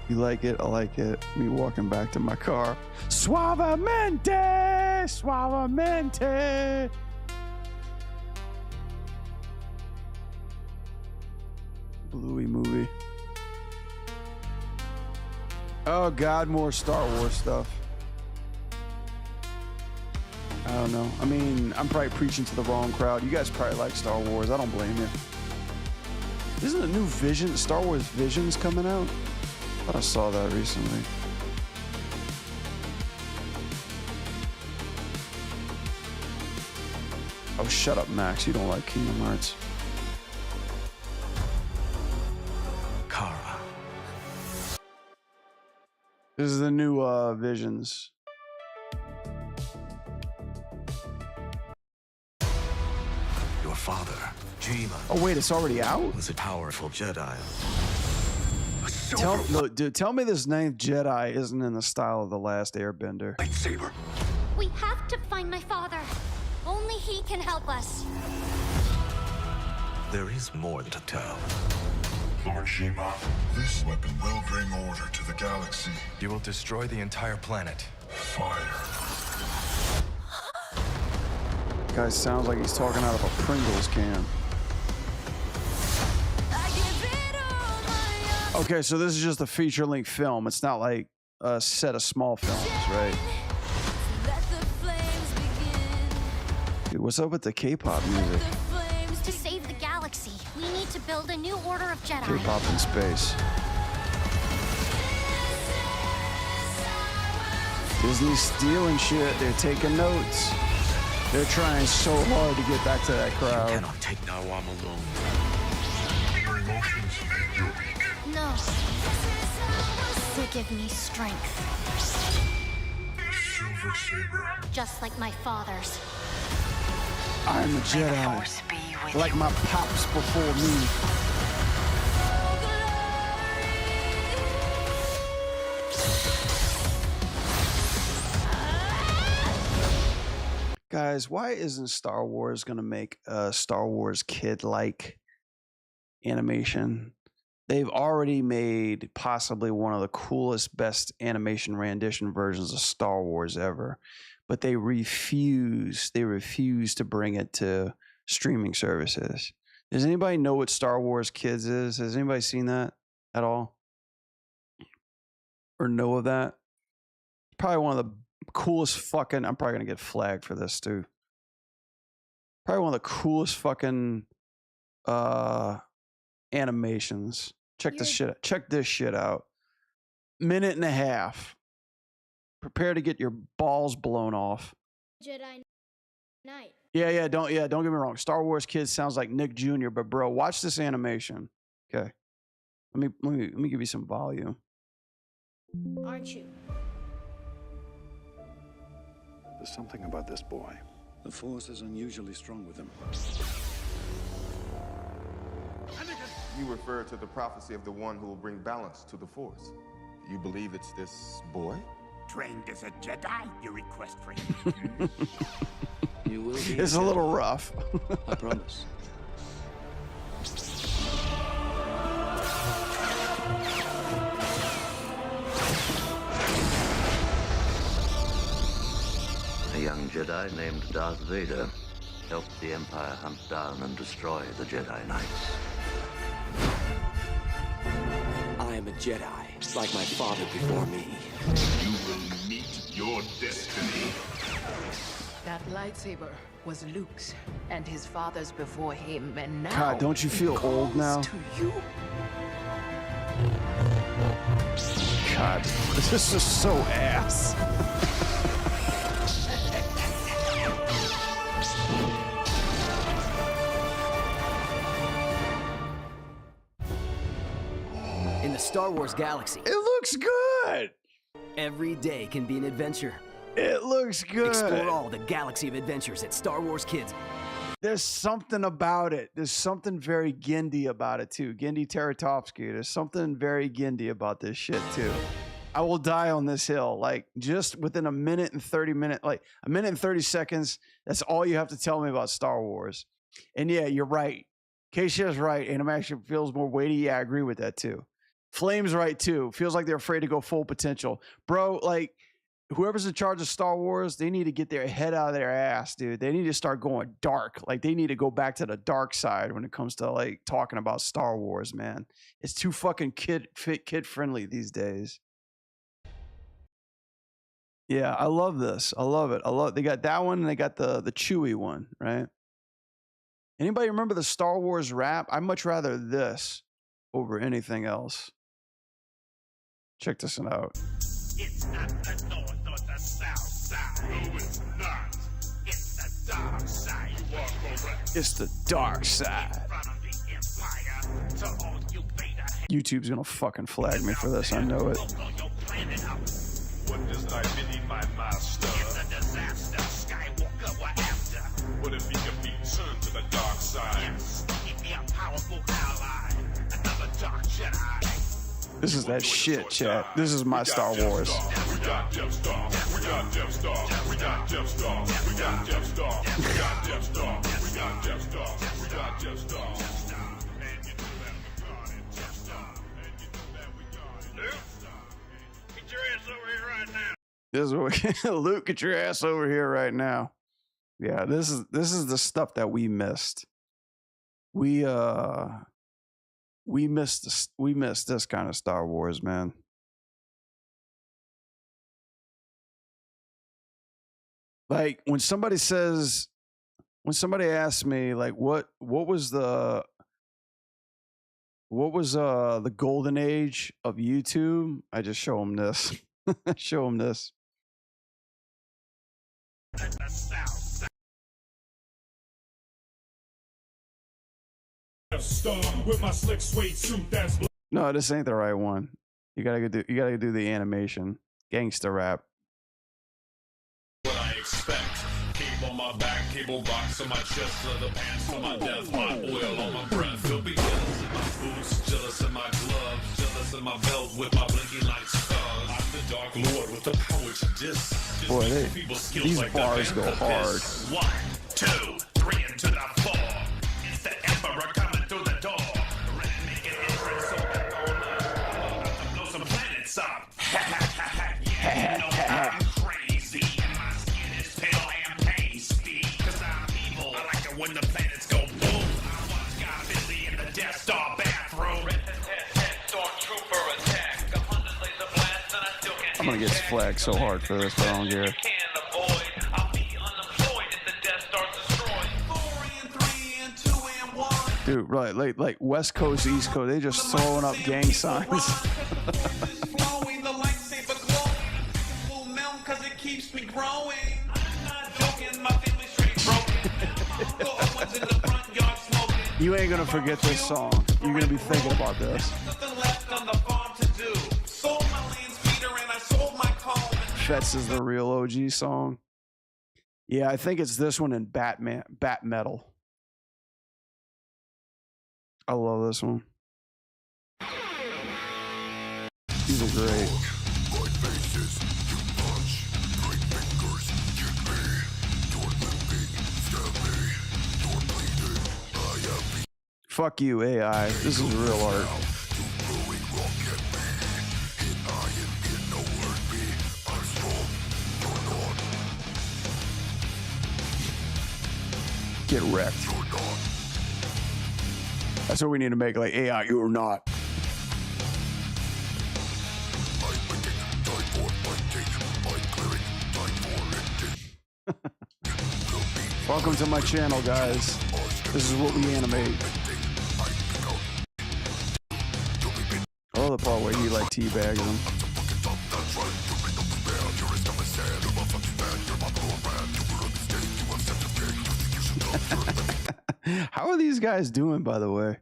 You like it? I like it. Me walking back to my car. Suavemente! Suavemente! Bluey movie. Oh God, more Star Wars stuff. I don't know. I mean, I'm probably preaching to the wrong crowd. You guys probably like Star Wars. I don't blame you. Isn't a new Star Wars Visions coming out? I thought I saw that recently. Oh, shut up, Max. You don't like Kingdom Hearts. Kara. This is the new Visions. Your father, Jima. Oh wait, it's already out? Was a powerful Jedi. Tell me this ninth Jedi isn't in the style of the last Airbender. Lightsaber. We have to find my father. Only he can help us. There is more to tell. Lord Shima, this weapon will bring order to the galaxy. You will destroy the entire planet. Fire. Guy sounds like he's talking out of a Pringles can. Okay, so this is just a feature-length film. It's not like a set of small films, right? Dude, what's up with the K-pop music? To save the galaxy, we need to build a new order of Jedi. K-pop in space. Disney's stealing shit. They're taking notes. They're trying so hard to get back to that crowd. You cannot take now I'm alone. Your emotions and your weak. No. They give me strength. Silver Saber. Just like my father's. I'm a Jedi. Like my pops before me. Guys, why isn't Star Wars gonna make a Star Wars kid-like animation? They've already made possibly one of the coolest, best animation rendition versions of Star Wars ever, but they refuse to bring it to streaming services. Does anybody know what Star Wars Kids is? Has anybody seen that at all? Or know of that? Probably one of the coolest fucking, I'm probably gonna get flagged for this too. Probably one of the coolest fucking animations. Check this shit out. Minute and a half. Prepare to get your balls blown off. Jedi Knight. Yeah, don't get me wrong. Star Wars Kids sounds like Nick Jr., but bro, watch this animation. Okay. Let me give you some volume. Aren't you? There's something about this boy. The Force is unusually strong with him. You refer to the prophecy of the one who will bring balance to the Force. You believe it's this boy? Trained as a Jedi, you request for him. You will be. It's a little rough. I promise. A young Jedi named Darth Vader helped the Empire hunt down and destroy the Jedi Knights. I am a Jedi, like my father before me. You will meet your destiny. That lightsaber was Luke's and his father's before him, and now God, don't you feel old now? to you. God, this is just so ass. In the Star Wars galaxy, It looks good. every day can be an adventure. It looks good. Explore all the galaxy of adventures at Star Wars Kids. There's something about it. There's something very Gindie about it too. Gindie Taratovsky. There's something very Gindie about this shit too. I will die on this hill. Like just within a minute and 30 minutes, like a minute and 30 seconds. That's all you have to tell me about Star Wars. And yeah, you're right. Keisha's right. Animation feels more weighty. Yeah, I agree with that too. Flame's right too. Feels like they're afraid to go full potential. Bro, like whoever's in charge of Star Wars, they need to get their head out of their ass, dude. They need to start going dark. Like they need to go back to the dark side when it comes to like talking about Star Wars, man. It's too fucking kid friendly these days. Yeah, I love this. I love it. They got that one and they got the Chewie one, right? Anybody remember the Star Wars rap? I'd much rather this over anything else. Check this one out. It's not the north or the south side. No, it's not. It's the dark side. You are correct. It's the dark side. In front of the Empire, to all you Vader YouTube's gonna fucking flag me for this. I know it. What does life mean, my master? It's a disaster. Skywalker, we're after. What if he can be turned to the dark side? Yes, he'd be a powerful ally. Another dark Jedi. This is that shit, chat. This is my Star Wars. We got Death Star. We got Death Star. We got Death Star. We got Death Star. We got Death Star. We got Death Star. We got Death Star. This is what Luke, get your ass over here right now. Yeah, this is the stuff that we missed. We missed this kind of Star Wars, man. Like when somebody asks me like what was the golden age of YouTube, I just show them this. Show them this. With my slick suede suit that's No, this ain't the right one. You gotta do the animation. Gangsta rap. what I expect. Cape on my back, cable box on my chest, leather pants on my death, hot oil on my breath. You'll be jealous in my boots, jealous in my gloves, jealous in my belt with my blinking light stars. I'm the Dark Lord with the power to diss. Boy, these like bars go hard. 1, 2, 3 into the 4. It's the Emperor coming through the door. Ready to make an entrance, so back on up. About to blow some planets up. Yeah, you know I'm crazy, and my skin is pale and pasty. 'Cause I'm evil. I like it when the planets go boom. I once got busy in the Death Star bathroom. Stormtrooper attack. 100 laser blasts, and I still can't. I'm gonna get flagged so hard for this, but I don't care. Dude, right, like West Coast, East Coast, they just throwing up gang signs. You ain't gonna forget this song. You're gonna be thinking about this. Fetz is the real OG song. Yeah, I think it's this one and Bat Metal. I love this one. These are great. Fuck you, AI. This is real art. Get wrecked. That's what we need to make, like AI, you are not. Welcome to my channel, guys. This is what we animate. I love the part where he like teabags him. How are these guys doing, by the way?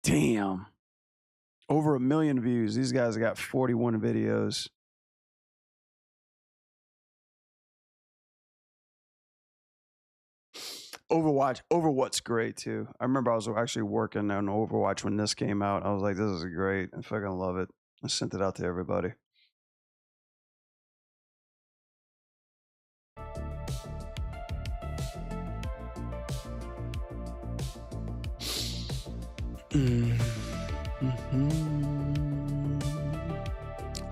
Damn. Over 1 million views. These guys got 41 videos. Overwatch's great too. I remember I was actually working on Overwatch when this came out. I was like, this is great. I fucking love it. I sent it out to everybody. A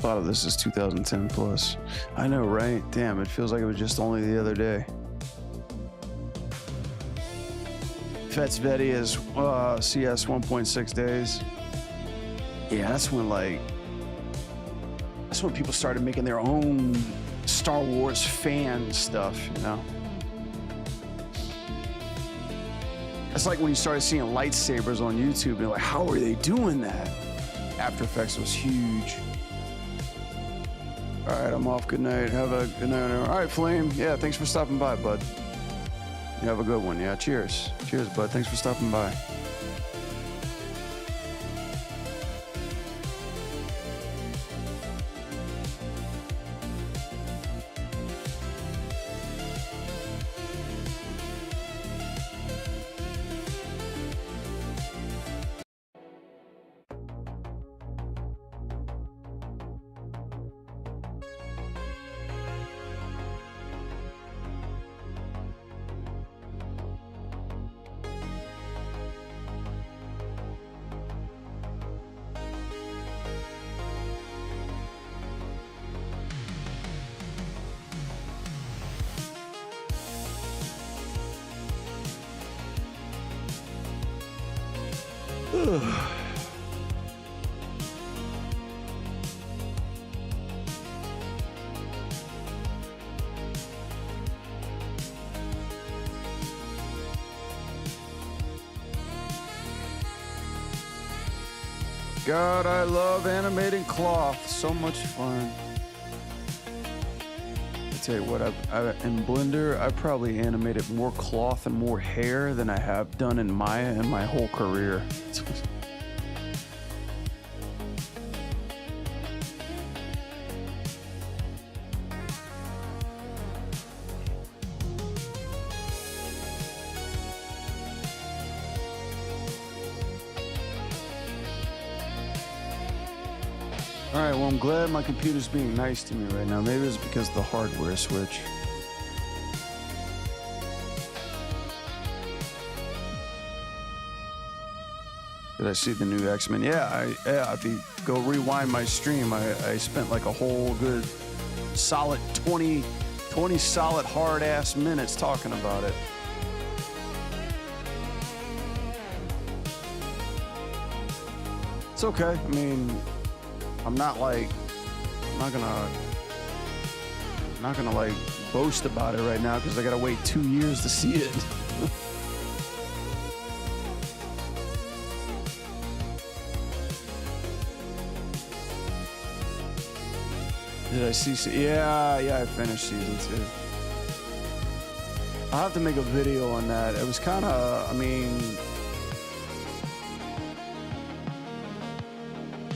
lot of this is 2010 plus. I know, right? Damn, it feels like it was just only the other day. Fetz Vetti is CS 1.6 days. Yeah, that's when people started making their own Star Wars fan stuff, you know? It's like when you started seeing lightsabers on YouTube, and you're like, how are they doing that? After Effects was huge. All right, I'm off. Good night. Have a good night. All right, Flame. Yeah, thanks for stopping by, bud. You have a good one. Yeah, cheers. Cheers, bud. Thanks for stopping by. God, I love animating cloth. So much fun. I tell you what, in Blender, I probably animated more cloth and more hair than I have done in Maya in my whole career. Alright, well, I'm glad my computer's being nice to me right now. Maybe it's because of the hardware switch. Did I see the new X-Men? Yeah, if you go rewind my stream, I spent like a whole good solid 20 solid hard-ass minutes talking about it. It's okay. I mean, I'm not gonna like boast about it right now because I gotta wait 2 years to see it. Did I see? Yeah, I finished season 2. I'll have to make a video on that. It was kind of, I mean,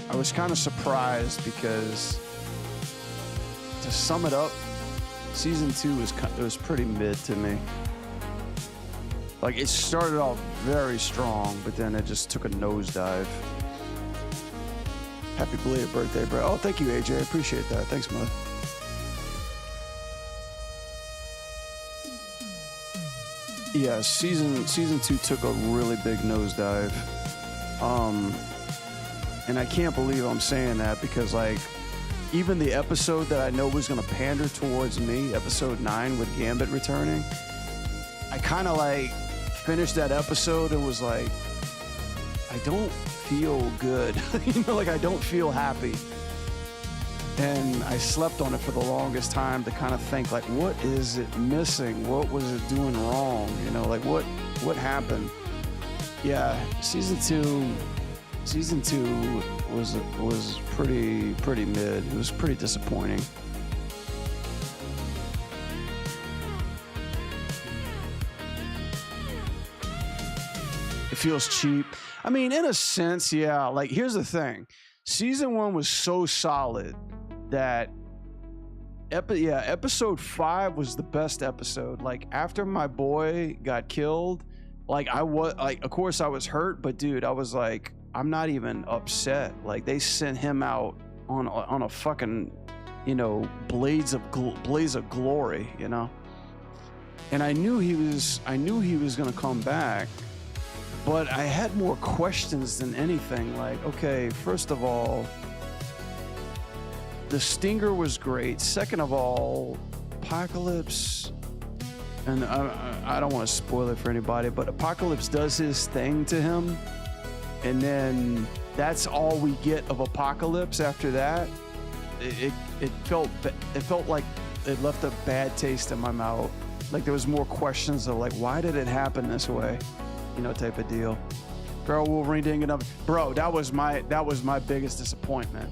I was kind of surprised because, to sum it up, season 2 was pretty mid to me. Like, it started off very strong, but then it just took a nosedive. Happy belated birthday, bro. Oh, thank you, AJ. I appreciate that. Thanks, Mud. Yeah, season 2 took a really big nosedive. And I can't believe I'm saying that because, like, even the episode that I know was going to pander towards me, episode 9 with Gambit returning, I kind of, like, finished that episode and was like, I don't feel good. You know, like, I don't feel happy. And I slept on it for the longest time to kind of think, like, what is it missing? What was it doing wrong? You know, like, what happened? Yeah, season 2 was pretty mid. It was pretty disappointing. It feels cheap. I mean, in a sense, yeah. Like, here's the thing. Season 1 was so solid that episode 5 was the best episode. Like, after my boy got killed, like, of course I was hurt, but dude, I was like, I'm not even upset. Like, they sent him out on a fucking, you know, blaze of glory, you know. And I knew he was gonna come back, but I had more questions than anything. Like, okay, first of all, the stinger was great. Second of all, Apocalypse, and I don't want to spoil it for anybody, but Apocalypse does his thing to him, and then that's all we get of Apocalypse after that. It felt like it left a bad taste in my mouth. Like, there was more questions of, like, why did it happen this way? You know, type of deal. Bro, Wolverine didn't get up. Bro, that was my biggest disappointment.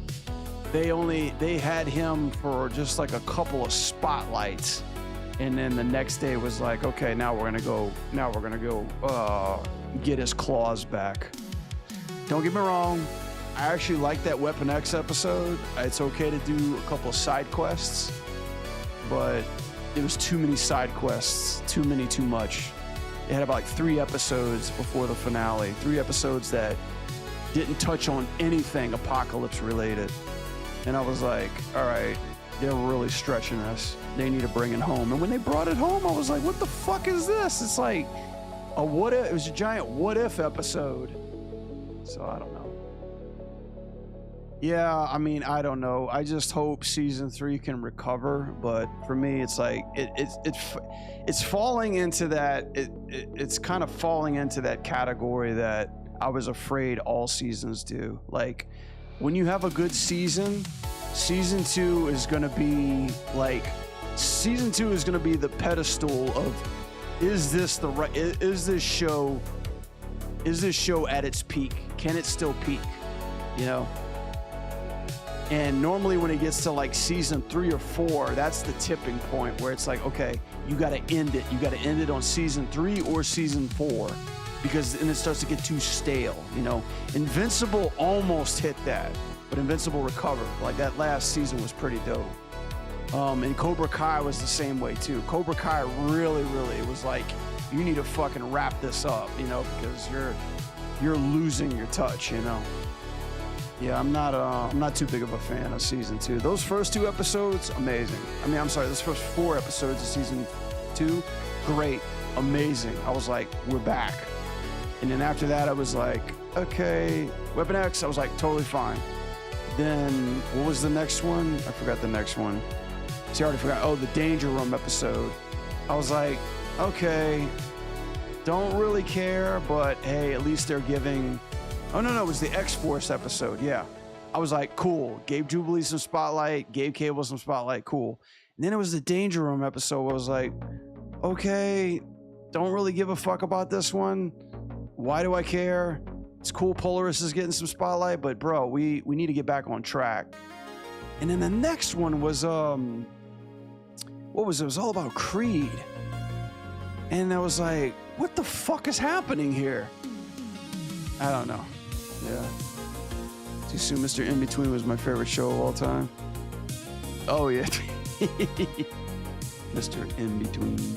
They had him for just like a couple of spotlights, and then the next day was like, okay, now we're gonna go get his claws back. Don't get me wrong, I actually like that Weapon X episode. It's okay to do a couple of side quests, but it was too many side quests, too much. It had about like 3 episodes before the finale, 3 episodes that didn't touch on anything Apocalypse related. And I was like, all right, they're really stretching us. They need to bring it home. And when they brought it home, I was like, what the fuck is this? It's like a what if, it was a giant what if episode. So I don't know. Yeah, I mean, I don't know. I just hope season 3 can recover. But for me, it's like, it's falling into that, it's kind of falling into that category that I was afraid all seasons do. Like, when you have a good season, season 2 is gonna be like, season 2 is gonna be the pedestal of, is this show at its peak? Can it still peak? You know? And normally when it gets to like season 3 or 4, that's the tipping point where it's like, okay, you got to end it. You got to end it on season 3 or season 4, because then it starts to get too stale. You know, Invincible almost hit that, but Invincible recovered. Like, that last season was pretty dope. And Cobra Kai was the same way too. Cobra Kai really was like, you need to fucking wrap this up, you know, because you're losing your touch, you know. Yeah, I'm not too big of a fan of season 2. Those first 2 episodes, amazing. I mean, I'm sorry, those first 4 episodes of season 2, great, amazing. I was like, we're back. And then after that, I was like, okay, Weapon X, I was like, totally fine. Then, what was the next one? I forgot the next one. See, I already forgot. Oh, the Danger Room episode. I was like, okay, don't really care, but hey, at least they're giving... Oh, no, it was the X-Force episode, yeah. I was like, cool. Gave Jubilee some spotlight, gave Cable some spotlight, cool. And then it was the Danger Room episode where I was like, okay, don't really give a fuck about this one. Why do I care? It's cool Polaris is getting some spotlight, but bro, we need to get back on track. And then the next one was, what was it? It was all about Creed. And I was like, what the fuck is happening here? I don't know. Yeah. Too soon, Mr. In-Between was my favorite show of all time. Oh, yeah. Mr. In-Between.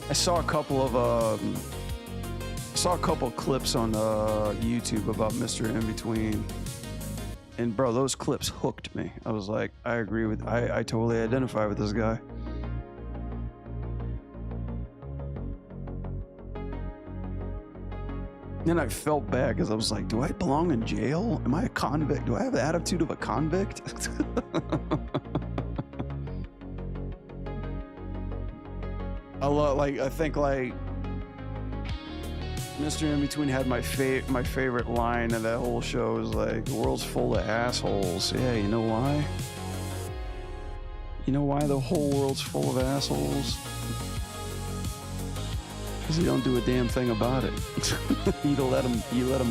I saw a couple of clips on YouTube about Mr. In-Between. And bro, those clips hooked me. I was like, I totally identify with this guy. Then I felt bad because I was like, do I belong in jail? Am I a convict? Do I have the attitude of a convict? I think Mr. In-Between had my favorite line of that whole show is like, the world's full of assholes. Yeah, you know why? You know why the whole world's full of assholes? Because you don't do a damn thing about it. You let them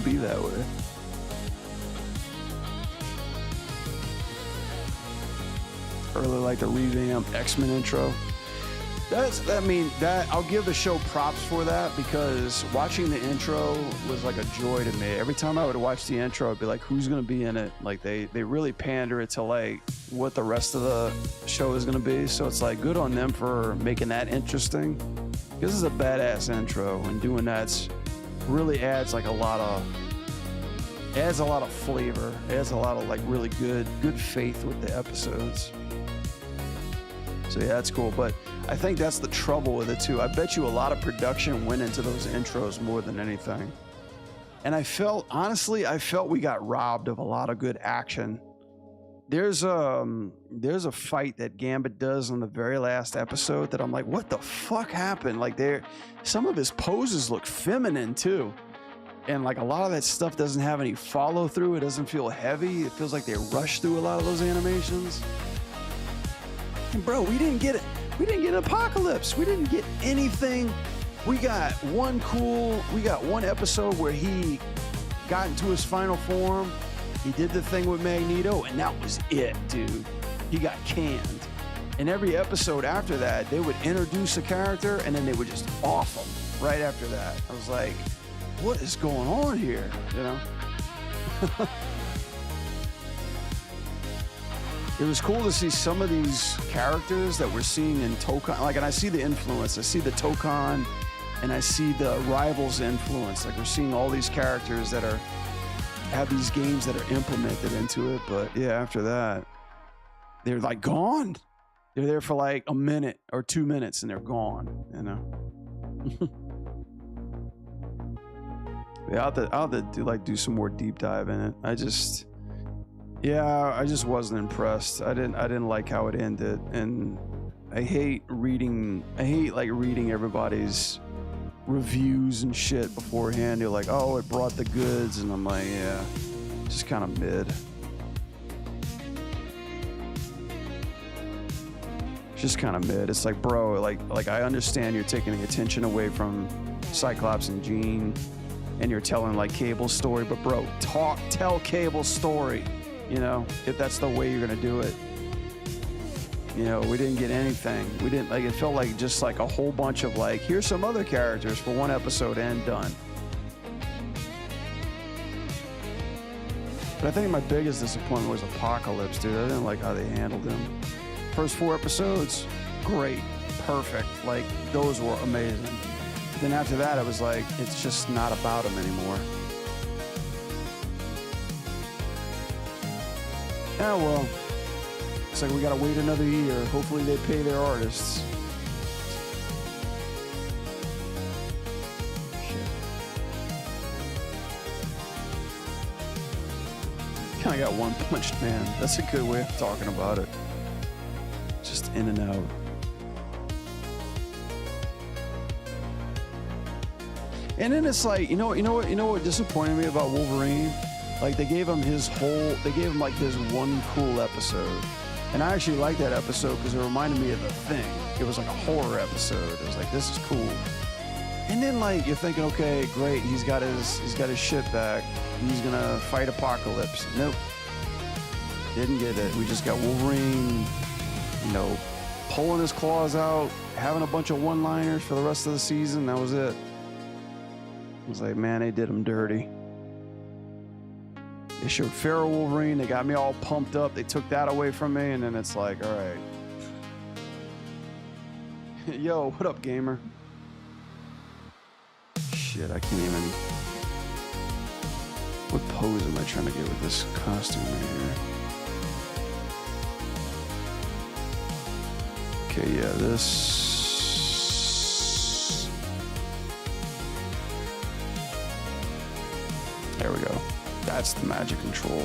be that way. I really like the revamped X-Men intro. I'll give the show props for that, because watching the intro was like a joy to me. Every time I would watch the intro, I'd be like, who's gonna be in it? Like they really pander it to like what the rest of the show is gonna be. So it's like, good on them for making that interesting. This is a badass intro, and doing that really adds like a lot of flavor. Adds a lot of like really good faith with the episodes. So yeah, that's cool. But I think that's the trouble with it too. I bet you a lot of production went into those intros more than anything. And I felt we got robbed of a lot of good action. There's a fight that Gambit does on the very last episode that I'm like, what the fuck happened? Like, some of his poses look feminine too. And like a lot of that stuff doesn't have any follow through. It doesn't feel heavy. It feels like they rushed through a lot of those animations. And bro, we didn't get Apocalypse. We didn't get anything. We got one episode where he got into his final form. He did the thing with Magneto, and that was it, dude. He got canned. And every episode after that, they would introduce a character, and then they would just off him right after that. I was like, what is going on here, you know? It was cool to see some of these characters that we're seeing in Tokon. Like, and I see the influence. I see the Tokon, and I see the Rivals influence. Like, we're seeing all these characters that have these games that are implemented into it. But yeah, after that, they're like gone. They're there for like a minute or 2 minutes, and they're gone. You know. Yeah, I'll have to do some more deep dive in it. I just wasn't impressed. I didn't like how it ended, and I hate like reading everybody's reviews and shit beforehand. You're like, oh, it brought the goods, and I'm like, yeah, just kind of mid. Just kind of mid. It's like, bro, like I understand you're taking the attention away from Cyclops and Jean, and you're telling like Cable's story, but bro, tell Cable's story, you know, if that's the way you're gonna do it. You know, we didn't get anything. We didn't, like, it felt like just like a whole bunch of like, here's some other characters for one episode and done. But I think my biggest disappointment was Apocalypse, dude. I didn't like how they handled him. First 4 episodes, great, perfect. Like, those were amazing. But then after that, it was like, it's just not about him anymore. Yeah, well, looks like we gotta wait another year. Hopefully they pay their artists. Kinda got One Punch Man. That's a good way of talking about it. Just in and out. And then it's like, you know what disappointed me about Wolverine? Like they gave him like this one cool episode. And I actually liked that episode because it reminded me of The Thing. It was like a horror episode. It was like, this is cool. And then like you're thinking, okay, great, he's got his shit back. He's gonna fight Apocalypse. Nope. Didn't get it. We just got Wolverine, you know, pulling his claws out, having a bunch of one-liners for the rest of the season. That was it. I was like, man, they did him dirty. They showed Feral Wolverine. They got me all pumped up. They took that away from me, and then it's like, all right. Yo, what up, gamer? Shit, I can't even... What pose am I trying to get with this costume right here? Okay, yeah, this... There we go. That's the magic control.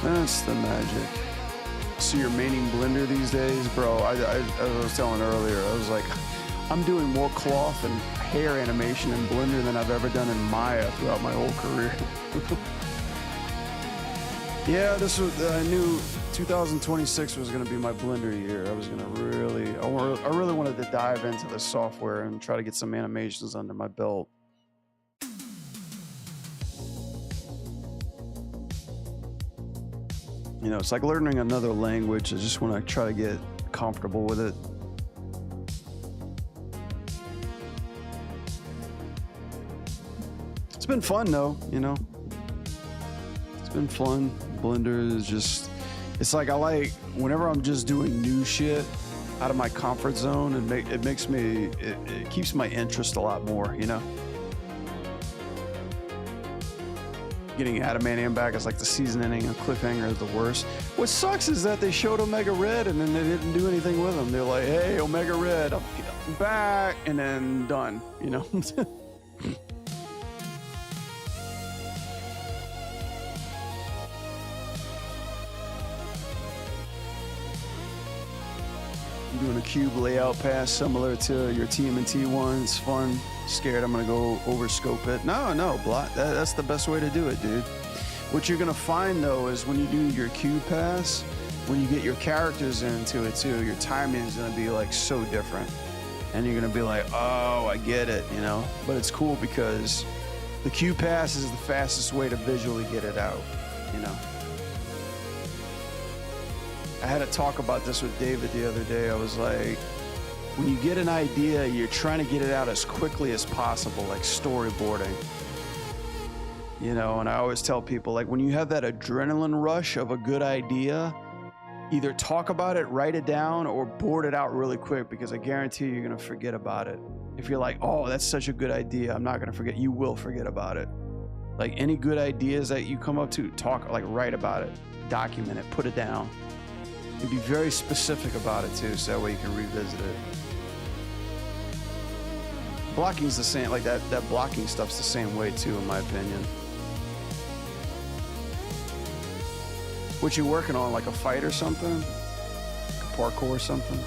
That's the magic. So you're maining Blender these days? Bro, I was telling earlier, I was like, I'm doing more cloth and hair animation in Blender than I've ever done in Maya throughout my whole career. Yeah, this was, I knew 2026 was going to be my Blender year. I was going to I really wanted to dive into the software and try to get some animations under my belt. You know, it's like learning another language. I just want to try to get comfortable with it. It's been fun though, you know. It's been fun. Blender is just, it's like whenever I'm just doing new shit out of my comfort zone, it keeps my interest a lot more, you know. Getting Adamantium back is like the season ending, a cliffhanger is the worst. What sucks is that they showed Omega Red and then they didn't do anything with him. They're like, hey, Omega Red, I'm back, and then done, you know. Doing a cube layout pass similar to your TMNT one. It's fun. Scared I'm gonna go over scope it. No, that's the best way to do it, dude. What you're gonna find though is when you do your cube pass, when you get your characters into it too, your timing is gonna be like so different. And you're gonna be like, oh, I get it, you know? But it's cool because the cube pass is the fastest way to visually get it out, you know? I had a talk about this with David the other day. I was like, when you get an idea, you're trying to get it out as quickly as possible, like storyboarding. You know, and I always tell people, like, when you have that adrenaline rush of a good idea, either talk about it, write it down, or board it out really quick, because I guarantee you're going to forget about it. If you're like, oh, that's such a good idea, I'm not going to forget, you will forget about it. Like, any good ideas that you come up to, write about it, document it, put it down. And be very specific about it too, so that way you can revisit it. Blocking's the same, like that blocking stuff's the same way too, in my opinion. What you working on? Like a fight or something? Like parkour or something?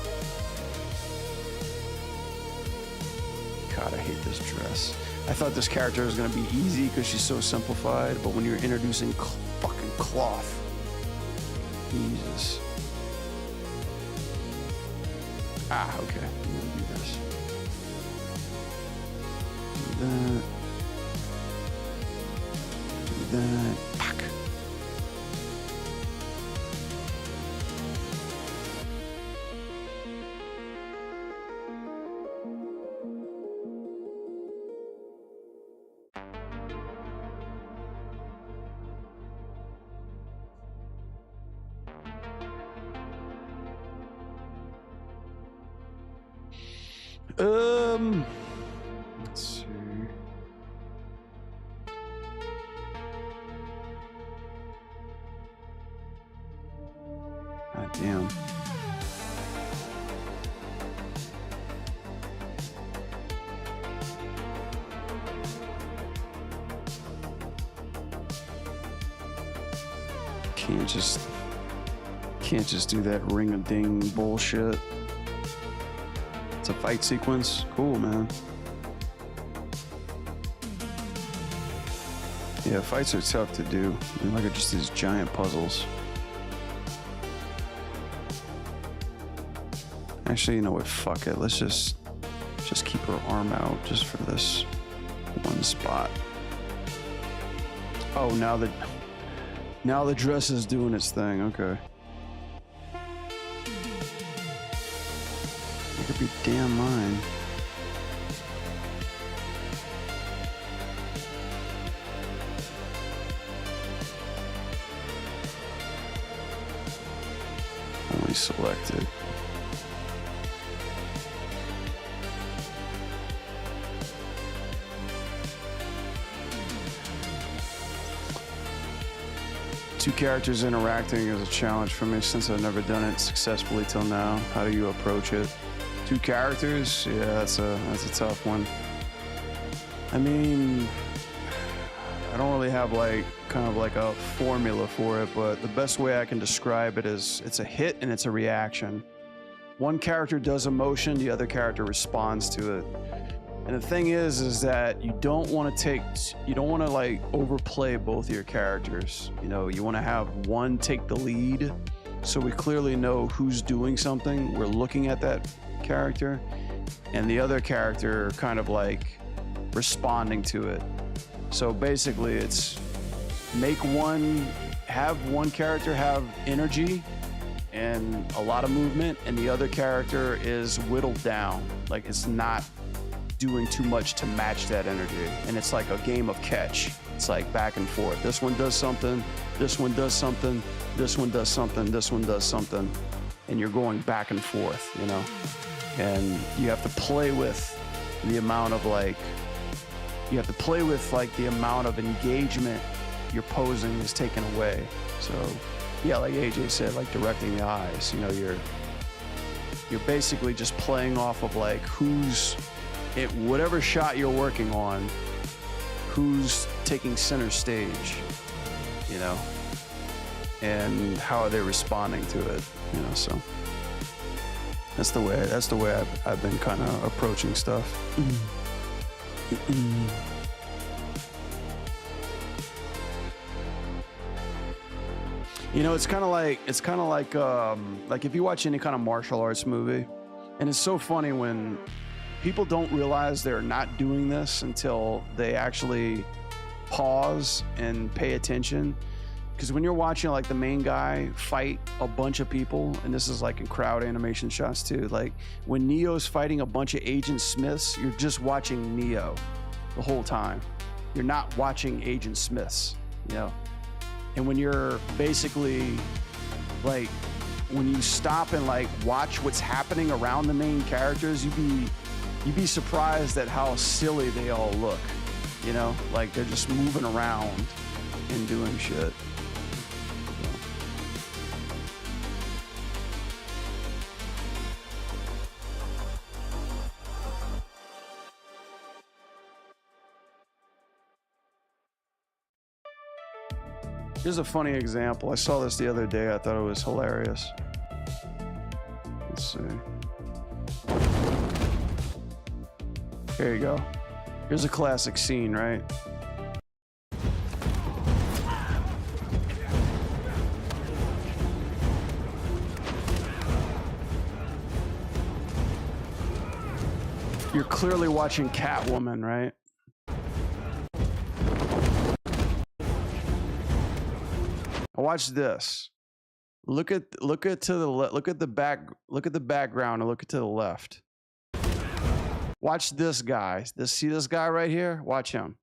God, I hate this dress. I thought this character was gonna be easy because she's so simplified, but when you're introducing fucking cloth, Jesus. Ah, okay. I'm gonna do this. Do that. Do that. Fuck. Let's see. God damn. Can't just do that ring-a-ding bullshit. It's a fight sequence. Cool, man. Yeah, fights are tough to do. I mean, like just these giant puzzles. Actually, you know what? Fuck it. Let's just keep her arm out just for this one spot. Oh, now the dress is doing its thing. Okay. You could be damn mine. Only selected. Two characters interacting is a challenge for me since I've never done it successfully till now. How do you approach it? Two characters? Yeah, that's a tough one. I mean, I don't really have like kind of like a formula for it, but the best way I can describe it is it's a hit and it's a reaction. One character does a motion, the other character responds to it. And the thing is that you don't want to like overplay both your characters. You know, you want to have one take the lead so we clearly know who's doing something. We're looking at that character, and the other character kind of like responding to it. So basically it's have one character have energy and a lot of movement, and the other character is whittled down. Like it's not doing too much to match that energy. And it's like a game of catch. It's like back and forth. This one does something, this one does something, this one does something, this one does something. And you're going back and forth, you know? And you have to play with the amount of the amount of engagement your posing is taken away. So yeah, like AJ said, like directing the eyes, you know, you're basically just playing off of like whatever shot you're working on, who's taking center stage, you know, and how are they responding to it, you know. So that's the way I've been kind of approaching stuff. You know, it's kind of like if you watch any kind of martial arts movie, and it's so funny when people don't realize they're not doing this until they actually pause and pay attention. Because when you're watching like the main guy fight a bunch of people, and this is like in crowd animation shots too, like when Neo's fighting a bunch of Agent Smiths, you're just watching Neo the whole time. You're not watching Agent Smiths, you know? And when you're basically like, when you stop and like watch what's happening around the main characters, you'd be surprised at how silly they all look, you know? Like they're just moving around and doing shit. Here's a funny example. I saw this the other day. I thought it was hilarious. Let's see. Here you go. Here's a classic scene, right? You're clearly watching Catwoman, right? Watch this. Look at the background and look to the left. Watch this guy. See this guy right here? Watch him.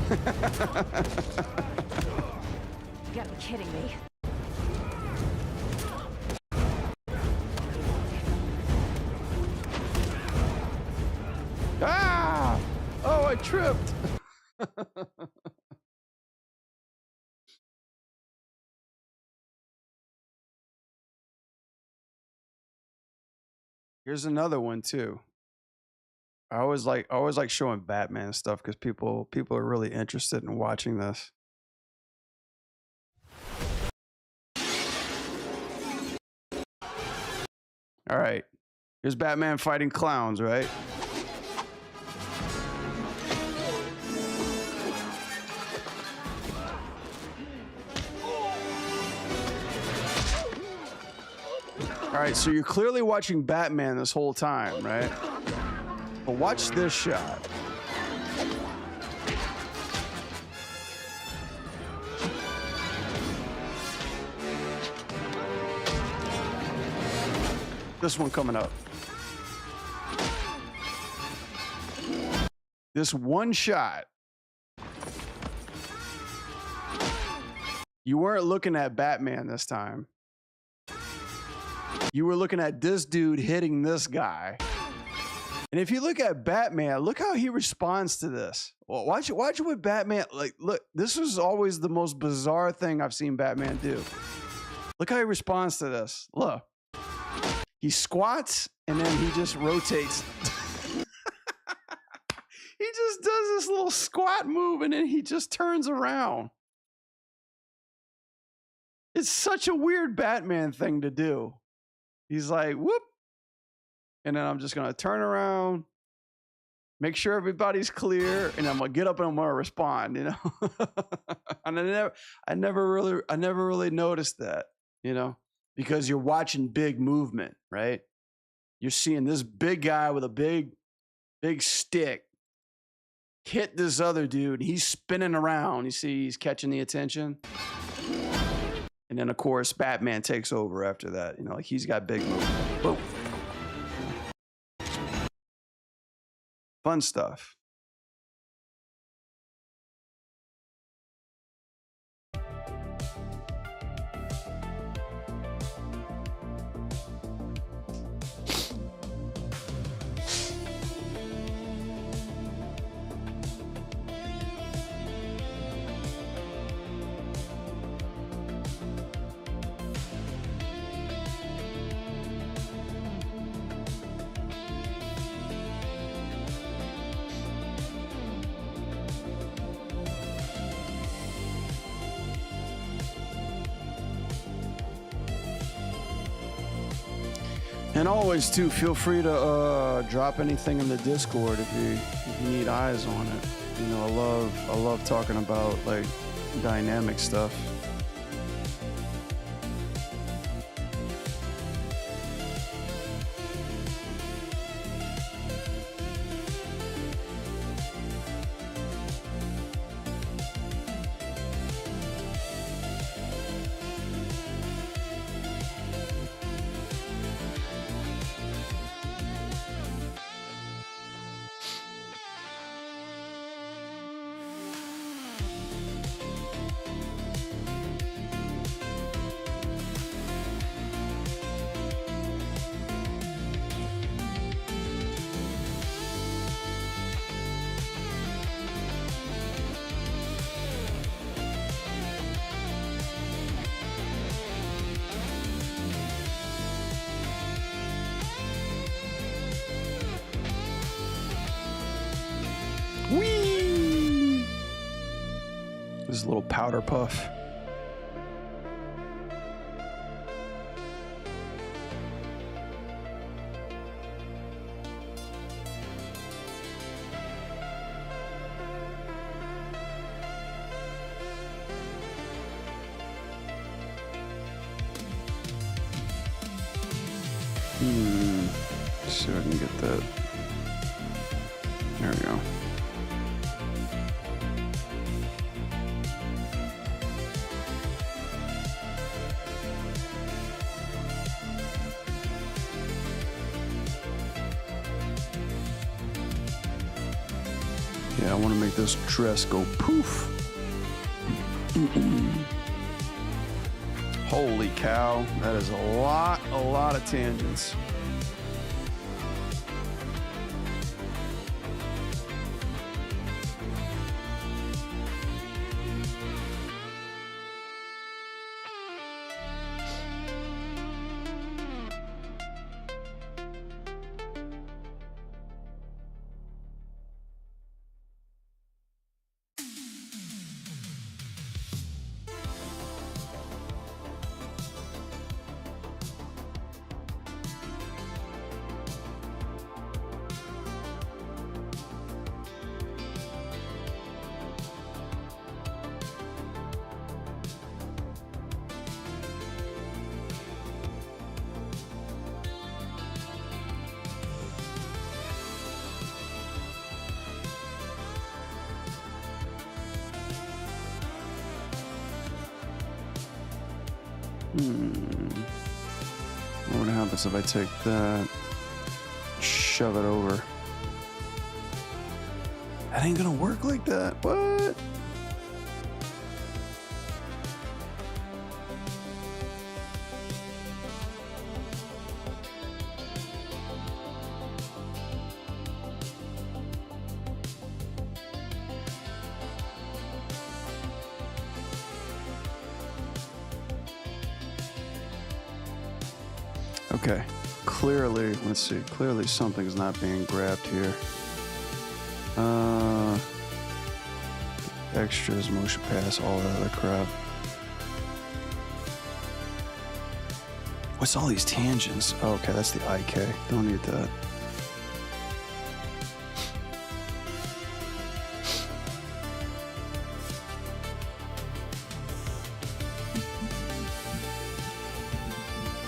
You gotta be kidding me. Ah! Oh, I tripped. Here's another one too. I always like showing Batman stuff because people are really interested in watching this. All right. Here's Batman fighting clowns, right? All right, so you're clearly watching Batman this whole time, right? But watch this shot. This one coming up. This one shot. You weren't looking at Batman this time. You were looking at this dude hitting this guy. And if you look at Batman, look how he responds to this. Well, watch what Batman, like, look, this is always the most bizarre thing I've seen Batman do. Look how he responds to this. Look. He squats and then he just rotates. He just does this little squat move and then he just turns around. It's such a weird Batman thing to do. He's like, whoop. And then I'm just going to turn around, make sure everybody's clear, and I'm going to get up and I'm going to respond, you know? And I never really noticed that, you know, because you're watching big movement, right? You're seeing this big guy with a big stick hit this other dude. He's spinning around. You see, he's catching the attention. And then, of course, Batman takes over after that. You know, like he's got big movement. Boom. Fun stuff. And always, too, feel free to drop anything in the Discord if you need eyes on it. You know, I love talking about like dynamic stuff. This little powder puff. Let's see if I can get that. There we go. Yeah, I want to make this dress go poof. Holy cow, that is a lot of tangents. What happens if I take that, shove it over? That ain't gonna work like that. What? Okay, clearly, let's see, clearly something's not being grabbed here. Extras, motion pass, all that other crap. What's all these tangents? Oh, okay, that's the IK. Don't need that.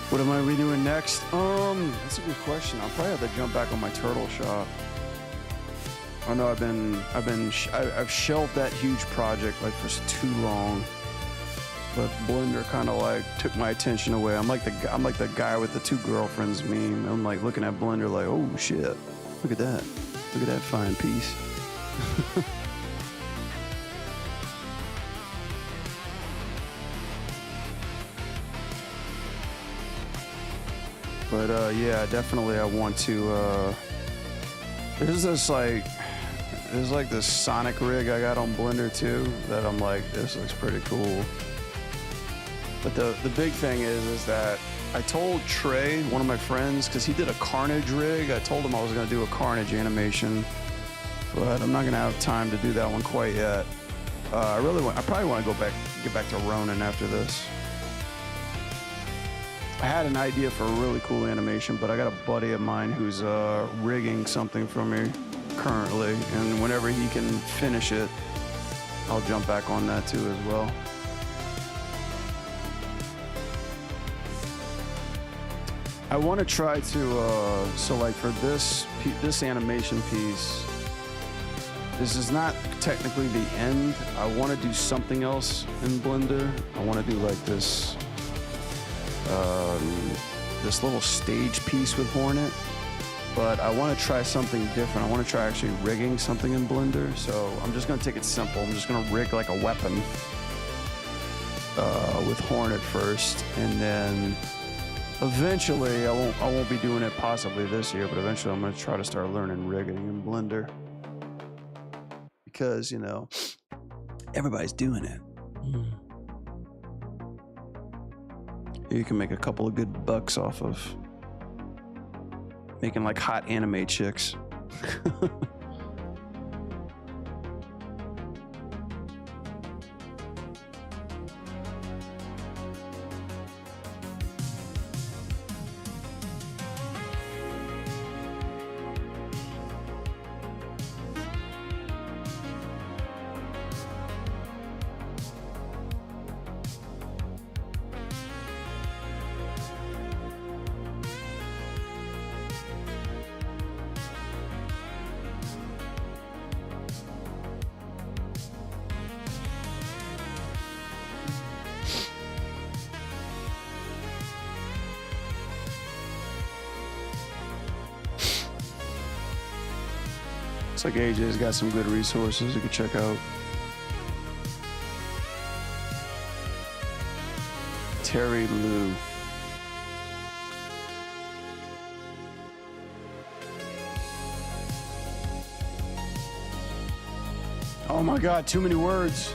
What am I redoing next? That's a good question. I'll probably have to jump back on my turtle shop. I know I've shelved that huge project like for too long, but Blender kind of like took my attention away. I'm like the guy with the two girlfriends meme. I'm like looking at Blender like, oh shit, look at that fine piece. But yeah, definitely I want to, there's this Sonic rig I got on Blender too that I'm like, this looks pretty cool. But the big thing is that I told Trey, one of my friends, because he did a Carnage rig, I told him I was going to do a Carnage animation, but I'm not going to have time to do that one quite yet. I probably want to get back to Ronin after this. I had an idea for a really cool animation, but I got a buddy of mine who's rigging something for me currently, and whenever he can finish it, I'll jump back on that too as well. I want to try to, so like for this animation piece, this is not technically the end. I want to do something else in Blender. I want to do like this little stage piece with Hornet, but I want to try something different. I want to try actually rigging something in Blender. So I'm just going to take it simple. I'm just going to rig like a weapon with Hornet first, and then eventually I won't be doing it possibly this year, but eventually I'm going to try to start learning rigging in Blender because, you know, everybody's doing it. You can make a couple of good bucks off of making like hot anime chicks. Looks like AJ's got some good resources you can check out. Terry Lou. Oh my God, too many words.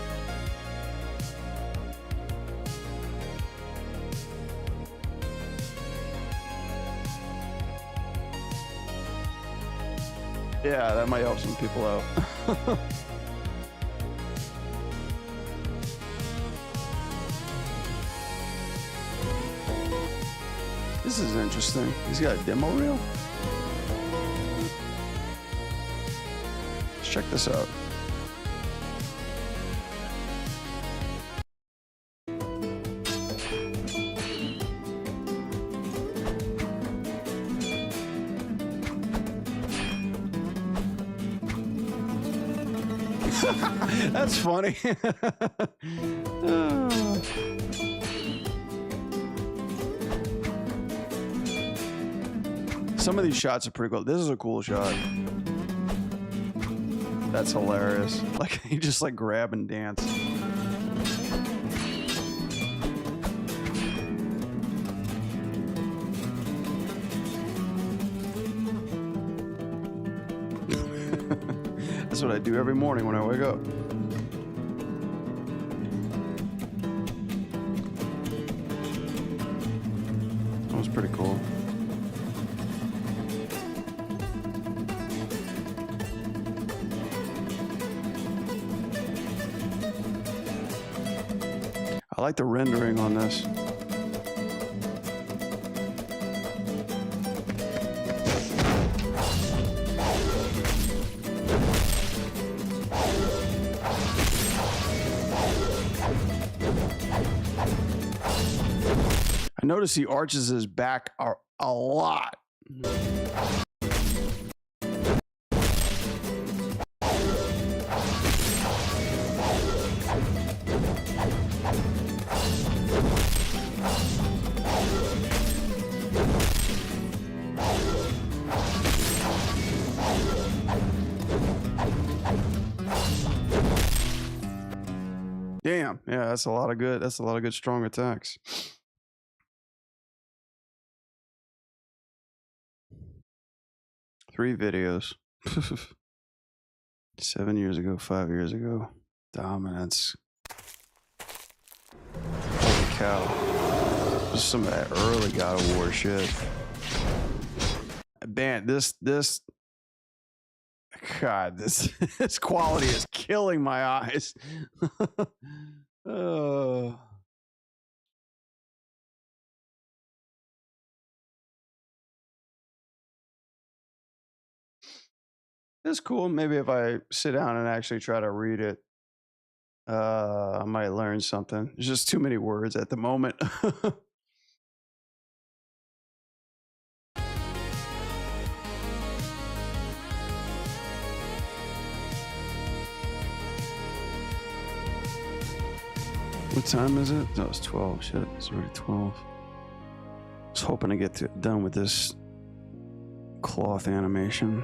Yeah, that might help some people out. This is interesting. He's got a demo reel. Let's check this out. That's funny. Some of these shots are pretty cool. This is a cool shot. That's hilarious. Like, he just like grab and dance. That's what I do every morning when I wake up. That was pretty cool. I like the rendering on this. I notice he arches his back a lot. Damn, yeah, that's a lot of good strong attacks. Three videos. 7 years ago, 5 years ago. Dominance. Holy cow. Just some of that early God of War shit. Man, this God, this quality is killing my eyes. It's cool. Maybe if I sit down and actually try to read it, I might learn something. There's just too many words at the moment. What time is it? No, it's 12. Shit, it's already 12. I was hoping to get done with this cloth animation.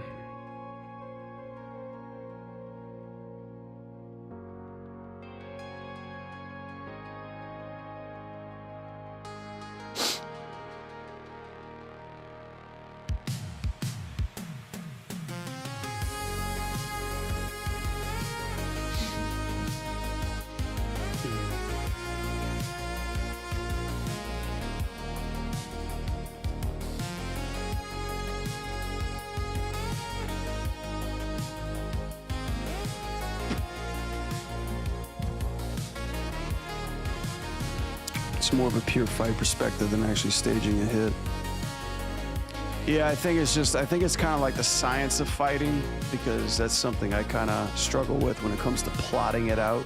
It's more of a pure fight perspective than actually staging a hit. Yeah, I think it's kind of like the science of fighting, because that's something I kind of struggle with when it comes to plotting it out.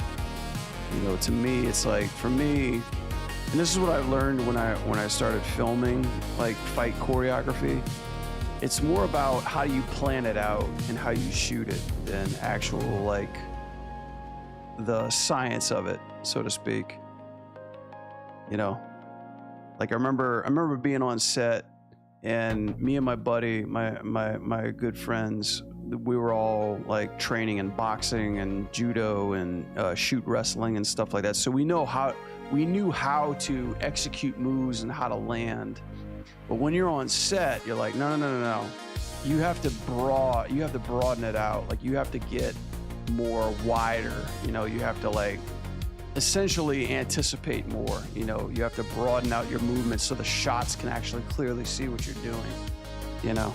You know, to me, it's like, for me, and this is what I learned when I started filming like fight choreography. It's more about how you plan it out and how you shoot it than actual like the science of it, so to speak. You know, like I remember being on set, and me and my buddy, my good friends, we were all like training in boxing and judo and shoot wrestling and stuff like that. So we knew how to execute moves and how to land. But when you're on set, you're like, no. You have to broaden it out. Like you have to get more wider. You know, you have to like essentially anticipate more. You know, you have to broaden out your movements so the shots can actually clearly see what you're doing. You know,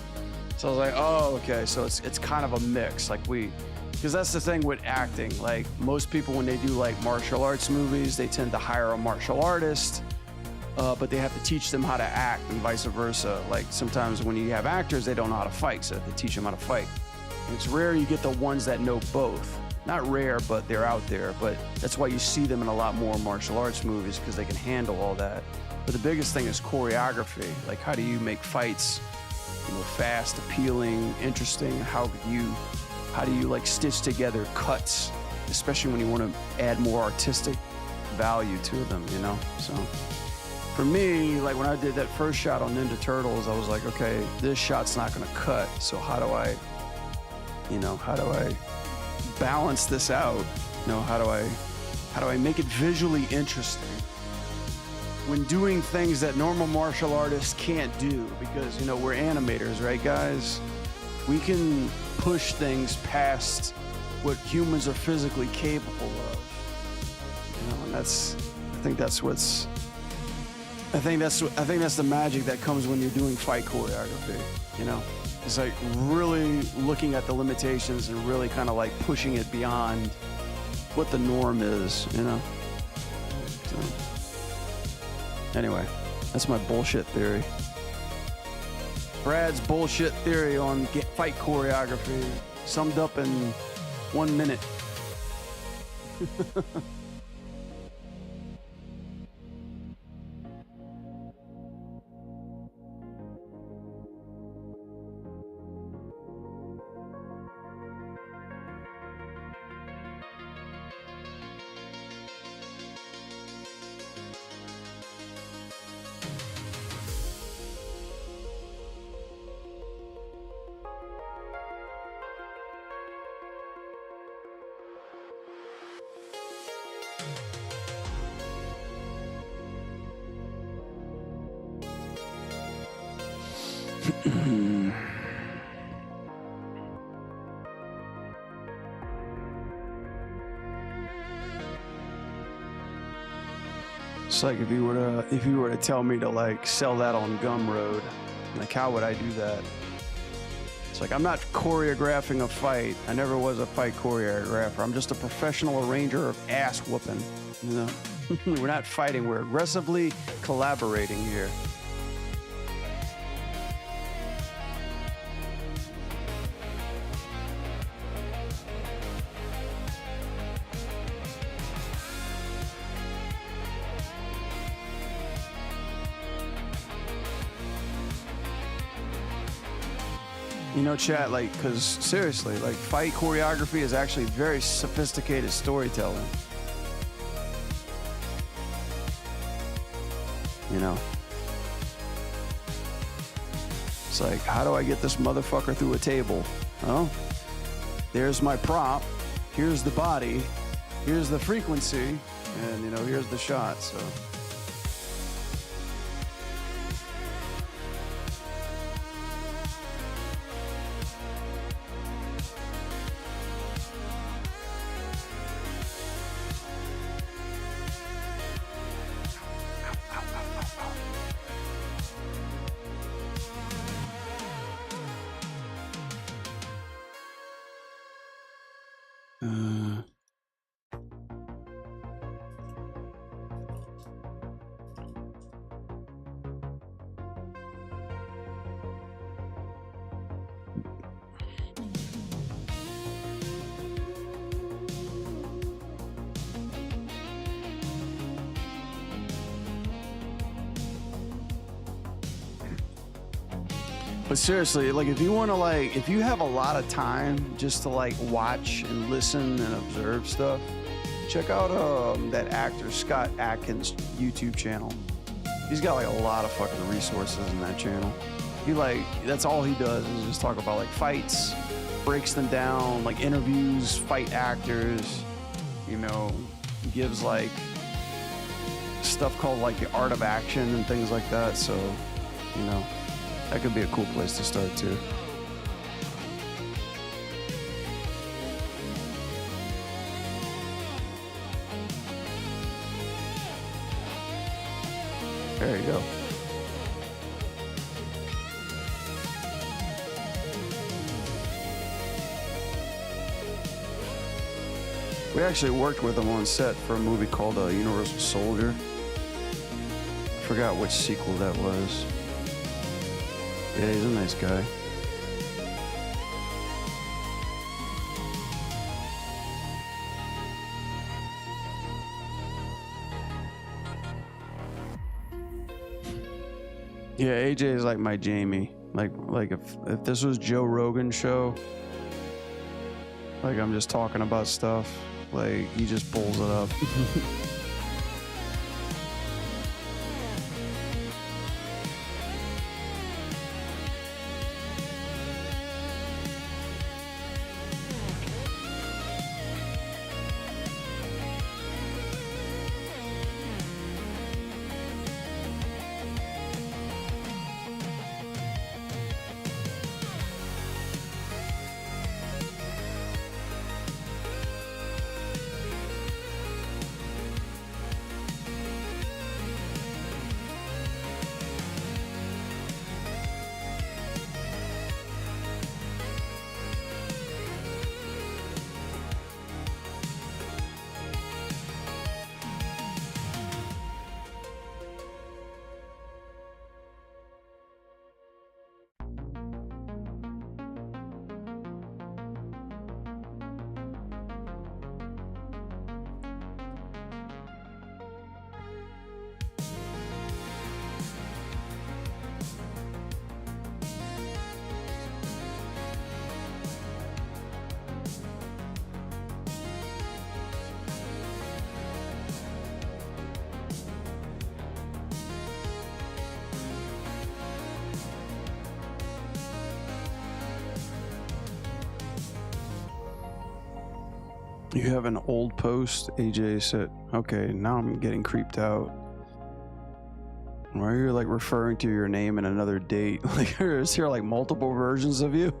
so I was like, oh, okay. So it's kind of a mix. Like because that's the thing with acting. Like most people, when they do like martial arts movies, they tend to hire a martial artist. But they have to teach them how to act and vice versa. Like sometimes when you have actors, they don't know how to fight, so they have to teach them how to fight. And it's rare you get the ones that know both. Not rare, but they're out there. But that's why you see them in a lot more martial arts movies, because they can handle all that. But the biggest thing is choreography. Like how do you make fights, fast, appealing, interesting? How do you like stitch together cuts, especially when you want to add more artistic value to them, So for me, like when I did that first shot on Ninja Turtles, I was like, okay, this shot's not gonna cut. So how do I balance this out? How do I make it visually interesting when doing things that normal martial artists can't do? Because, we're animators, right, guys? We can push things past what humans are physically capable of. And I think that's the magic that comes when you're doing fight choreography, It's like really looking at the limitations and really kind of like pushing it beyond what the norm is, So, anyway, that's my bullshit theory. Brad's bullshit theory on fight choreography summed up in 1 minute. It's like if you were to tell me to like sell that on Gumroad, like how would I do that? It's like I'm not choreographing a fight. I never was a fight choreographer. I'm just a professional arranger of ass whooping. We're not fighting. We're aggressively collaborating here. Chat, like, because seriously, like, fight choreography is actually very sophisticated storytelling. It's like, how do I get this motherfucker through a table? Oh, there's my prop. Here's the body. Here's the frequency. And, here's the shot, so. But seriously, like if you want to if you have a lot of time just to watch and listen and observe stuff, check out that actor Scott Adkins YouTube channel. He's got a lot of fucking resources in that channel. He that's all he does is just talk about fights, breaks them down, like interviews fight actors, you know, gives like stuff called like the art of action and things like that. So, you know, that could be a cool place to start too. There you go. We actually worked with him on set for a movie called Universal Soldier. I forgot which sequel that was. Yeah, he's a nice guy. Yeah, AJ is like my Jamie. Like if this was Joe Rogan's show, like I'm just talking about stuff, like he just pulls it up. You have an old post, AJ said. Okay, now I'm getting creeped out. Why are you like referring to your name in another date? Like, is there like multiple versions of you?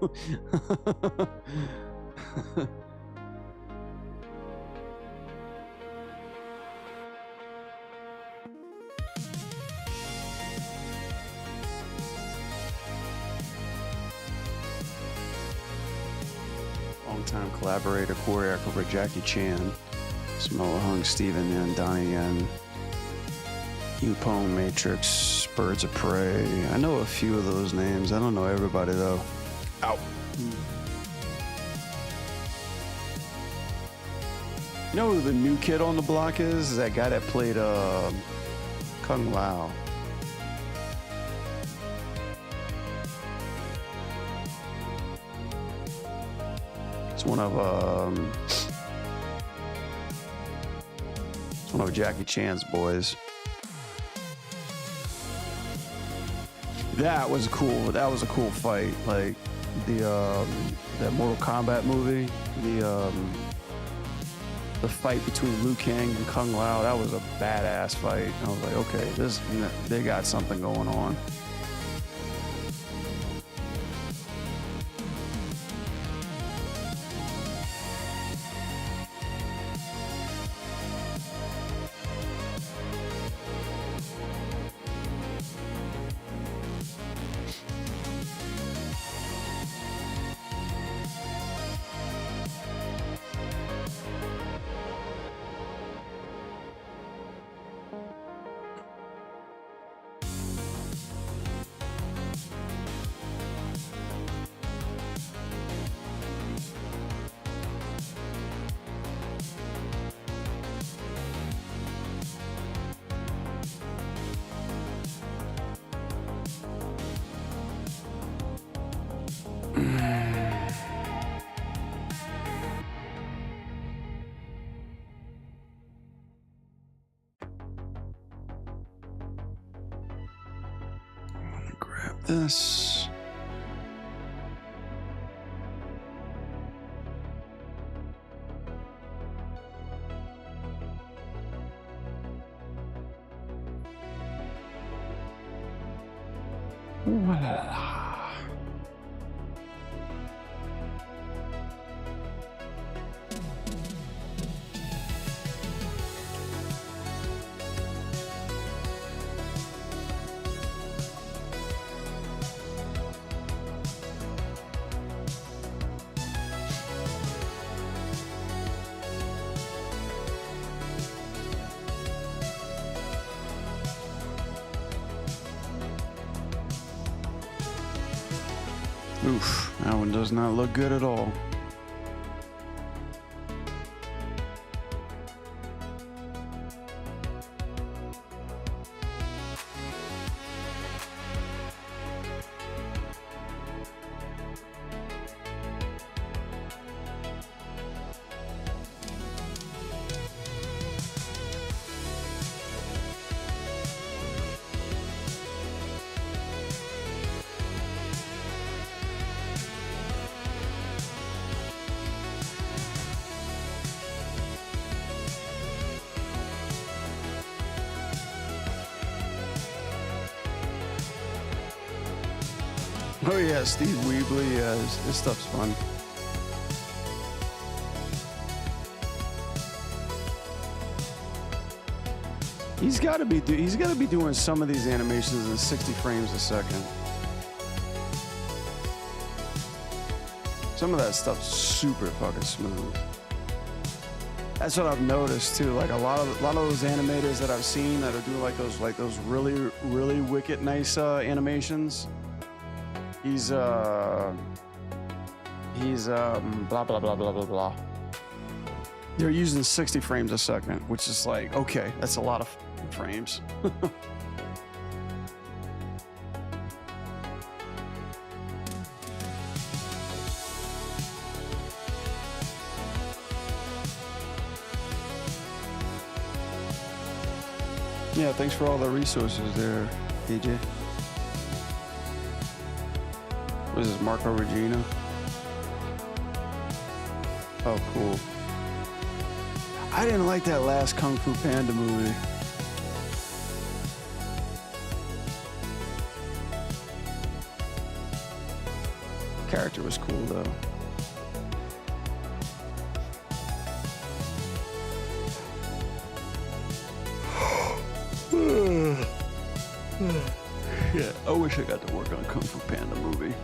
Longtime collaborator, choreographer for Jackie Chan, Samoa Hung, Steven Yen, Donnie Yen, Yupong, Matrix, Birds of Prey. I know a few of those names. I don't know everybody though. Ow. You know who the new kid on the block is? That guy that played Kung Lao. It's one of Jackie Chan's boys. That was cool. That was a cool fight. Like that Mortal Kombat movie, the fight between Liu Kang and Kung Lao. That was a badass fight. I was like, okay, they got something going on. Grab this. Oof, that one does not look good at all. Oh yeah, Steve Weebly, yeah, this stuff's fun. He's got to be doing some of these animations in 60 frames a second. Some of that stuff's super fucking smooth. That's what I've noticed too. Like a lot of those animators that I've seen that are doing like those really wicked nice animations. He's blah blah blah blah blah blah. They're using 60 frames a second, which is like, okay, that's a lot of frames. Yeah, thanks for all the resources there, DJ. What is this, Marco Regina? Oh, cool. I didn't like that last Kung Fu Panda movie. Character was cool though. Yeah, I wish I got to work on Kung Fu Panda movie.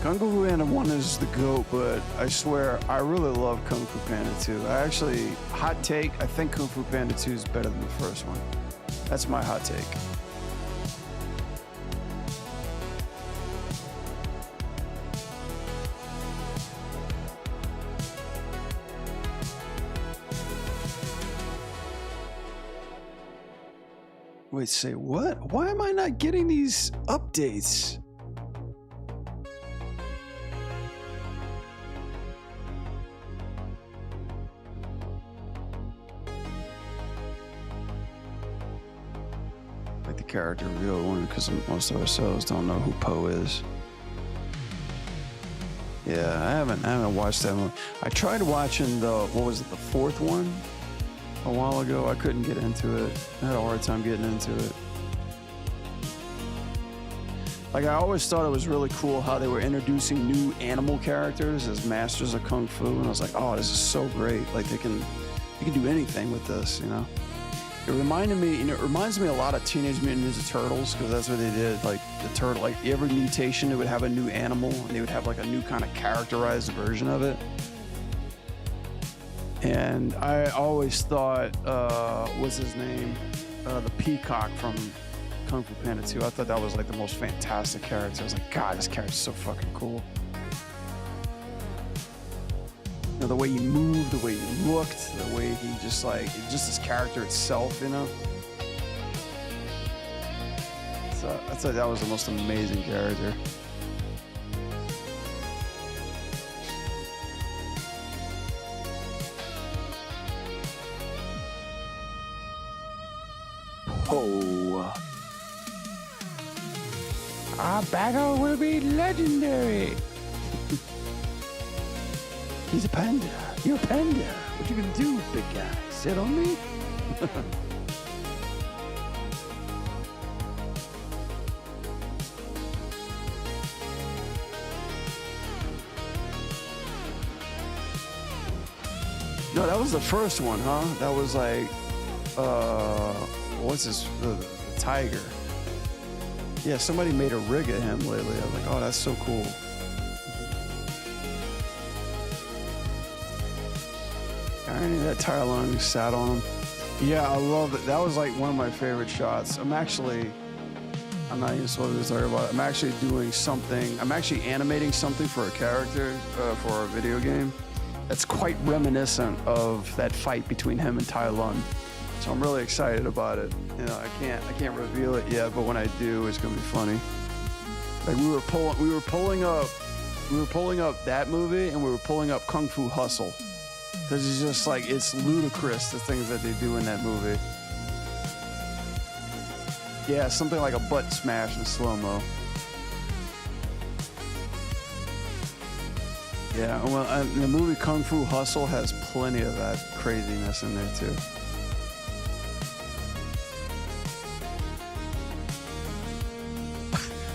Kung Fu Panda 1 is the GOAT, but I swear, I really love Kung Fu Panda 2. Hot take, I think Kung Fu Panda 2 is better than the first one. That's my hot take. Wait, say what? Why am I not getting these updates? Like the character reveal one, because most of ourselves don't know who Poe is. Yeah, I haven't watched that one. I tried watching the fourth one a while ago. I couldn't get into it. I had a hard time getting into it. Like, I always thought it was really cool how they were introducing new animal characters as masters of Kung Fu, and I was like, oh, this is so great. Like, they can do anything with this, you know? It reminded me, it reminds me a lot of Teenage Mutant Ninja Turtles, because that's what they did. Like, the turtle, like, every mutation, it would have a new animal, and they would have, like, a new kind of characterized version of it. And I always thought, what's his name? The Peacock from Kung Fu Panda 2. I thought that was like the most fantastic character. I was like, God, this character's so fucking cool. You know, the way he moved, the way he looked, the way he just his character itself, you know? So I thought that was the most amazing character. Oh. Our battle will be legendary. He's a panda. You're a panda. What you gonna do, big guy? Sit on me? No, that was the first one, huh? That was like, what's this? The tiger. Yeah, somebody made a rig of him lately. I was like, oh, that's so cool. Irony that Tyler Long sat on him. Yeah, I love it. That was like one of my favorite shots. I'm not even supposed to talk about it. I'm actually doing something. I'm actually animating something for a character for a video game that's quite reminiscent of that fight between him and Tai Lung. So I'm really excited about it. You know, I can't reveal it yet, but when I do, it's gonna be funny. Like we were pulling up that movie, and we were pulling up Kung Fu Hustle, because it's just like, it's ludicrous the things that they do in that movie. Yeah, something like a butt smash in slow-mo. Yeah, well, the movie Kung Fu Hustle has plenty of that craziness in there too.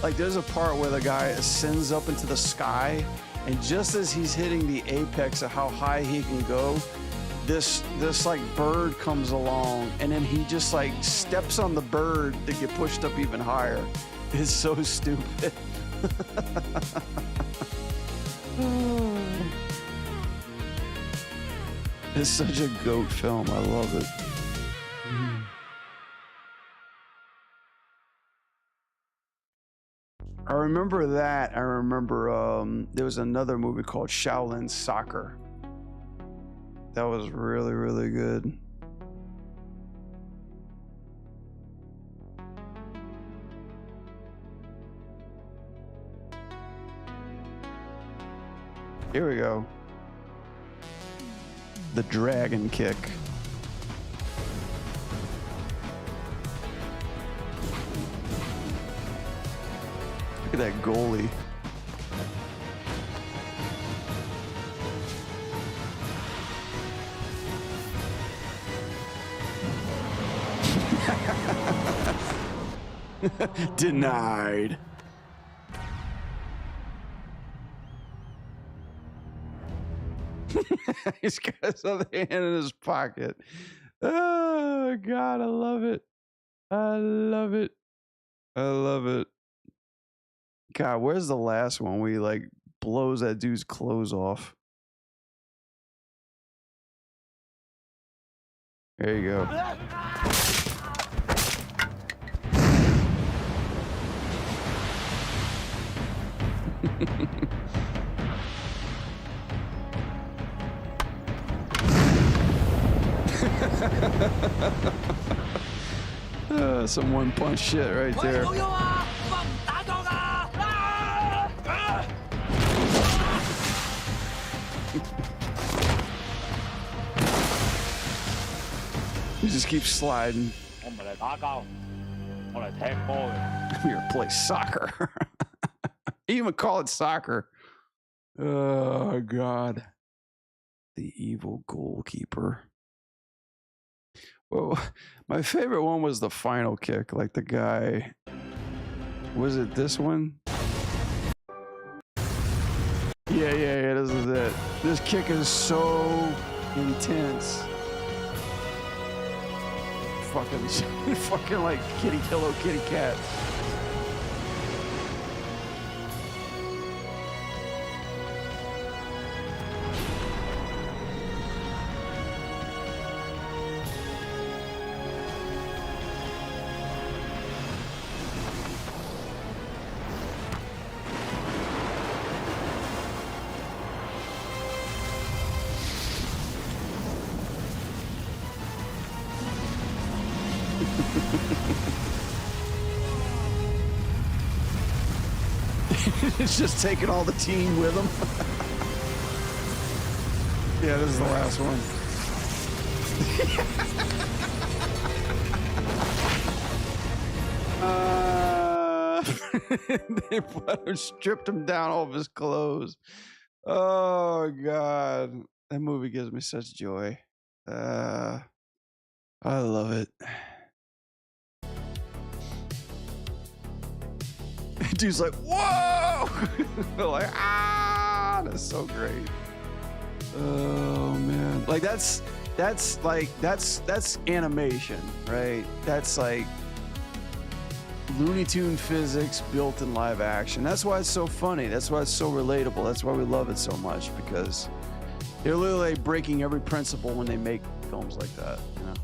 Like, there's a part where the guy ascends up into the sky, and just as he's hitting the apex of how high he can go, this like bird comes along, and then he just like steps on the bird to get pushed up even higher. It's so stupid. It's such a goat film. I love it. I remember that. I remember there was another movie called Shaolin Soccer. That was really, really good. Here we go. The dragon kick. Look at that goalie. Denied. He's got his other hand in his pocket. Oh, God, I love it. I love it. I love it. God, where's the last one where he, like, blows that dude's clothes off? There you go. Some one-punch shit right there. He just keeps sliding. I'm here to play soccer. Even call it soccer. Oh, God. The evil goalkeeper. Well, my favorite one was the final kick. Like the guy, was it this one? Yeah, this is it. This kick is so intense. Fucking like Hello Kitty Cat. It's just taking all the team with him. Yeah, this is the last one. They stripped him down all of his clothes. Oh, God. That movie gives me such joy. I love it. Dude's like, whoa! Like, that's so great. Oh man, like that's animation, right? That's like Looney Tune physics built in live action. That's why it's so funny. That's why it's so relatable. That's why we love it so much, because they're literally breaking every principle when they make films like that, you know?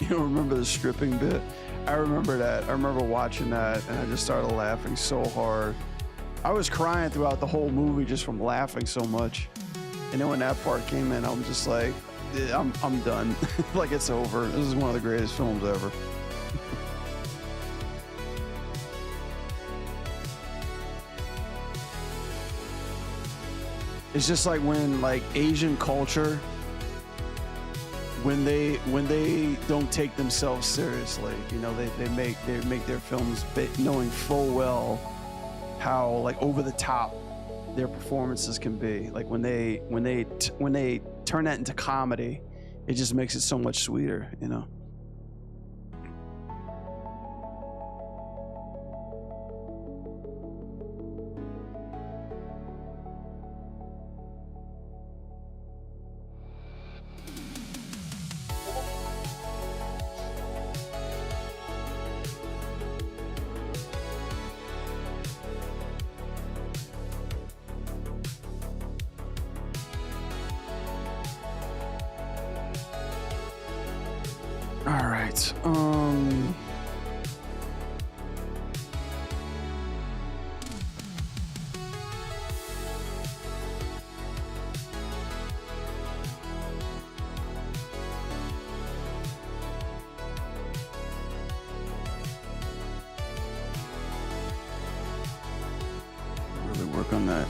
You don't remember the stripping bit? I remember that. I remember watching that and I just started laughing so hard. I was crying throughout the whole movie just from laughing so much. And then when that part came in, I'm just like, I'm done. Like, it's over. This is one of the greatest films ever. It's just like when like Asian culture, when they don't take themselves seriously, you know, they make their films knowing full well how like over the top their performances can be. Like when they turn that into comedy, it just makes it so much sweeter, you know. All right. Really work on that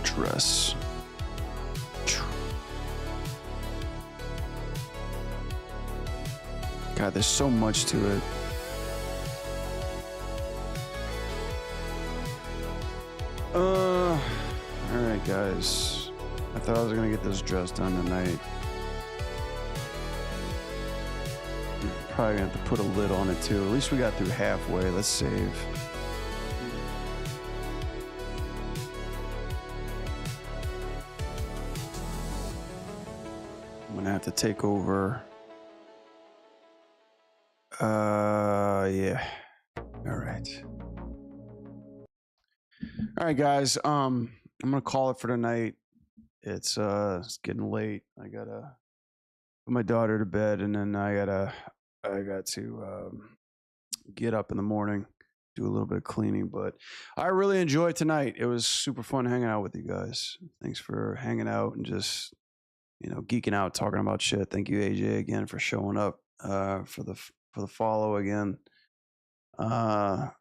dress. God, there's so much to it. All right, guys. I thought I was gonna get this dress done tonight. Probably gonna have to put a lid on it too. At least we got through halfway. Let's save. I'm gonna have to take over. Yeah. All right. All right, guys. I'm gonna call it for tonight. It's getting late. I gotta put my daughter to bed, and then I got to get up in the morning, do a little bit of cleaning. But I really enjoyed tonight. It was super fun hanging out with you guys. Thanks for hanging out and just, you know, geeking out, talking about shit. Thank you, AJ, again for showing up for the follow again. I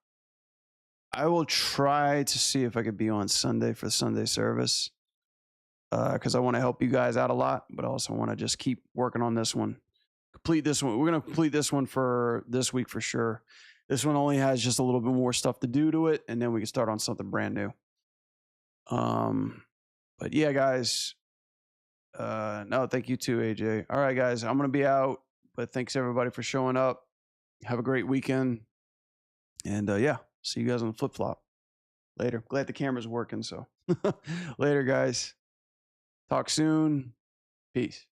will try to see if I could be on Sunday for the Sunday service, because I want to help you guys out a lot, but I also want to just keep working on this one. Complete this one. We're going to complete this one for this week for sure. This one only has just a little bit more stuff to do to it, and then we can start on something brand new. But yeah, guys. No, thank you too, AJ. All right, guys. I'm going to be out, but thanks everybody for showing up. Have a great weekend. And yeah, see you guys on the flip flop later. Glad the camera's working. So later, guys. Talk soon. Peace.